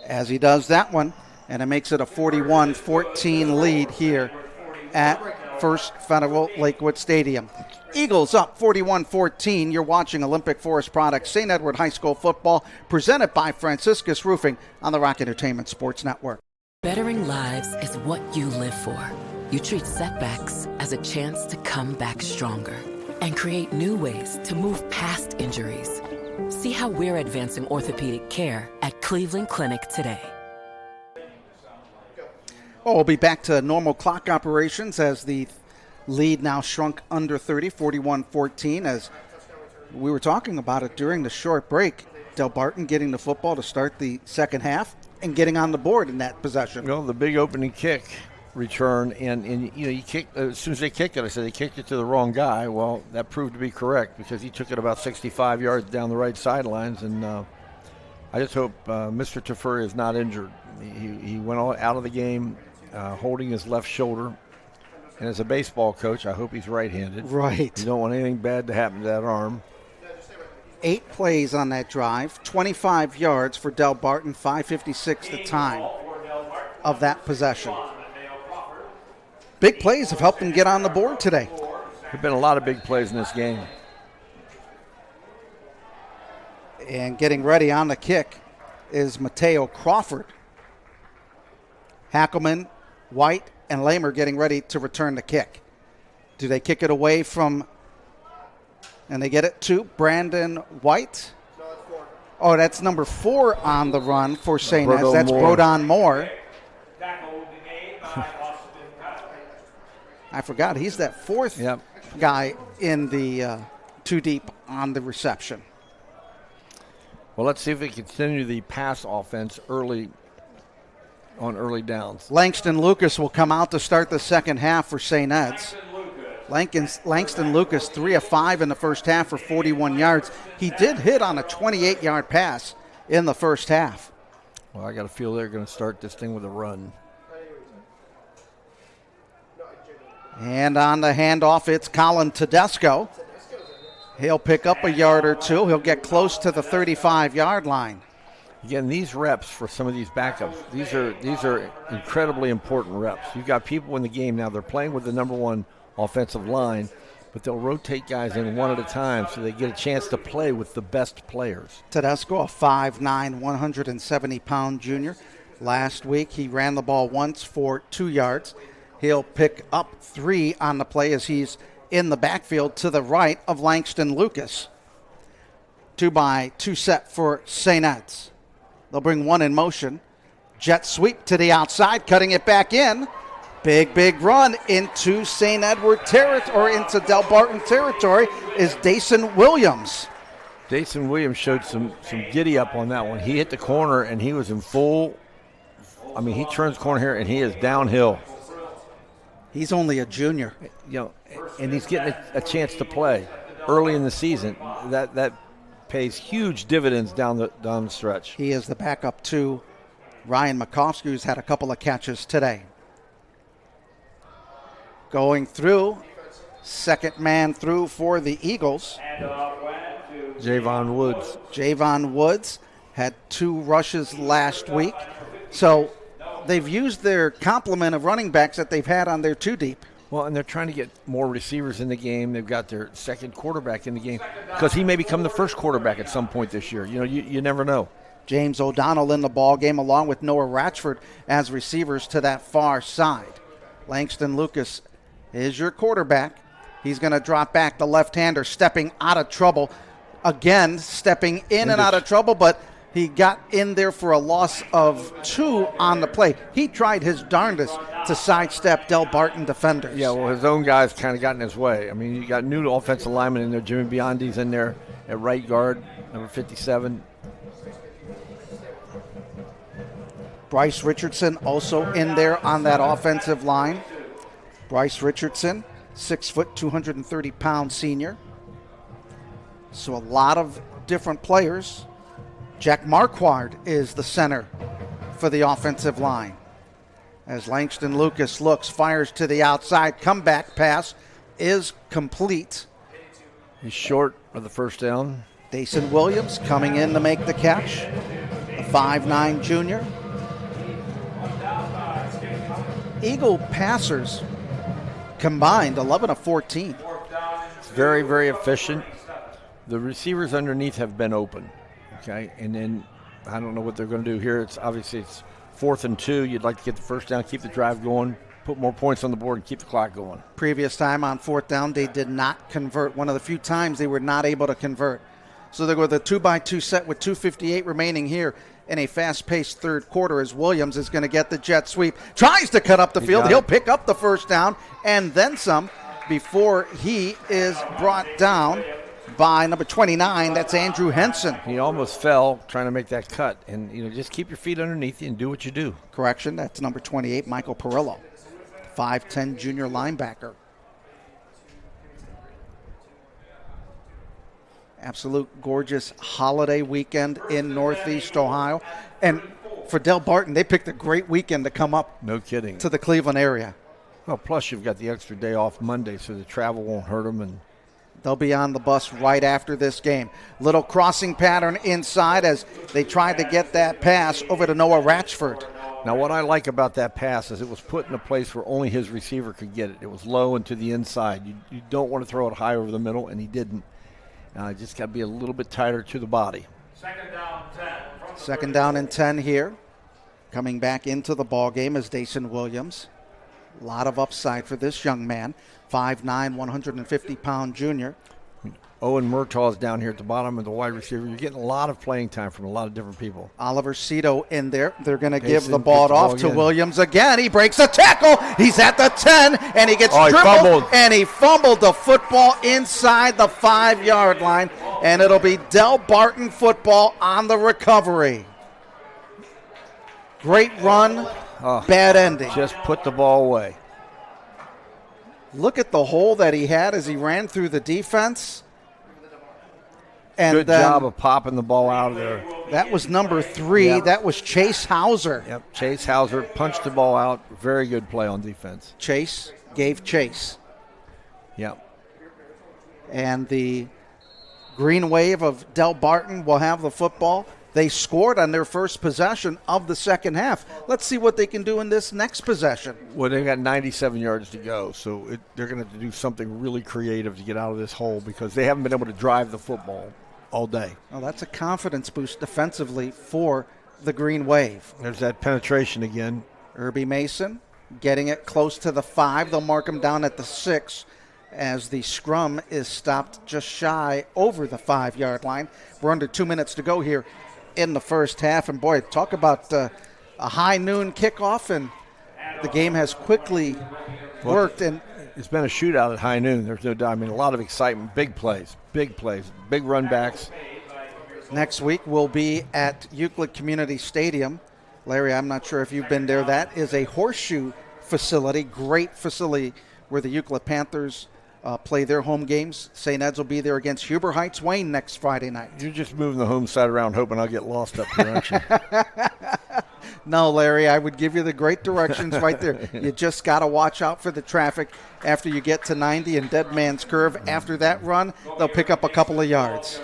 Speaker 1: As he does that one, and it makes it a 41-14 lead here at First Federal Lakewood Stadium. Eagles up 41-14. You're watching Olympic Forest Products St. Edward High School football, presented by Franciscus Roofing on the Rock Entertainment Sports Network.
Speaker 15: Bettering lives is what you live for. You treat setbacks as a chance to come back stronger and create new ways to move past injuries. See how we're advancing orthopedic care at Cleveland Clinic today.
Speaker 1: Well, we'll be back to normal clock operations as the lead now shrunk under 30, 41-14, as we were talking about it during the short break. Delbarton getting the football to start the second half and getting on the board in that possession.
Speaker 2: Well, the big opening kick return, and you know, you kick as soon as they kicked it, I said they kicked it to the wrong guy. Well, that proved to be correct because he took it about 65 yards down the right sidelines, and I just hope Mr. Tafuri is not injured. He went out of the game holding his left shoulder. And as a baseball coach, I hope he's right-handed.
Speaker 1: Right.
Speaker 2: You don't want anything bad to happen to that arm.
Speaker 1: 8 plays on that drive, 25 yards for Delbarton, 5:56 the time of that possession. Big plays have helped them get on the board today.
Speaker 2: There have been a lot of big plays in this game.
Speaker 1: And getting ready on the kick is Mateo Crawford. Hackelman, White, and Lamer getting ready to return the kick. Do they kick it away from, and they get it to Brandon White? Oh, that's number 4 on the run for St. Ed's. That's Brodon Moore. I forgot, he's that 4th guy in the 2 deep on the reception.
Speaker 2: Well, let's see if we continue the pass offense early downs.
Speaker 1: Langston Lucas will come out to start the second half for St. Ed's. Langston Lucas, 3 of 5 in the first half for 41 yards. He did hit on a 28-yard pass in the first half.
Speaker 2: Well, I got a feel they're going to start this thing with a run.
Speaker 1: And on the handoff, it's Colin Tedesco. He'll pick up a yard or 2. He'll get close to the 35-yard line.
Speaker 2: Again, these reps for some of these backups, these are incredibly important reps. You've got people in the game now. They're playing with the number 1 offensive line, but they'll rotate guys in one at a time so they get a chance to play with the best players.
Speaker 1: Tedesco, a 5'9", 170-pound junior. Last week, he ran the ball once for 2 yards. He'll pick up 3 on the play as he's in the backfield to the right of Langston Lucas. 2-by-2 set for St. Ed's. They'll bring 1 in motion. Jet sweep to the outside, cutting it back in. Big run into St. Edward territory, or into Delbarton territory, is Dason Williams.
Speaker 2: Dason Williams showed some giddy up on that one. He hit the corner and he was in full. I mean, he turns corner here and he is downhill.
Speaker 1: He's only a junior,
Speaker 2: and he's getting a chance to play early in the season. That pays huge dividends down the stretch.
Speaker 1: He is the backup to Ryan Makovsky, who's had a couple of catches today. Going through, second man through for the Eagles. Javon Woods had 2 rushes last week. So they've used their complement of running backs that they've had on their 2 deep.
Speaker 2: Well, and they're trying to get more receivers in the game. They've got their second quarterback in the game because he may become the first quarterback at some point this year. You never know.
Speaker 1: James O'Donnell in the ball game along with Noah Ratchford as receivers to that far side. Langston Lucas is your quarterback. He's going to drop back. The left-hander stepping out of trouble. Again, stepping in and out of trouble, but he got in there for a loss of 2 on the play. He tried his darndest to sidestep Delbarton defenders.
Speaker 2: Yeah, well, his own guys kind of got in his way. I mean, you got new offensive linemen in there. Jimmy Biondi's in there at right guard, number 57.
Speaker 1: Bryce Richardson also in there on that offensive line. Bryce Richardson, 6 foot, 230-pound senior. So a lot of different players. Jack Marquard is the center for the offensive line. As Langston Lucas looks, fires to the outside. Comeback pass is complete.
Speaker 2: He's short of the first down.
Speaker 1: Dason Williams coming in to make the catch. A 5'9 junior. Eagle passers combined 11 of 14.
Speaker 2: It's very, very efficient. The receivers underneath have been open. Okay, and then I don't know what they're going to do here. It's 4th and 2. You'd like to get the first down, keep the drive going, put more points on the board, and keep the clock going.
Speaker 1: Previous time on 4th down, they did not convert. One of the few times they were not able to convert. So they go with a 2-by-2 set with 2:58 remaining here in a fast-paced third quarter as Williams is going to get the jet sweep. Tries to cut up the field. He'll pick up the first down and then some before he is brought down by number 29. That's Andrew Henson.
Speaker 2: He almost fell trying to make that cut. And, just keep your feet underneath you and do what you do.
Speaker 1: Correction, that's number 28, Michael Perillo, 5'10 junior linebacker. Absolute gorgeous holiday weekend in Northeast Ohio. And for Delbarton, they picked a great weekend to come up
Speaker 2: No kidding.
Speaker 1: to the Cleveland area.
Speaker 2: Well, plus you've got the extra day off Monday, so the travel won't hurt them. And
Speaker 1: they'll be on the bus right after this game. Little crossing pattern inside as they tried to get that pass over to Noah Ratchford.
Speaker 2: Now, what I like about that pass is it was put in a place where only his receiver could get it. It was low and to the inside. You don't want to throw it high over the middle, and he didn't. Just got to be a little bit tighter to the body.
Speaker 1: Second down and 10 here. Coming back into the ball game is Dason Williams. A lot of upside for this young man. 5'9", 150-pound junior.
Speaker 2: Owen Murtaugh is down here at the bottom of the wide receiver. You're getting a lot of playing time from a lot of different people.
Speaker 1: Oliver Cito in there. They're going to give
Speaker 2: Payson
Speaker 1: the ball off to Williams again. He breaks a tackle. He's at the 10, and he gets dribbled, and he fumbled the football inside the 5-yard line, and it'll be Delbarton football on the recovery. Great run, bad ending.
Speaker 2: Just put the ball away.
Speaker 1: Look at the hole that he had as he ran through the defense. And
Speaker 2: good job of popping the ball out of there.
Speaker 1: That was number 3.
Speaker 2: Yep.
Speaker 1: That was Chase Hauser.
Speaker 2: Yep, Chase Hauser punched the ball out. Very good play on defense.
Speaker 1: Chase gave chase.
Speaker 2: Yep.
Speaker 1: And the Green Wave of Delbarton will have the football. They scored on their first possession of the second half. Let's see what they can do in this next possession.
Speaker 2: Well, they've got 97 yards to go, so they're going to have to do something really creative to get out of this hole because they haven't been able to drive the football all day.
Speaker 1: Well, that's a confidence boost defensively for the Green Wave.
Speaker 2: There's that penetration again.
Speaker 1: Irby Mason getting it close to the 5. They'll mark him down at the 6 as the scrum is stopped just shy over the 5-yard line. We're under 2 minutes to go here in the first half. And, boy, talk about a high noon kickoff, and the game has quickly worked. And
Speaker 2: it's been a shootout at high noon. There's no doubt. I mean, a lot of excitement, big plays, big run backs.
Speaker 1: Next week we'll be at Euclid Community Stadium. Larry, I'm not sure if you've been there. That is a horseshoe facility, great facility where the Euclid Panthers play their home games. St. Ed's will be there against Huber Heights Wayne next Friday night.
Speaker 2: You're just moving the home side around hoping I'll get lost up here, aren't you?
Speaker 1: No, Larry, I would give you the great directions right there. You just got to watch out for the traffic after you get to 90 and Dead Man's Curve. After that run, they'll pick up a couple of yards.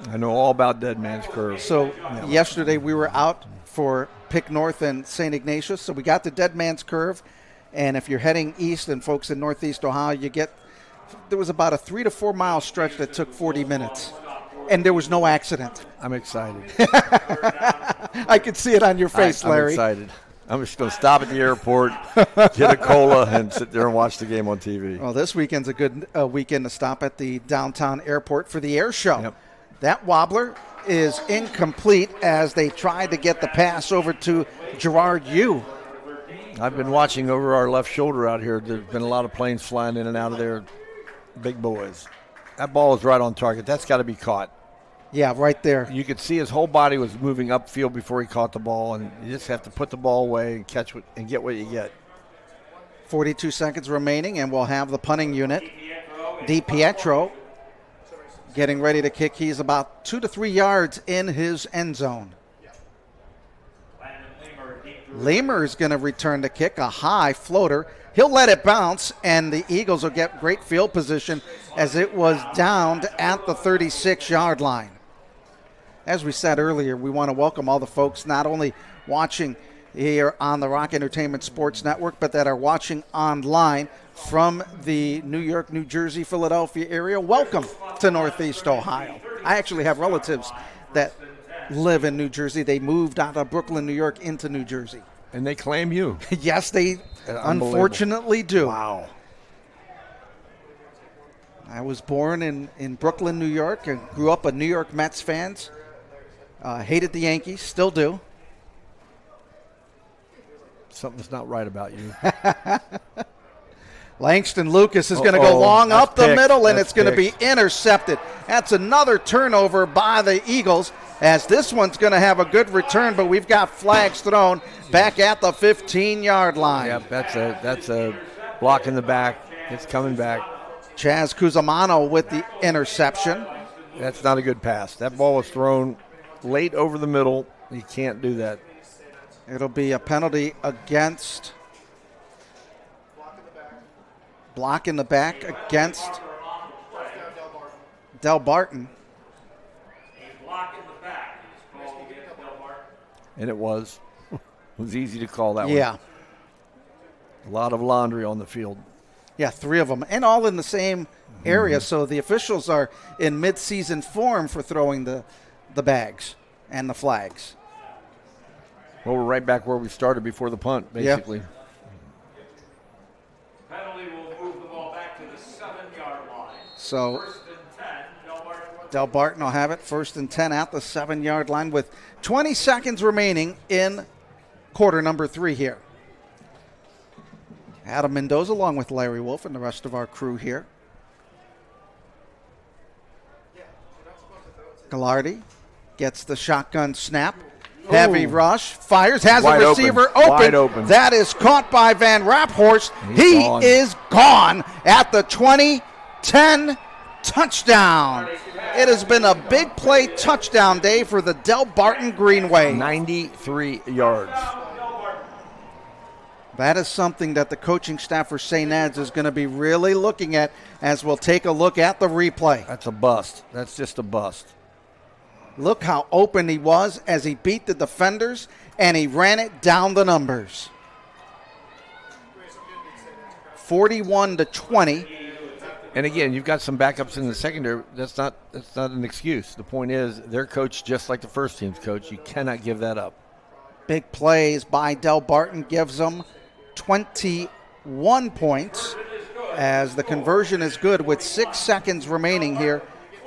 Speaker 2: I know all about Dead Man's Curve.
Speaker 1: So yesterday we were out for Pick North and St. Ignatius, so we got to Dead Man's Curve. And if you're heading east and folks in Northeast Ohio, there was about a 3 to 4 mile stretch that took 40 minutes. And there was no accident.
Speaker 2: I'm excited.
Speaker 1: I could see it on your face, Larry.
Speaker 2: I'm excited. I'm just going to stop at the airport, get a cola, and sit there and watch the game on TV.
Speaker 1: Well, this weekend's a good weekend to stop at the downtown airport for the air show.
Speaker 2: Yep.
Speaker 1: That wobbler is incomplete as they tried to get the pass over to Gerard Yu.
Speaker 2: I've been watching over our left shoulder out here. There's been a lot of planes flying in and out of there. Big boys. That ball is right on target. That's got to be caught.
Speaker 1: Yeah, right there.
Speaker 2: You could see his whole body was moving upfield before he caught the ball, and you just have to put the ball away and catch and get what you get.
Speaker 1: 42 seconds remaining, and we'll have the punting unit. DiPietro getting ready to kick. He's about 2 to 3 yards in his end zone. Lemer is going to return to kick, a high floater. He'll let it bounce, and the Eagles will get great field position as it was downed at the 36-yard line. As we said earlier, we want to welcome all the folks not only watching here on the Rock Entertainment Sports Network, but that are watching online from the New York, New Jersey, Philadelphia area. Welcome to Northeast Ohio. I actually have relatives that live in New Jersey. They moved out of Brooklyn, New York into New Jersey.
Speaker 2: And they claim you.
Speaker 1: Yes, they unfortunately do.
Speaker 2: Wow.
Speaker 1: I was born in Brooklyn, New York, and grew up a New York Mets fan. Hated the Yankees, still do.
Speaker 2: Something's not right about you.
Speaker 1: Langston Lucas is going to go long up the middle, and
Speaker 2: That's
Speaker 1: it's going to be intercepted. That's another turnover by the Eagles, as this one's going to have a good return, but we've got flags thrown back at the 15-yard line.
Speaker 2: Yep, that's a block in the back. It's coming back.
Speaker 1: Chaz Cusimano with the interception.
Speaker 2: That's not a good pass. That ball was thrown late over the middle. You can't do that.
Speaker 1: It'll be a penalty against block in the back against Delbarton.
Speaker 2: And it was. It was easy to call that one.
Speaker 1: Yeah.
Speaker 2: A lot of laundry on the field.
Speaker 1: Yeah, 3 of them, and all in the same area. So the officials are in mid-season form for throwing the bags and the flags.
Speaker 2: Well, we're right back where we started before the punt, basically.
Speaker 1: Yeah.
Speaker 19: Penalty will move the ball back to the 7-yard line.
Speaker 1: So
Speaker 19: First and 10,
Speaker 1: Delbarton will have it 1st and 10 at the 7-yard line with 20 seconds remaining in quarter number 3 here. Adam Mendoza along with Larry Wolf and the rest of our crew here. Gallardi gets the shotgun snap. Heavy rush, fires, has
Speaker 2: Wide
Speaker 1: a receiver
Speaker 2: open. Wide open.
Speaker 1: That is caught by Van Raphorst. He
Speaker 2: gone.
Speaker 1: is gone at the 20-10 touchdown. It has been a big play touchdown day for the Delbarton Greenway.
Speaker 2: 93 yards.
Speaker 1: That is something that the coaching staff for St. Ed's is going to be really looking at as we'll take a look at the replay.
Speaker 2: That's a bust. That's just a bust.
Speaker 1: Look how open he was as he beat the defenders, and he ran it down the numbers. 41-20.
Speaker 2: And again, you've got some backups in the secondary. That's not an excuse. The point is, they're coached just like the first team's coach. You cannot give that up.
Speaker 1: Big plays by Delbarton gives them 21 points as the conversion is good with 6 seconds remaining here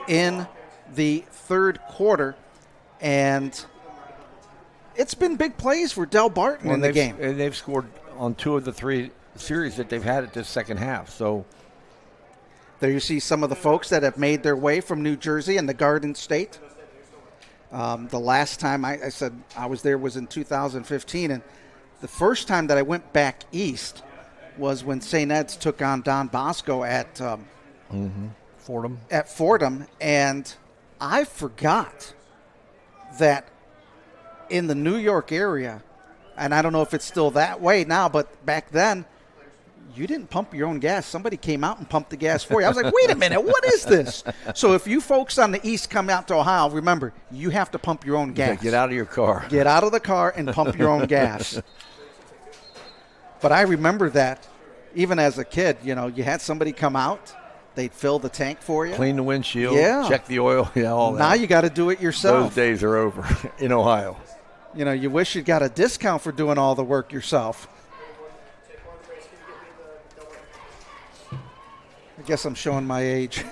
Speaker 1: in the third quarter. And it's been big plays for Delbarton in the game.
Speaker 2: And they've scored on 2 of the 3 series that they've had at this second half. So
Speaker 1: there you see some of the folks that have made their way from New Jersey and the Garden State. The last time I said I was there was in 2015, and the first time that I went back east was when St. Ed's took on Don Bosco at
Speaker 2: Fordham.
Speaker 1: At Fordham, and I forgot that in the New York area, and I don't know if it's still that way now, but back then, you didn't pump your own gas. Somebody came out and pumped the gas for you. I was like, wait a minute, what is this? So if you folks on the east come out to Ohio, remember, you have to pump your own gas.
Speaker 2: Yeah, get out of your car.
Speaker 1: Get out of the car and pump your own gas. But I remember that even as a kid, you had somebody come out. They'd fill the tank for you.
Speaker 2: Clean the windshield.
Speaker 1: Yeah.
Speaker 2: Check the oil. Yeah, all that.
Speaker 1: Now you got to do it yourself.
Speaker 2: Those days are over in Ohio.
Speaker 1: You wish you got a discount for doing all the work yourself. I guess I'm showing my age.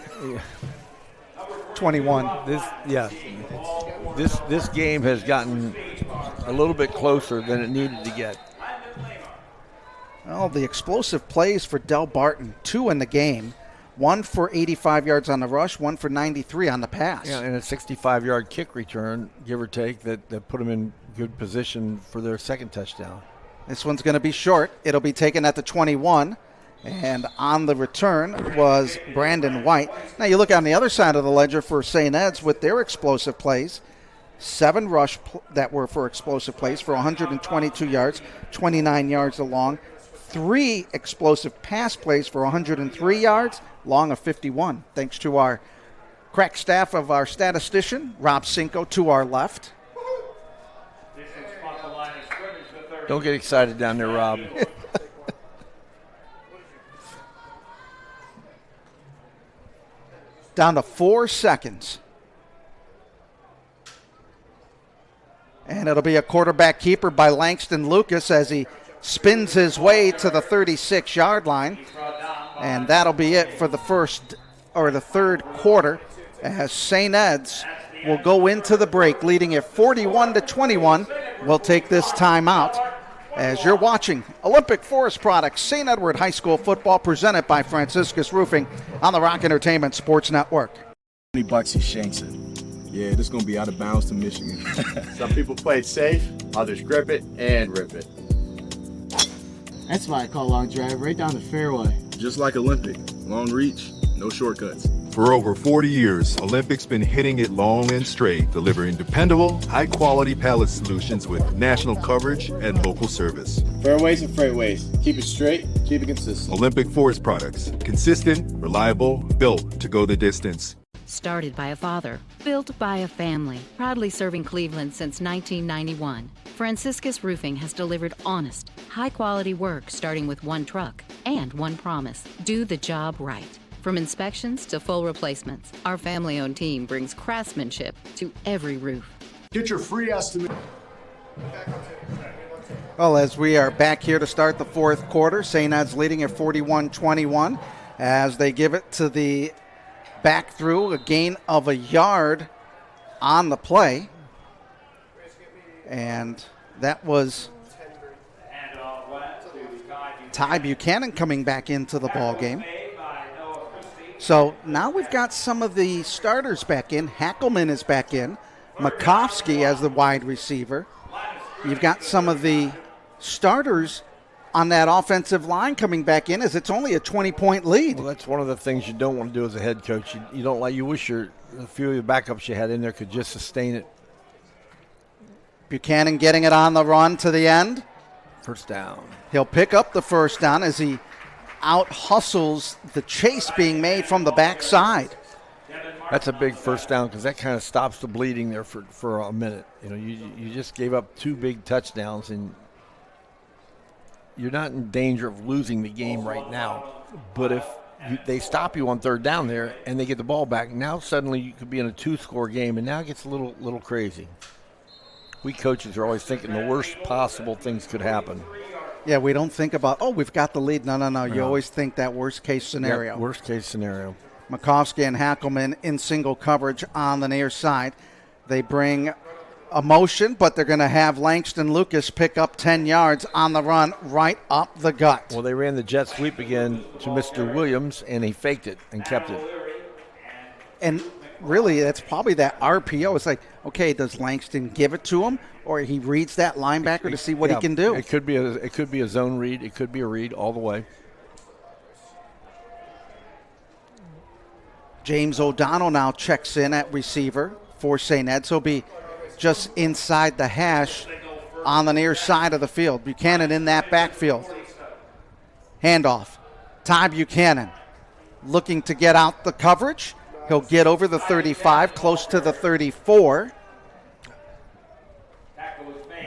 Speaker 1: 21.
Speaker 2: This game has gotten a little bit closer than it needed to get.
Speaker 1: Well, the explosive plays for Delbarton, 2 in the game. 1 for 85 yards on the rush, 1 for 93 on the pass.
Speaker 2: Yeah, and a 65-yard kick return, give or take, that put them in good position for their second touchdown.
Speaker 1: This one's going to be short. It'll be taken at the 21. And on the return was Brandon White. Now you look on the other side of the ledger for St. Ed's with their explosive plays. 7 rush that were for explosive plays for 122 yards, 29 yards along. 3 explosive pass plays for 103 yards, long of 51. Thanks to our crack staff of our statistician, Rob Cinco, to our left.
Speaker 2: Don't get excited down there, Rob.
Speaker 1: Down to 4 seconds. And it'll be a quarterback keeper by Langston Lucas as he spins his way to the 36-yard line. And that'll be it for the third quarter as St. Ed's will go into the break leading it 41-21. We'll take this time out as you're watching Olympic Forest Products St. Edward High School football presented by Franciscus Roofing on the Rock Entertainment Sports Network.
Speaker 9: $20 he shanks it. Yeah, this is going to be out of bounds to Michigan.
Speaker 10: Some people play it safe, others grip it and rip it.
Speaker 11: That's why I call long drive right down the fairway.
Speaker 9: Just like Olympic. Long reach, no shortcuts.
Speaker 12: For over 40 years, Olympic's been hitting it long and straight, delivering dependable, high-quality pallet solutions with national coverage and local service.
Speaker 10: Fairways and freightways. Keep it straight, keep it consistent.
Speaker 12: Olympic Forest Products. Consistent, reliable, built to go the distance.
Speaker 13: Started by a father, built by a family, proudly serving Cleveland since 1991. Franciscus Roofing has delivered honest, high-quality work starting with one truck and one promise: do the job right. From inspections to full replacements, our family-owned team brings craftsmanship to every roof.
Speaker 16: Get your free estimate.
Speaker 1: Well, as we are back here to start the fourth quarter, St. Ed's leading at 41-21 as they give it to the back through, a gain of a yard on the play. And that was Ty Buchanan coming back into the ball game. So now we've got some of the starters back in. Hackelman is back in. Makovsky as the wide receiver. You've got some of the starters on that offensive line coming back in, as it's only a 20-point lead.
Speaker 2: Well, that's one of the things you don't want to do as a head coach. You don't like. You wish a few of the backups you had in there could just sustain it.
Speaker 1: Buchanan getting it on the run to the end.
Speaker 2: First down.
Speaker 1: He'll pick up the first down as he out-hustles the chase being made from the backside.
Speaker 2: That's a big first down because that kind of stops the bleeding there for a minute. You know, you just gave up two big touchdowns, and you're not in danger of losing the game right now. But if they stop you on third down there and they get the ball back, now suddenly you could be in a two-score game, and now it gets a little crazy. We coaches are always thinking the worst possible things could happen.
Speaker 1: Yeah, we don't think about, we've got the lead. No. You always think that worst-case scenario.
Speaker 2: Yep, worst-case scenario.
Speaker 1: Makovsky and Hackelman in single coverage on the near side. They bring a motion, but they're going to have Langston Lucas pick up 10 yards on the run right up the gut.
Speaker 2: Well, they ran the jet sweep again to Mr. Williams, and he faked it and kept it.
Speaker 1: And really, that's probably that RPO. It's like, okay, does Langston give it to him, or he reads that linebacker to see what he can do?
Speaker 2: It could be a zone read. It could be a read all the way.
Speaker 1: James O'Donnell now checks in at receiver for St. Ed's. He'll be just inside the hash on the near side of the field. Buchanan in that backfield. Handoff. Ty Buchanan looking to get out the coverage. He'll get over the 35, close to the 34.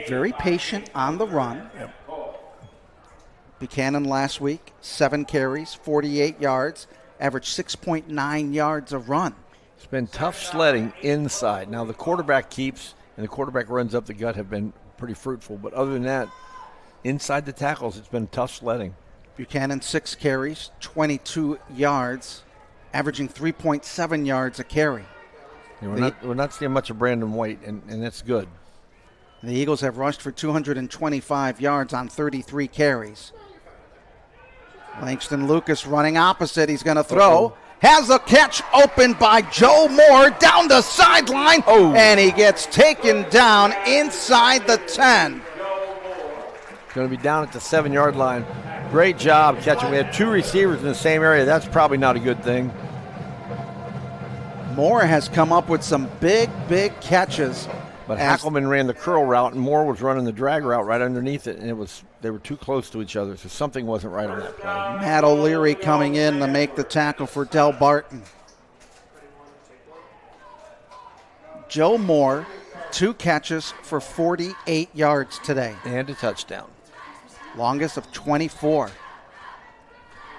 Speaker 1: Very patient on the run.
Speaker 2: Yep.
Speaker 1: Buchanan last week, 7 carries, 48 yards, averaged 6.9 yards a run.
Speaker 2: It's been tough sledding inside. Now the quarterback keeps and the quarterback runs up the gut have been pretty fruitful. But other than that, inside the tackles, it's been tough sledding.
Speaker 1: Buchanan, 6 carries, 22 yards, averaging 3.7 yards a carry.
Speaker 2: Yeah, we're not seeing much of Brandon White, and that's good.
Speaker 1: The Eagles have rushed for 225 yards on 33 carries. Langston Lucas running opposite. He's going to throw. Has a catch open by Joe Moore down the sideline. And he gets taken down inside the 10.
Speaker 2: Going to be down at the 7-yard line. Great job catching. We had 2 receivers in the same area. That's probably not a good thing.
Speaker 1: Moore has come up with some big catches.
Speaker 2: But Hackelman ran the curl route, and Moore was running the drag route right underneath it, and they were too close to each other, so something wasn't right on that play.
Speaker 1: Matt O'Leary coming in to make the tackle for Delbarton. Joe Moore, 2 catches for 48 yards today.
Speaker 2: And a touchdown.
Speaker 1: Longest of 24.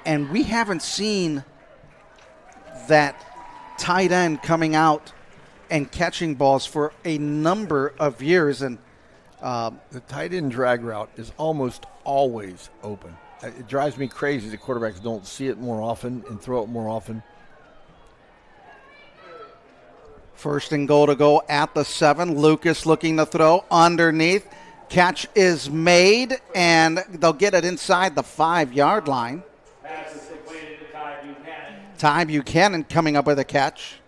Speaker 1: And we haven't seen that tight end coming out and catching balls for a number of years. And
Speaker 2: the tight end drag route is almost always open. It drives me crazy the quarterbacks don't see it more often and throw it more often.
Speaker 1: First and goal to go at the 7. Lucas looking to throw underneath. Catch is made, and they'll get it inside the 5-yard line. Ty Buchanan coming up with a catch.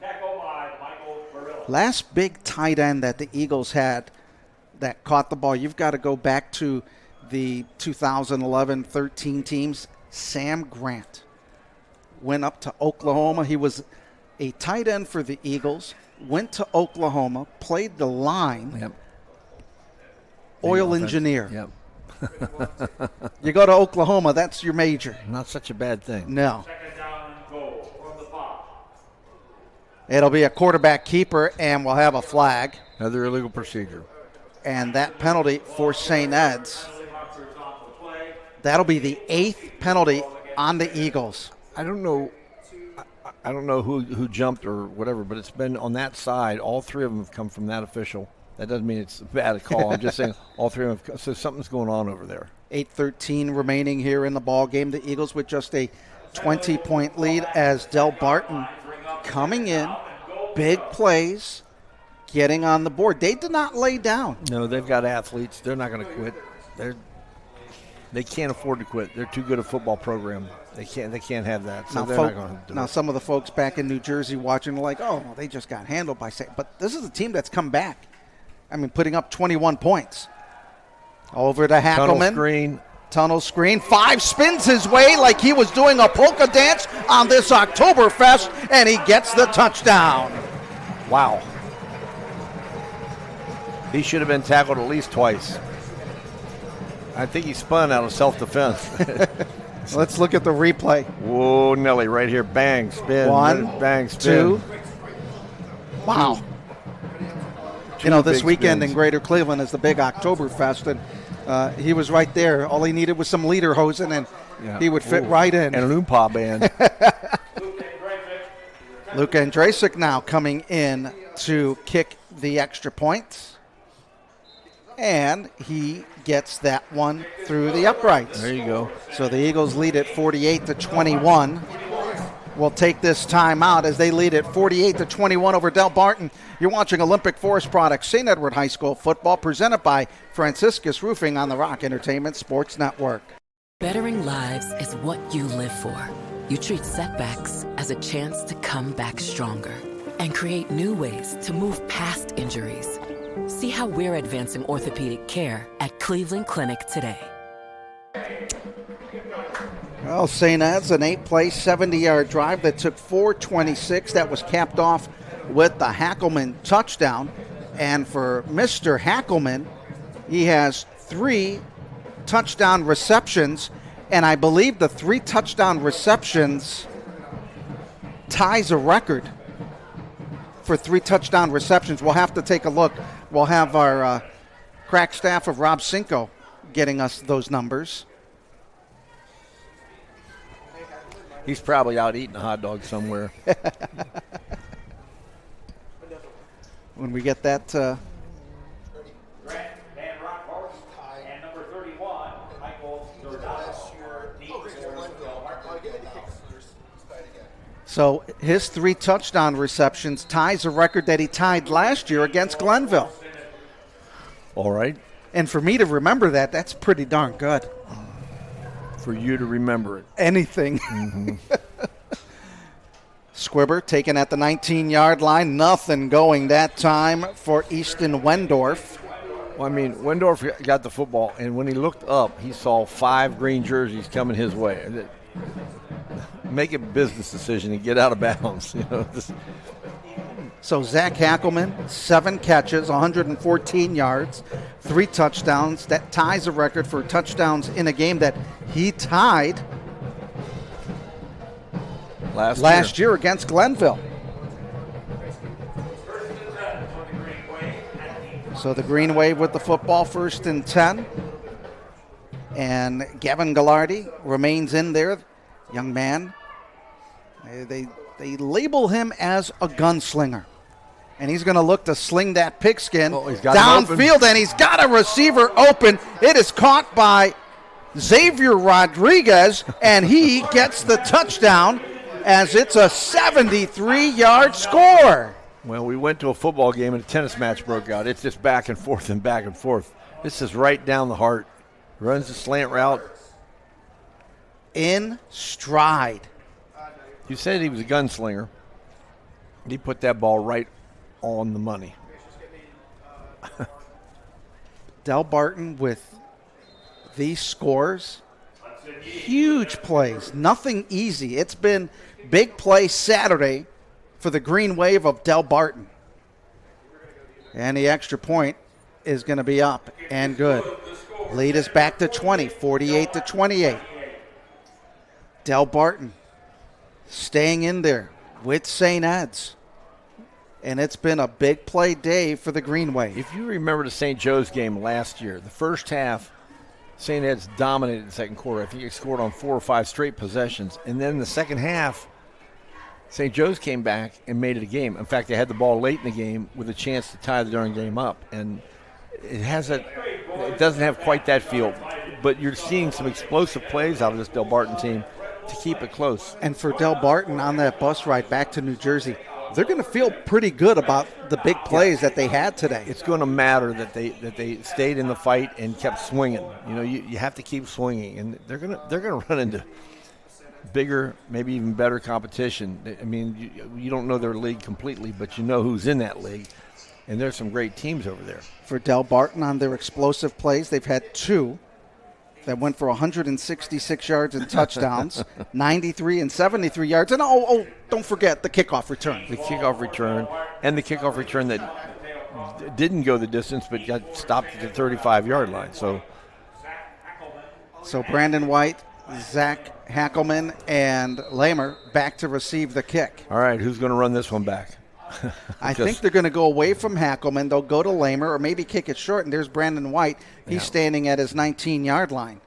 Speaker 1: Last big tight end that the Eagles had that caught the ball, you've got to go back to the 2011-13 teams. Sam Grant went up to Oklahoma. He was a tight end for the Eagles, went to Oklahoma, played the line,
Speaker 2: Yep.
Speaker 1: oil engineer.
Speaker 2: Yep.
Speaker 1: You go to Oklahoma, that's your major.
Speaker 2: Not such a bad thing.
Speaker 1: No. It'll be a quarterback keeper, and we'll have a flag.
Speaker 2: Another illegal procedure.
Speaker 1: And that penalty for St. Ed's. That'll be the 8th penalty on the Eagles.
Speaker 2: I don't know who jumped or whatever, but it's been on that side. All three of them have come from that official. That doesn't mean it's a bad call. I'm just saying all three of them. So something's going on over there.
Speaker 1: 8:13 remaining here in the ball game. The Eagles with just a 20-point lead as Delbarton coming in, big plays, getting on the board. They did not lay down.
Speaker 2: No, they've got athletes. They're not going to quit. They can't afford to quit. They're too good a football program. They can't have that. So they're not going to do it.
Speaker 1: Now, some of the folks back in New Jersey watching are like, oh, well, they just got handled by St. But this is a team that's come back. I mean, putting up 21 points. Over to Hackelman. Tunnel screen. 5 spins his way like he was doing a polka dance on this Oktoberfest, and he gets the touchdown.
Speaker 2: Wow. He should have been tackled at least twice. I think he spun out of self-defense.
Speaker 1: Let's look at the replay.
Speaker 2: Whoa, Nelly, right here. Bang, spin.
Speaker 1: 1,
Speaker 2: bang, spin.
Speaker 1: 2. Wow. You know, this weekend in Greater Cleveland is the big Oktoberfest, and he was right there. All he needed was some lederhosen, and he would fit right in.
Speaker 2: And an Oompa band.
Speaker 1: Luka Andrasic now coming in to kick the extra point. And he gets that one through the uprights.
Speaker 2: There you go.
Speaker 1: So the Eagles lead at 48-21. We'll take this time out as they lead at 48-21 over Delbarton. You're watching Olympic Forest Products, St. Edward High School football, presented by Franciscus Roofing on the Rock Entertainment Sports Network.
Speaker 15: Bettering lives is what you live for. You treat setbacks as a chance to come back stronger and create new ways to move past injuries. See how we're advancing orthopedic care at Cleveland Clinic today.
Speaker 1: Well, St. Ed's, an 8-play, 70-yard drive that took 4:26. That was capped off with the Hackelman touchdown. And for Mr. Hackelman, he has 3 touchdown receptions. And I believe the 3 touchdown receptions ties a record for 3 touchdown receptions. We'll have to take a look. We'll have our crack staff of Rob Cinco getting us those numbers.
Speaker 2: He's probably out eating a hot dog somewhere.
Speaker 1: When we get that. So his 3 touchdown receptions ties a record that he tied last year against Glenville.
Speaker 2: All right.
Speaker 1: And for me to remember that, that's pretty darn good.
Speaker 2: For you to remember it.
Speaker 1: Anything.
Speaker 2: Mm-hmm.
Speaker 1: Squibber taken at the 19-yard line. Nothing going that time for Easton Wendorf.
Speaker 2: Well, I mean, Wendorf got the football, and when he looked up, he saw 5 green jerseys coming his way. Make a business decision and get out of bounds. You know.
Speaker 1: So Zach Hackelman, 7 catches, 114 yards, 3 touchdowns. That ties a record for touchdowns in a game that he tied last year against Glenville. So the Green Wave with the football, 1st and 10. And Gavin Gallardi remains in there. Young man. They label him as a gunslinger. And he's going to look to sling that pigskin downfield, and he's got a receiver open. It is caught by Xavier Rodriguez, and he gets the touchdown as it's a 73-yard score.
Speaker 2: Well, we went to a football game and a tennis match broke out. It's just back and forth and back and forth. This is right down the heart. Runs the slant route.
Speaker 1: In stride.
Speaker 2: You said he was a gunslinger. He put that ball right on the money.
Speaker 1: Delbarton with these scores. Huge plays. Nothing easy. It's been big play Saturday for the Green Wave of Delbarton. And the extra point is going to be up and good. Lead is back to 20, 48-28. Delbarton staying in there with St. Ed's. And it's been a big play day for the Green Wave.
Speaker 2: If you remember the St. Joe's game last year, the first half, St. Ed's dominated the second quarter. I think it scored on 4 or 5 straight possessions. And then the second half, St. Joe's came back and made it a game. In fact, they had the ball late in the game with a chance to tie the darn game up. And it doesn't have quite that feel. But you're seeing some explosive plays out of this Delbarton team to keep it close.
Speaker 1: And for Delbarton on that bus ride back to New Jersey, they're going to feel pretty good about the big plays that they had today.
Speaker 2: It's going to matter that they stayed in the fight and kept swinging. You know, you have to keep swinging, and they're going to run into bigger, maybe even better competition. I mean, you don't know their league completely, but you know who's in that league, and there's some great teams over there.
Speaker 1: For Delbarton on their explosive plays, they've had 2 that went for 166 yards and touchdowns, 93 and 73 yards. And, don't forget the kickoff return.
Speaker 2: The kickoff return, and the kickoff return that didn't go the distance but got stopped at the 35-yard line. So
Speaker 1: Brandon White, Zach Hackelman, and Lamer back to receive the kick.
Speaker 2: All right, who's going to run this one back?
Speaker 1: I think they're going to go away from Hackelman. They'll go to Lamer or maybe kick it short, and there's Brandon White. He's standing at his 19-yard line.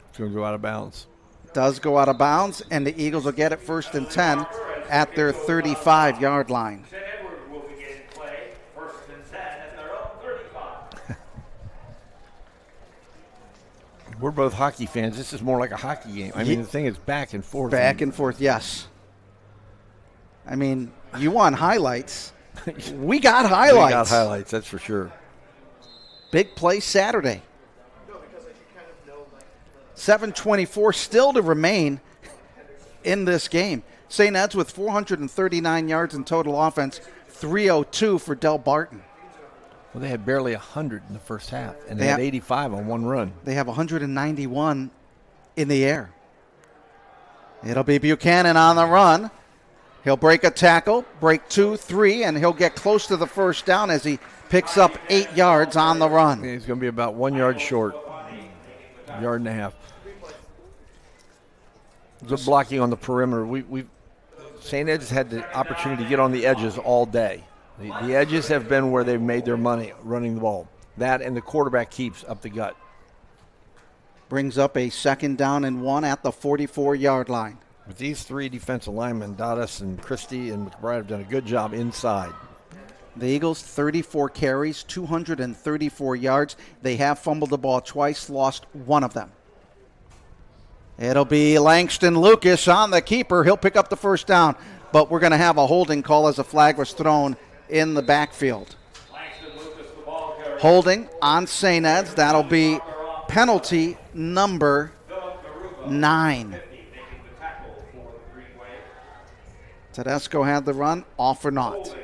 Speaker 2: It's going to go out of bounds.
Speaker 1: Does go out of bounds, and the Eagles will get it 1st and 10 at their 35-yard line.
Speaker 2: We're both hockey fans. This is more like a hockey game. I mean, the thing is back and forth.
Speaker 1: Back and forth, yes. I mean, you want highlights. We got highlights.
Speaker 2: We got highlights, that's for sure.
Speaker 1: Big play Saturday. 7:24 still to remain in this game. St. Ed's with 439 yards in total offense, 302 for Delbarton.
Speaker 2: Well, they had barely 100 in the first half, and they had 85 on one run.
Speaker 1: They have 191 in the air. It'll be Buchanan on the run. He'll break a tackle, break 2, 3, and he'll get close to the first down as he picks up 8 yards on the run.
Speaker 2: He's going to be about 1 yard short, yard and a half. Good blocking on the perimeter. St. Ed's had the opportunity to get on the edges all day. The edges have been where they've made their money running the ball. That and the quarterback keeps up the gut.
Speaker 1: Brings up a 2nd down and 1 at the 44-yard line.
Speaker 2: But these 3 defensive linemen, Dottis and Christie and McBride, have done a good job inside.
Speaker 1: The Eagles, 34 carries, 234 yards. They have fumbled the ball twice, lost 1 of them. It'll be Langston Lucas on the keeper. He'll pick up the first down, but we're going to have a holding call as a flag was thrown in the backfield. Holding on St. Ed's. That'll be penalty number 9. Tedesco had the run, off or not.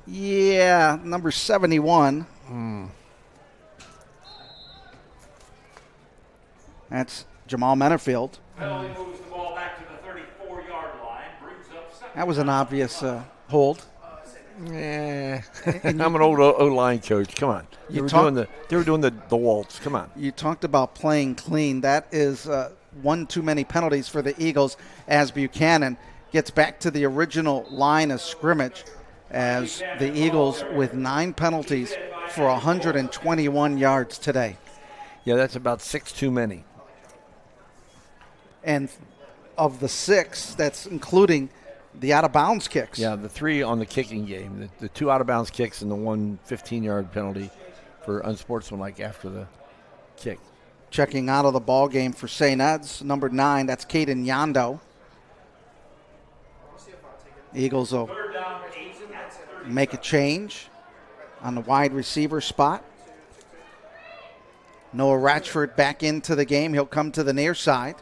Speaker 1: Yeah, number 71. That's Jamal Mennerfield. That was an obvious hold.
Speaker 2: Yeah, I'm an old O-line coach. Come on, they were doing the waltz. Come on.
Speaker 1: You talked about playing clean. That is one too many penalties for the Eagles as Buchanan gets back to the original line of scrimmage as the Eagles with 9 penalties for 121 yards today.
Speaker 2: Yeah, that's about 6 too many.
Speaker 1: And of the 6, that's including the out-of-bounds kicks.
Speaker 2: Yeah, the 3 on the kicking game, the 2 out-of-bounds kicks and the 1 15-yard penalty for unsportsmanlike after the kick.
Speaker 1: Checking out of the ball game for St. Ed's, number 9, that's Caden Yondo. Eagles will make a change on the wide receiver spot. Noah Ratchford back into the game. He'll come to the near side.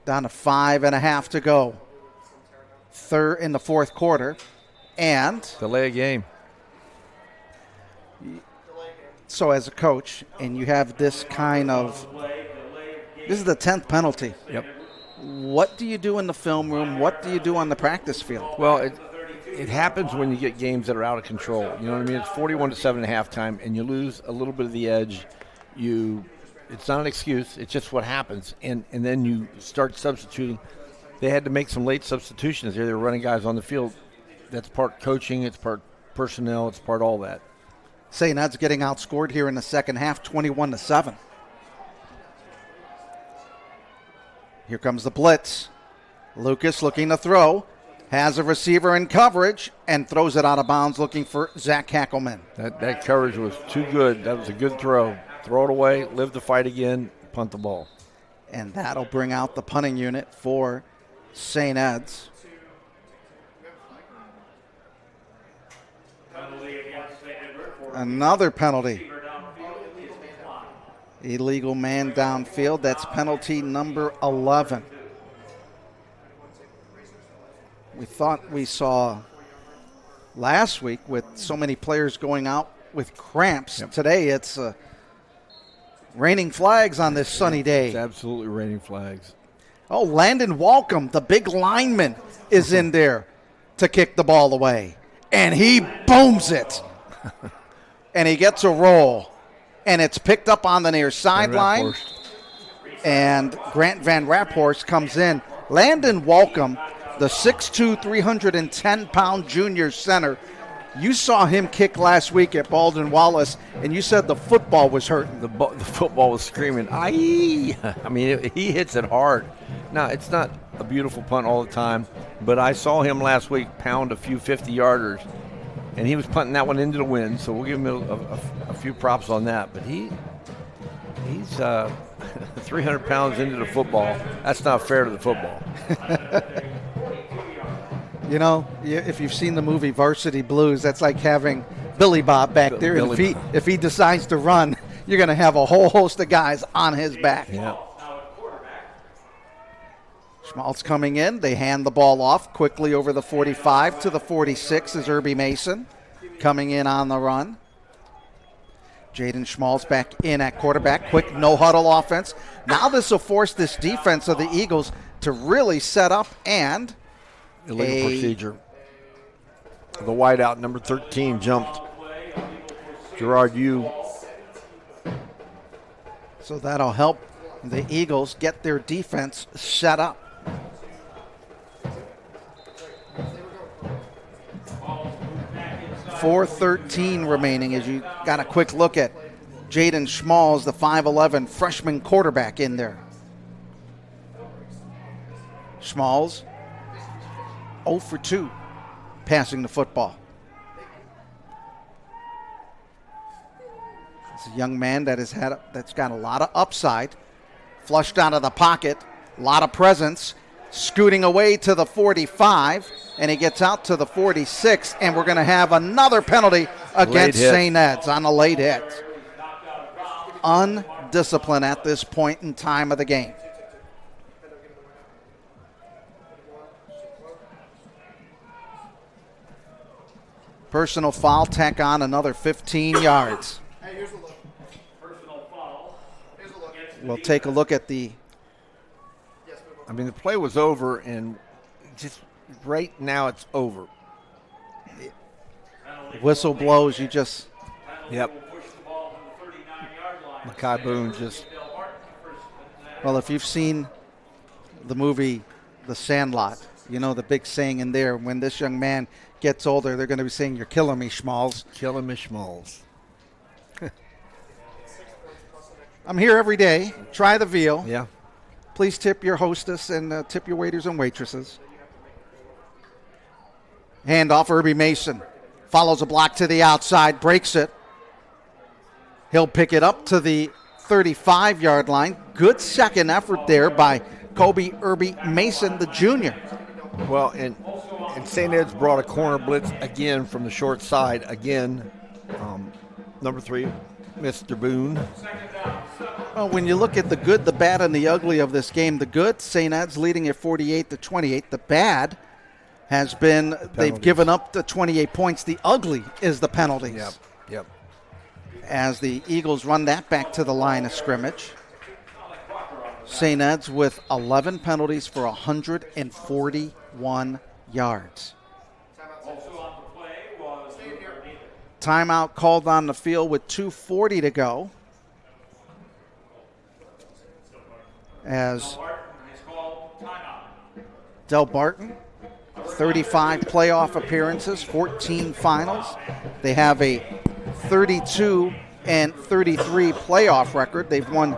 Speaker 1: Down to 5.5 to go. Third in the fourth quarter. And
Speaker 2: delay a game.
Speaker 1: So as a coach, and you have this kind of, this is the 10th penalty.
Speaker 2: Yep.
Speaker 1: What do you do in the film room? What do you do on the practice field?
Speaker 2: Well, it happens when you get games that are out of control. You know what I mean? It's 41-7 at halftime, and you lose a little bit of the edge. It's not an excuse. It's just what happens. And then you start substituting. They had to make some late substitutions there. They were running guys on the field. That's part coaching. It's part personnel. It's part all that.
Speaker 1: St. Ed's getting outscored here in the second half, 21-7. Here comes the blitz. Lucas looking to throw. Has a receiver in coverage and throws it out of bounds looking for Zach Hackelman.
Speaker 2: That coverage was too good. That was a good throw. Throw it away, live the fight again, punt the ball.
Speaker 1: And that'll bring out the punting unit for St. Ed's. Another penalty. Illegal man downfield. That's penalty number 11. We thought we saw last week with so many players going out with cramps. Yep. Today it's raining flags on this sunny day.
Speaker 2: It's absolutely raining flags.
Speaker 1: Oh, Landon Walcom, the big lineman, is in there to kick the ball away. And he booms it. And he gets a roll. And it's picked up on the near sideline. And Grant Van Raphorst comes in. Landon Walcom, the 6'2", 310-pound junior center. You saw him kick last week at Baldwin Wallace, and you said the football was hurting.
Speaker 2: The football was screaming, aye! I mean, he hits it hard. Now, it's not a beautiful punt all the time, but I saw him last week pound a few 50-yarders, and he was punting that one into the wind, so we'll give him a few props on that. But he's 300 pounds into the football. That's not fair to the football.
Speaker 1: You know, if you've seen the movie Varsity Blues, that's like having Billy Bob back there. And if he decides to run, you're going to have a whole host of guys on his back.
Speaker 2: Yeah.
Speaker 1: Schmaltz coming in. They hand the ball off quickly over the 45 to the 46 is Irby Mason coming in on the run. Jaden Schmaltz back in at quarterback. Quick no-huddle offense. Now this will force this defense of the Eagles to really set up and
Speaker 2: illegal procedure. The wideout, number 13, jumped. Gerard Yu.
Speaker 1: So that'll help the Eagles get their defense set up. .413 remaining as you got a quick look at Jaden Schmaltz, the 5'11 freshman quarterback in there. Schmaltz 0 for 2 passing the football. It's a young man that's got a lot of upside. Flushed out of the pocket, a lot of presence, scooting away to the 45, and he gets out to the 46, and we're going to have another penalty against St. Ed's on a late hit. Undisciplined at this point in time of the game. Personal foul, tack on another 15 yards.
Speaker 20: Hey, here's a look. Personal foul. Here's a look.
Speaker 1: We'll take a look at the...
Speaker 2: I mean, the play was over, and just right now it's over.
Speaker 1: Whistle blows, you just...
Speaker 2: Yep. Makai Boone just...
Speaker 1: Well, if you've seen the movie The Sandlot, you know the big saying in there, when this young man gets older, they're going to be saying, "You're killing me, Schmaltz."
Speaker 2: Killing me, Schmaltz.
Speaker 1: I'm here every day. Try the veal.
Speaker 2: Yeah.
Speaker 1: Please tip your hostess and tip your waiters and waitresses. Handoff, Irby Mason. Follows a block to the outside, breaks it. He'll pick it up to the 35-yard line. Good second effort there by Kobe Irby Mason, the junior.
Speaker 2: Well, and St. Ed's brought a corner blitz again from the short side. Again, number 3, Mr. Boone.
Speaker 1: Well, when you look at the good, the bad, and the ugly of this game, the good, St. Ed's leading at 48-28. The bad has been they've given up the 28 points. The ugly is the penalties.
Speaker 2: Yep.
Speaker 1: as the Eagles run that back to the line of scrimmage. St. Ed's with 11 penalties for 141 yards. Timeout called on the field with 2:40 to go. As Delbarton, 35 playoff appearances, 14 finals. They have a 32-33 playoff record. They've won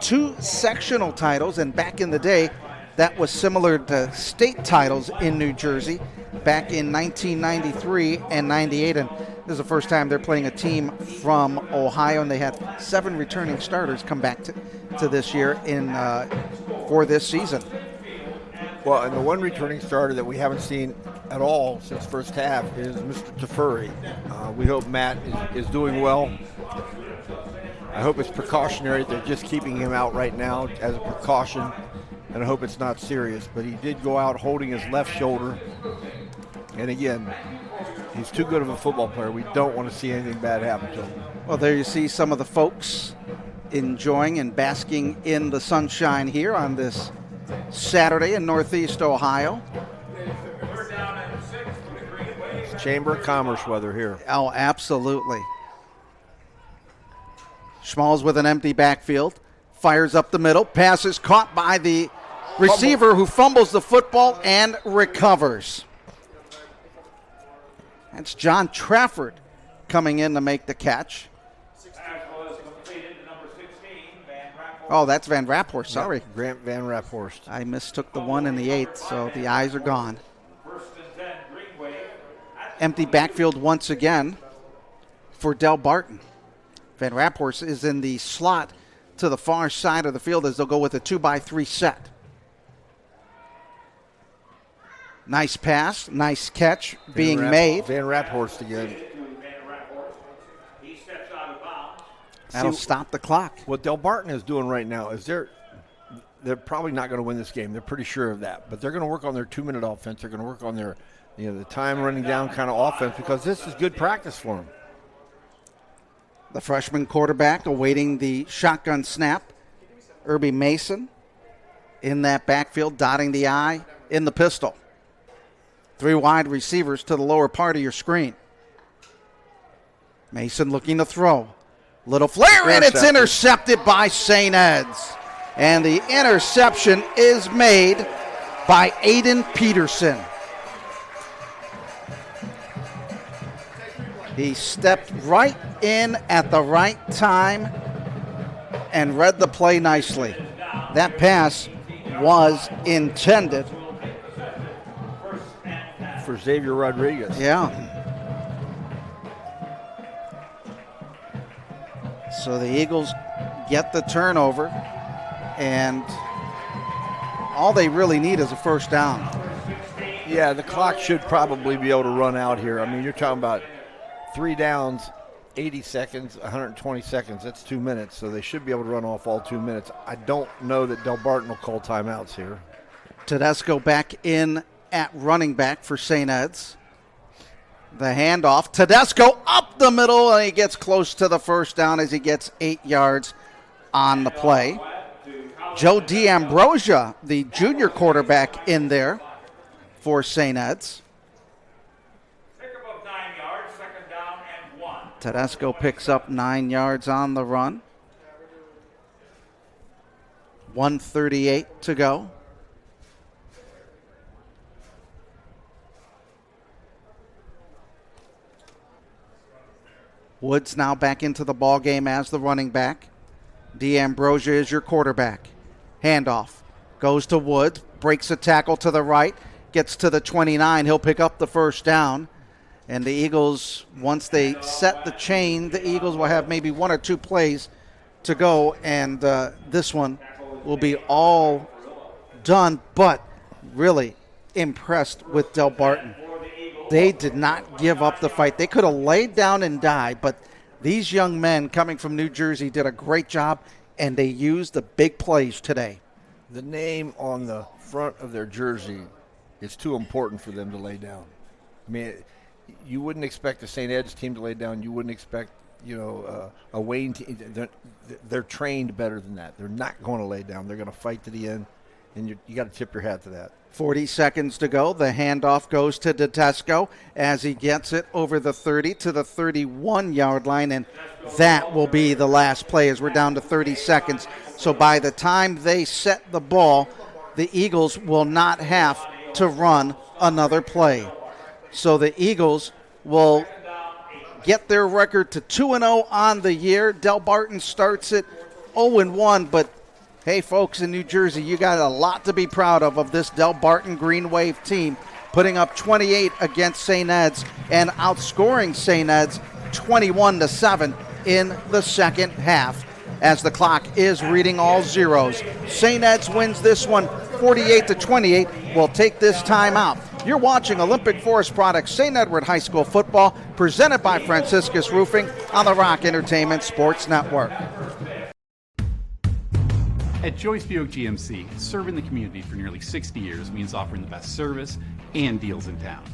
Speaker 1: 2 sectional titles, and back in the day, that was similar to state titles in New Jersey back in 1993 and 98. And this is the first time they're playing a team from Ohio, and they had 7 returning starters come back to this year for this season.
Speaker 2: Well, and the one returning starter that we haven't seen at all since first half is Mr. Teferi. We hope Matt is doing well. I hope it's precautionary. They're just keeping him out right now as a precaution, and I hope it's not serious. But he did go out holding his left shoulder. And again, he's too good of a football player. We don't want to see anything bad happen to him.
Speaker 1: Well, there you see some of the folks enjoying and basking in the sunshine here on this Saturday in Northeast Ohio.
Speaker 2: It's Chamber of Commerce weather here.
Speaker 1: Oh, absolutely. Schmalz with an empty backfield. Fires up the middle. Pass is caught by the receiver who fumbles the football and recovers. That's John Trafford coming in to make the catch. Oh, that's Van Raphorst. Sorry.
Speaker 2: Grant Van Raphorst.
Speaker 1: I mistook the 1 and the 8, so the eyes are gone. Empty backfield once again for Delbarton. Van Raphorst is in the slot to the far side of the field as they'll go with a 2-by-3 set. Nice pass, nice catch being made.
Speaker 2: Van Raphorst again.
Speaker 1: That'll stop the clock.
Speaker 2: What Delbarton is doing right now is they're probably not going to win this game. They're pretty sure of that. But they're going to work on their 2-minute offense. They're going to work on their, the time running down kind of offense because this is good practice for them.
Speaker 1: The freshman quarterback awaiting the shotgun snap. Irby Mason in that backfield, dotting the I in the pistol. 3 wide receivers to the lower part of your screen. Mason looking to throw. Little flare, and it's intercepted by St. Ed's. And the interception is made by Aiden Peterson. He stepped right in at the right time and read the play nicely. That pass was intended
Speaker 2: for Xavier Rodriguez.
Speaker 1: Yeah. So the Eagles get the turnover, and all they really need is a first down.
Speaker 2: Yeah, the clock should probably be able to run out here. I mean, you're talking about 3 downs, 80 seconds, 120 seconds. That's 2 minutes, so they should be able to run off all 2 minutes. I don't know that Delbarton will call timeouts here.
Speaker 1: Tedesco back in at running back for St. Ed's. The handoff. Tedesco up the middle, and he gets close to the first down as he gets 8 yards on the play. Joe D'Ambrosia, the junior quarterback, in there for St. Ed's. Tedesco picks up 9 yards on the run. 1:38 to go. Woods now back into the ball game as the running back. D'Ambrosia is your quarterback. Handoff. Goes to Woods. Breaks a tackle to the right. Gets to the 29. He'll pick up the first down. And the Eagles, once they set the chain, the Eagles will have maybe 1 or 2 plays to go. And this one will be all done. But really impressed with Delbarton. They did not give up the fight. They could have laid down and died, but these young men coming from New Jersey did a great job, and they used the big plays today.
Speaker 2: The name on the front of their jersey is too important for them to lay down. I mean, you wouldn't expect the St. Ed's team to lay down. You wouldn't expect a Wayne team. They're trained better than that. They're not going to lay down. They're going to fight to the end, and you got to tip your hat to that.
Speaker 1: 40 seconds to go. The handoff goes to Tedesco as he gets it over the 30 to the 31-yard line, and that will be the last play as we're down to 30 seconds. So by the time they set the ball, the Eagles will not have to run another play. So the Eagles will get their record to 2-0 on the year. Delbarton starts it 0-1, but hey, folks in New Jersey, you got a lot to be proud of this Delbarton Green Wave team, putting up 28 against St. Ed's and outscoring St. Ed's 21-7 in the second half. As the clock is reading all zeros, St. Ed's wins this one 48-28. We'll take this time out. You're watching Olympic Forest Products St. Edward High School football, presented by Franciscus Roofing on the Rock Entertainment Sports Network.
Speaker 3: At Joyce Buick GMC, serving the community for nearly 60 years means offering the best service and deals in town.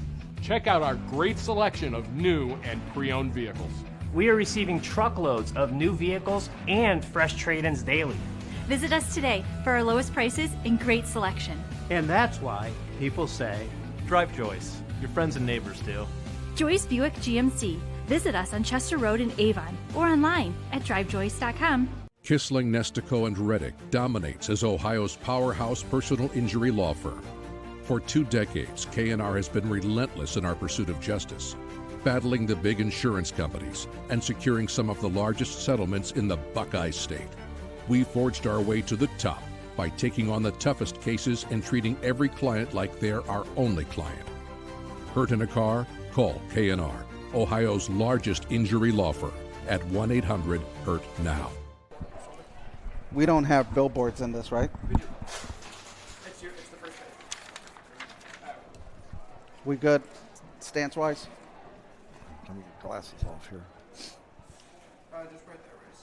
Speaker 4: Check out our great selection of new and pre-owned vehicles.
Speaker 5: We are receiving truckloads of new vehicles and fresh trade-ins daily.
Speaker 6: Visit us today for our lowest prices and great selection.
Speaker 7: And that's why people say, drive Joyce. Your friends and neighbors do.
Speaker 6: Joyce Buick GMC. Visit us on Chester Road in Avon or online at drivejoyce.com.
Speaker 17: Kissling, Nestico, and Reddick dominates as Ohio's powerhouse personal injury law firm. For 2 decades, K&R has been relentless in our pursuit of justice, battling the big insurance companies and securing some of the largest settlements in the Buckeye State. We forged our way to the top by taking on the toughest cases and treating every client like they're our only client. Hurt in a car? Call K&R, Ohio's largest injury law firm, at 1-800-HURT-NOW.
Speaker 1: We don't have billboards in this, right?
Speaker 20: It's the first page.
Speaker 1: We good stance-wise?
Speaker 2: Let me get glasses off here.
Speaker 20: Just right there, Reese.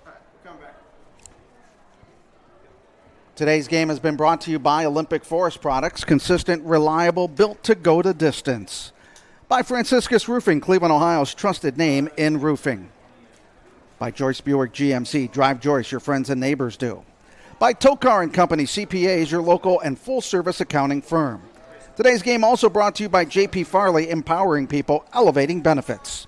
Speaker 20: All right, we'll come back.
Speaker 1: Today's game has been brought to you by Olympic Forest Products, consistent, reliable, built to go the distance. By Franciscus Roofing, Cleveland, Ohio's trusted name in roofing. By Joyce Buick GMC, drive Joyce, your friends and neighbors do. By Tokar and Company CPAs, your local and full-service accounting firm. Today's game also brought to you by J.P. Farley, empowering people, elevating benefits.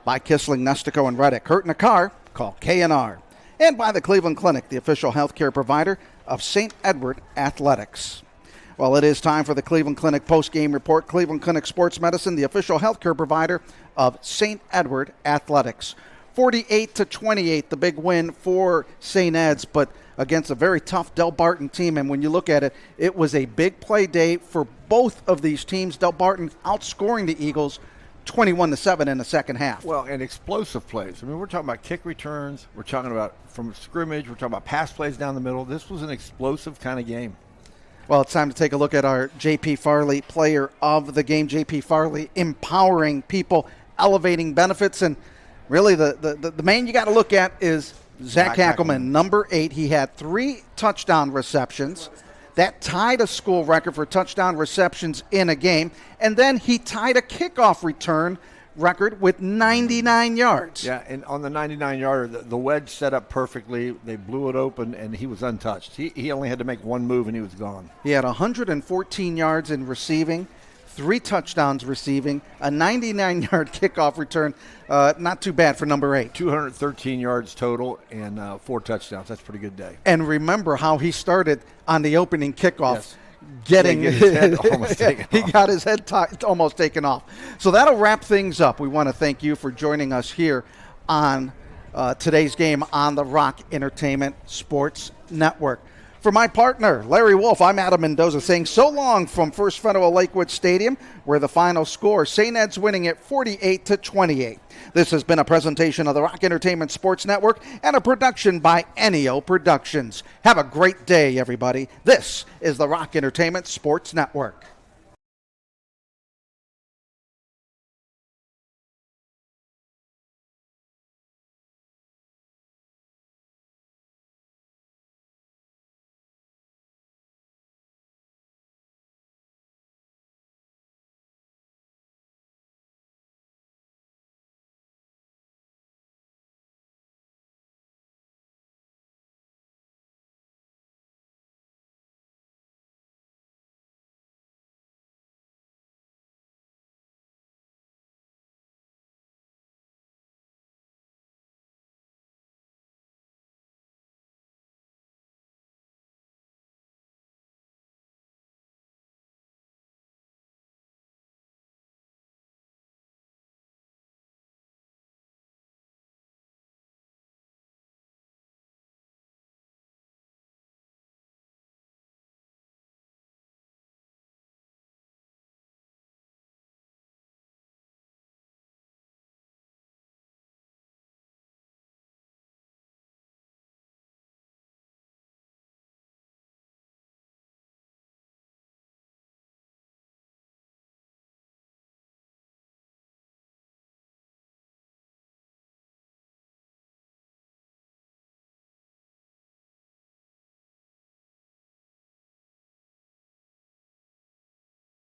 Speaker 1: By Kissling, Nestico, and Reddick. Hurt in a car? Call K&R. And by the Cleveland Clinic, the official healthcare provider of St. Edward Athletics. Well, it is time for the Cleveland Clinic post-game report. Cleveland Clinic Sports Medicine, the official healthcare provider of St. Edward Athletics. 48-28, the big win for St. Ed's, but against a very tough Delbarton team. And when you look at it, it was a big play day for both of these teams. Delbarton outscoring the Eagles 21-7 in the second half.
Speaker 2: Well, and explosive plays. I mean, we're talking about kick returns. We're talking about from scrimmage. We're talking about pass plays down the middle. This was an explosive kind of game.
Speaker 1: Well, it's time to take a look at our J.P. Farley player of the game. J.P. Farley empowering people, elevating benefits, and really, the man you got to look at is Zach Hackelman, number 8. He had 3 touchdown receptions. That tied a school record for touchdown receptions in a game. And then he tied a kickoff return record with 99 yards.
Speaker 2: Yeah, and on the 99-yarder, the wedge set up perfectly. They blew it open, and he was untouched. He only had to make one move, and he was gone.
Speaker 1: He had 114 yards in receiving, 3 touchdowns receiving, a 99-yard kickoff return. Not too bad for number 8.
Speaker 2: 213 yards total and 4 touchdowns. That's a pretty good day.
Speaker 1: And remember how he started on the opening kickoff.
Speaker 2: Yes.
Speaker 1: Getting
Speaker 2: his head almost taken off.
Speaker 1: He got his head almost taken off. So that'll wrap things up. We want to thank you for joining us here on today's game on the Rock Entertainment Sports Network. For my partner, Larry Wolf, I'm Adam Mendoza saying so long from First Federal Lakewood Stadium, where the final score, St. Ed's winning it 48-28. This has been a presentation of the Rock Entertainment Sports Network and a production by Ennio Productions. Have a great day, everybody. This is the Rock Entertainment Sports Network.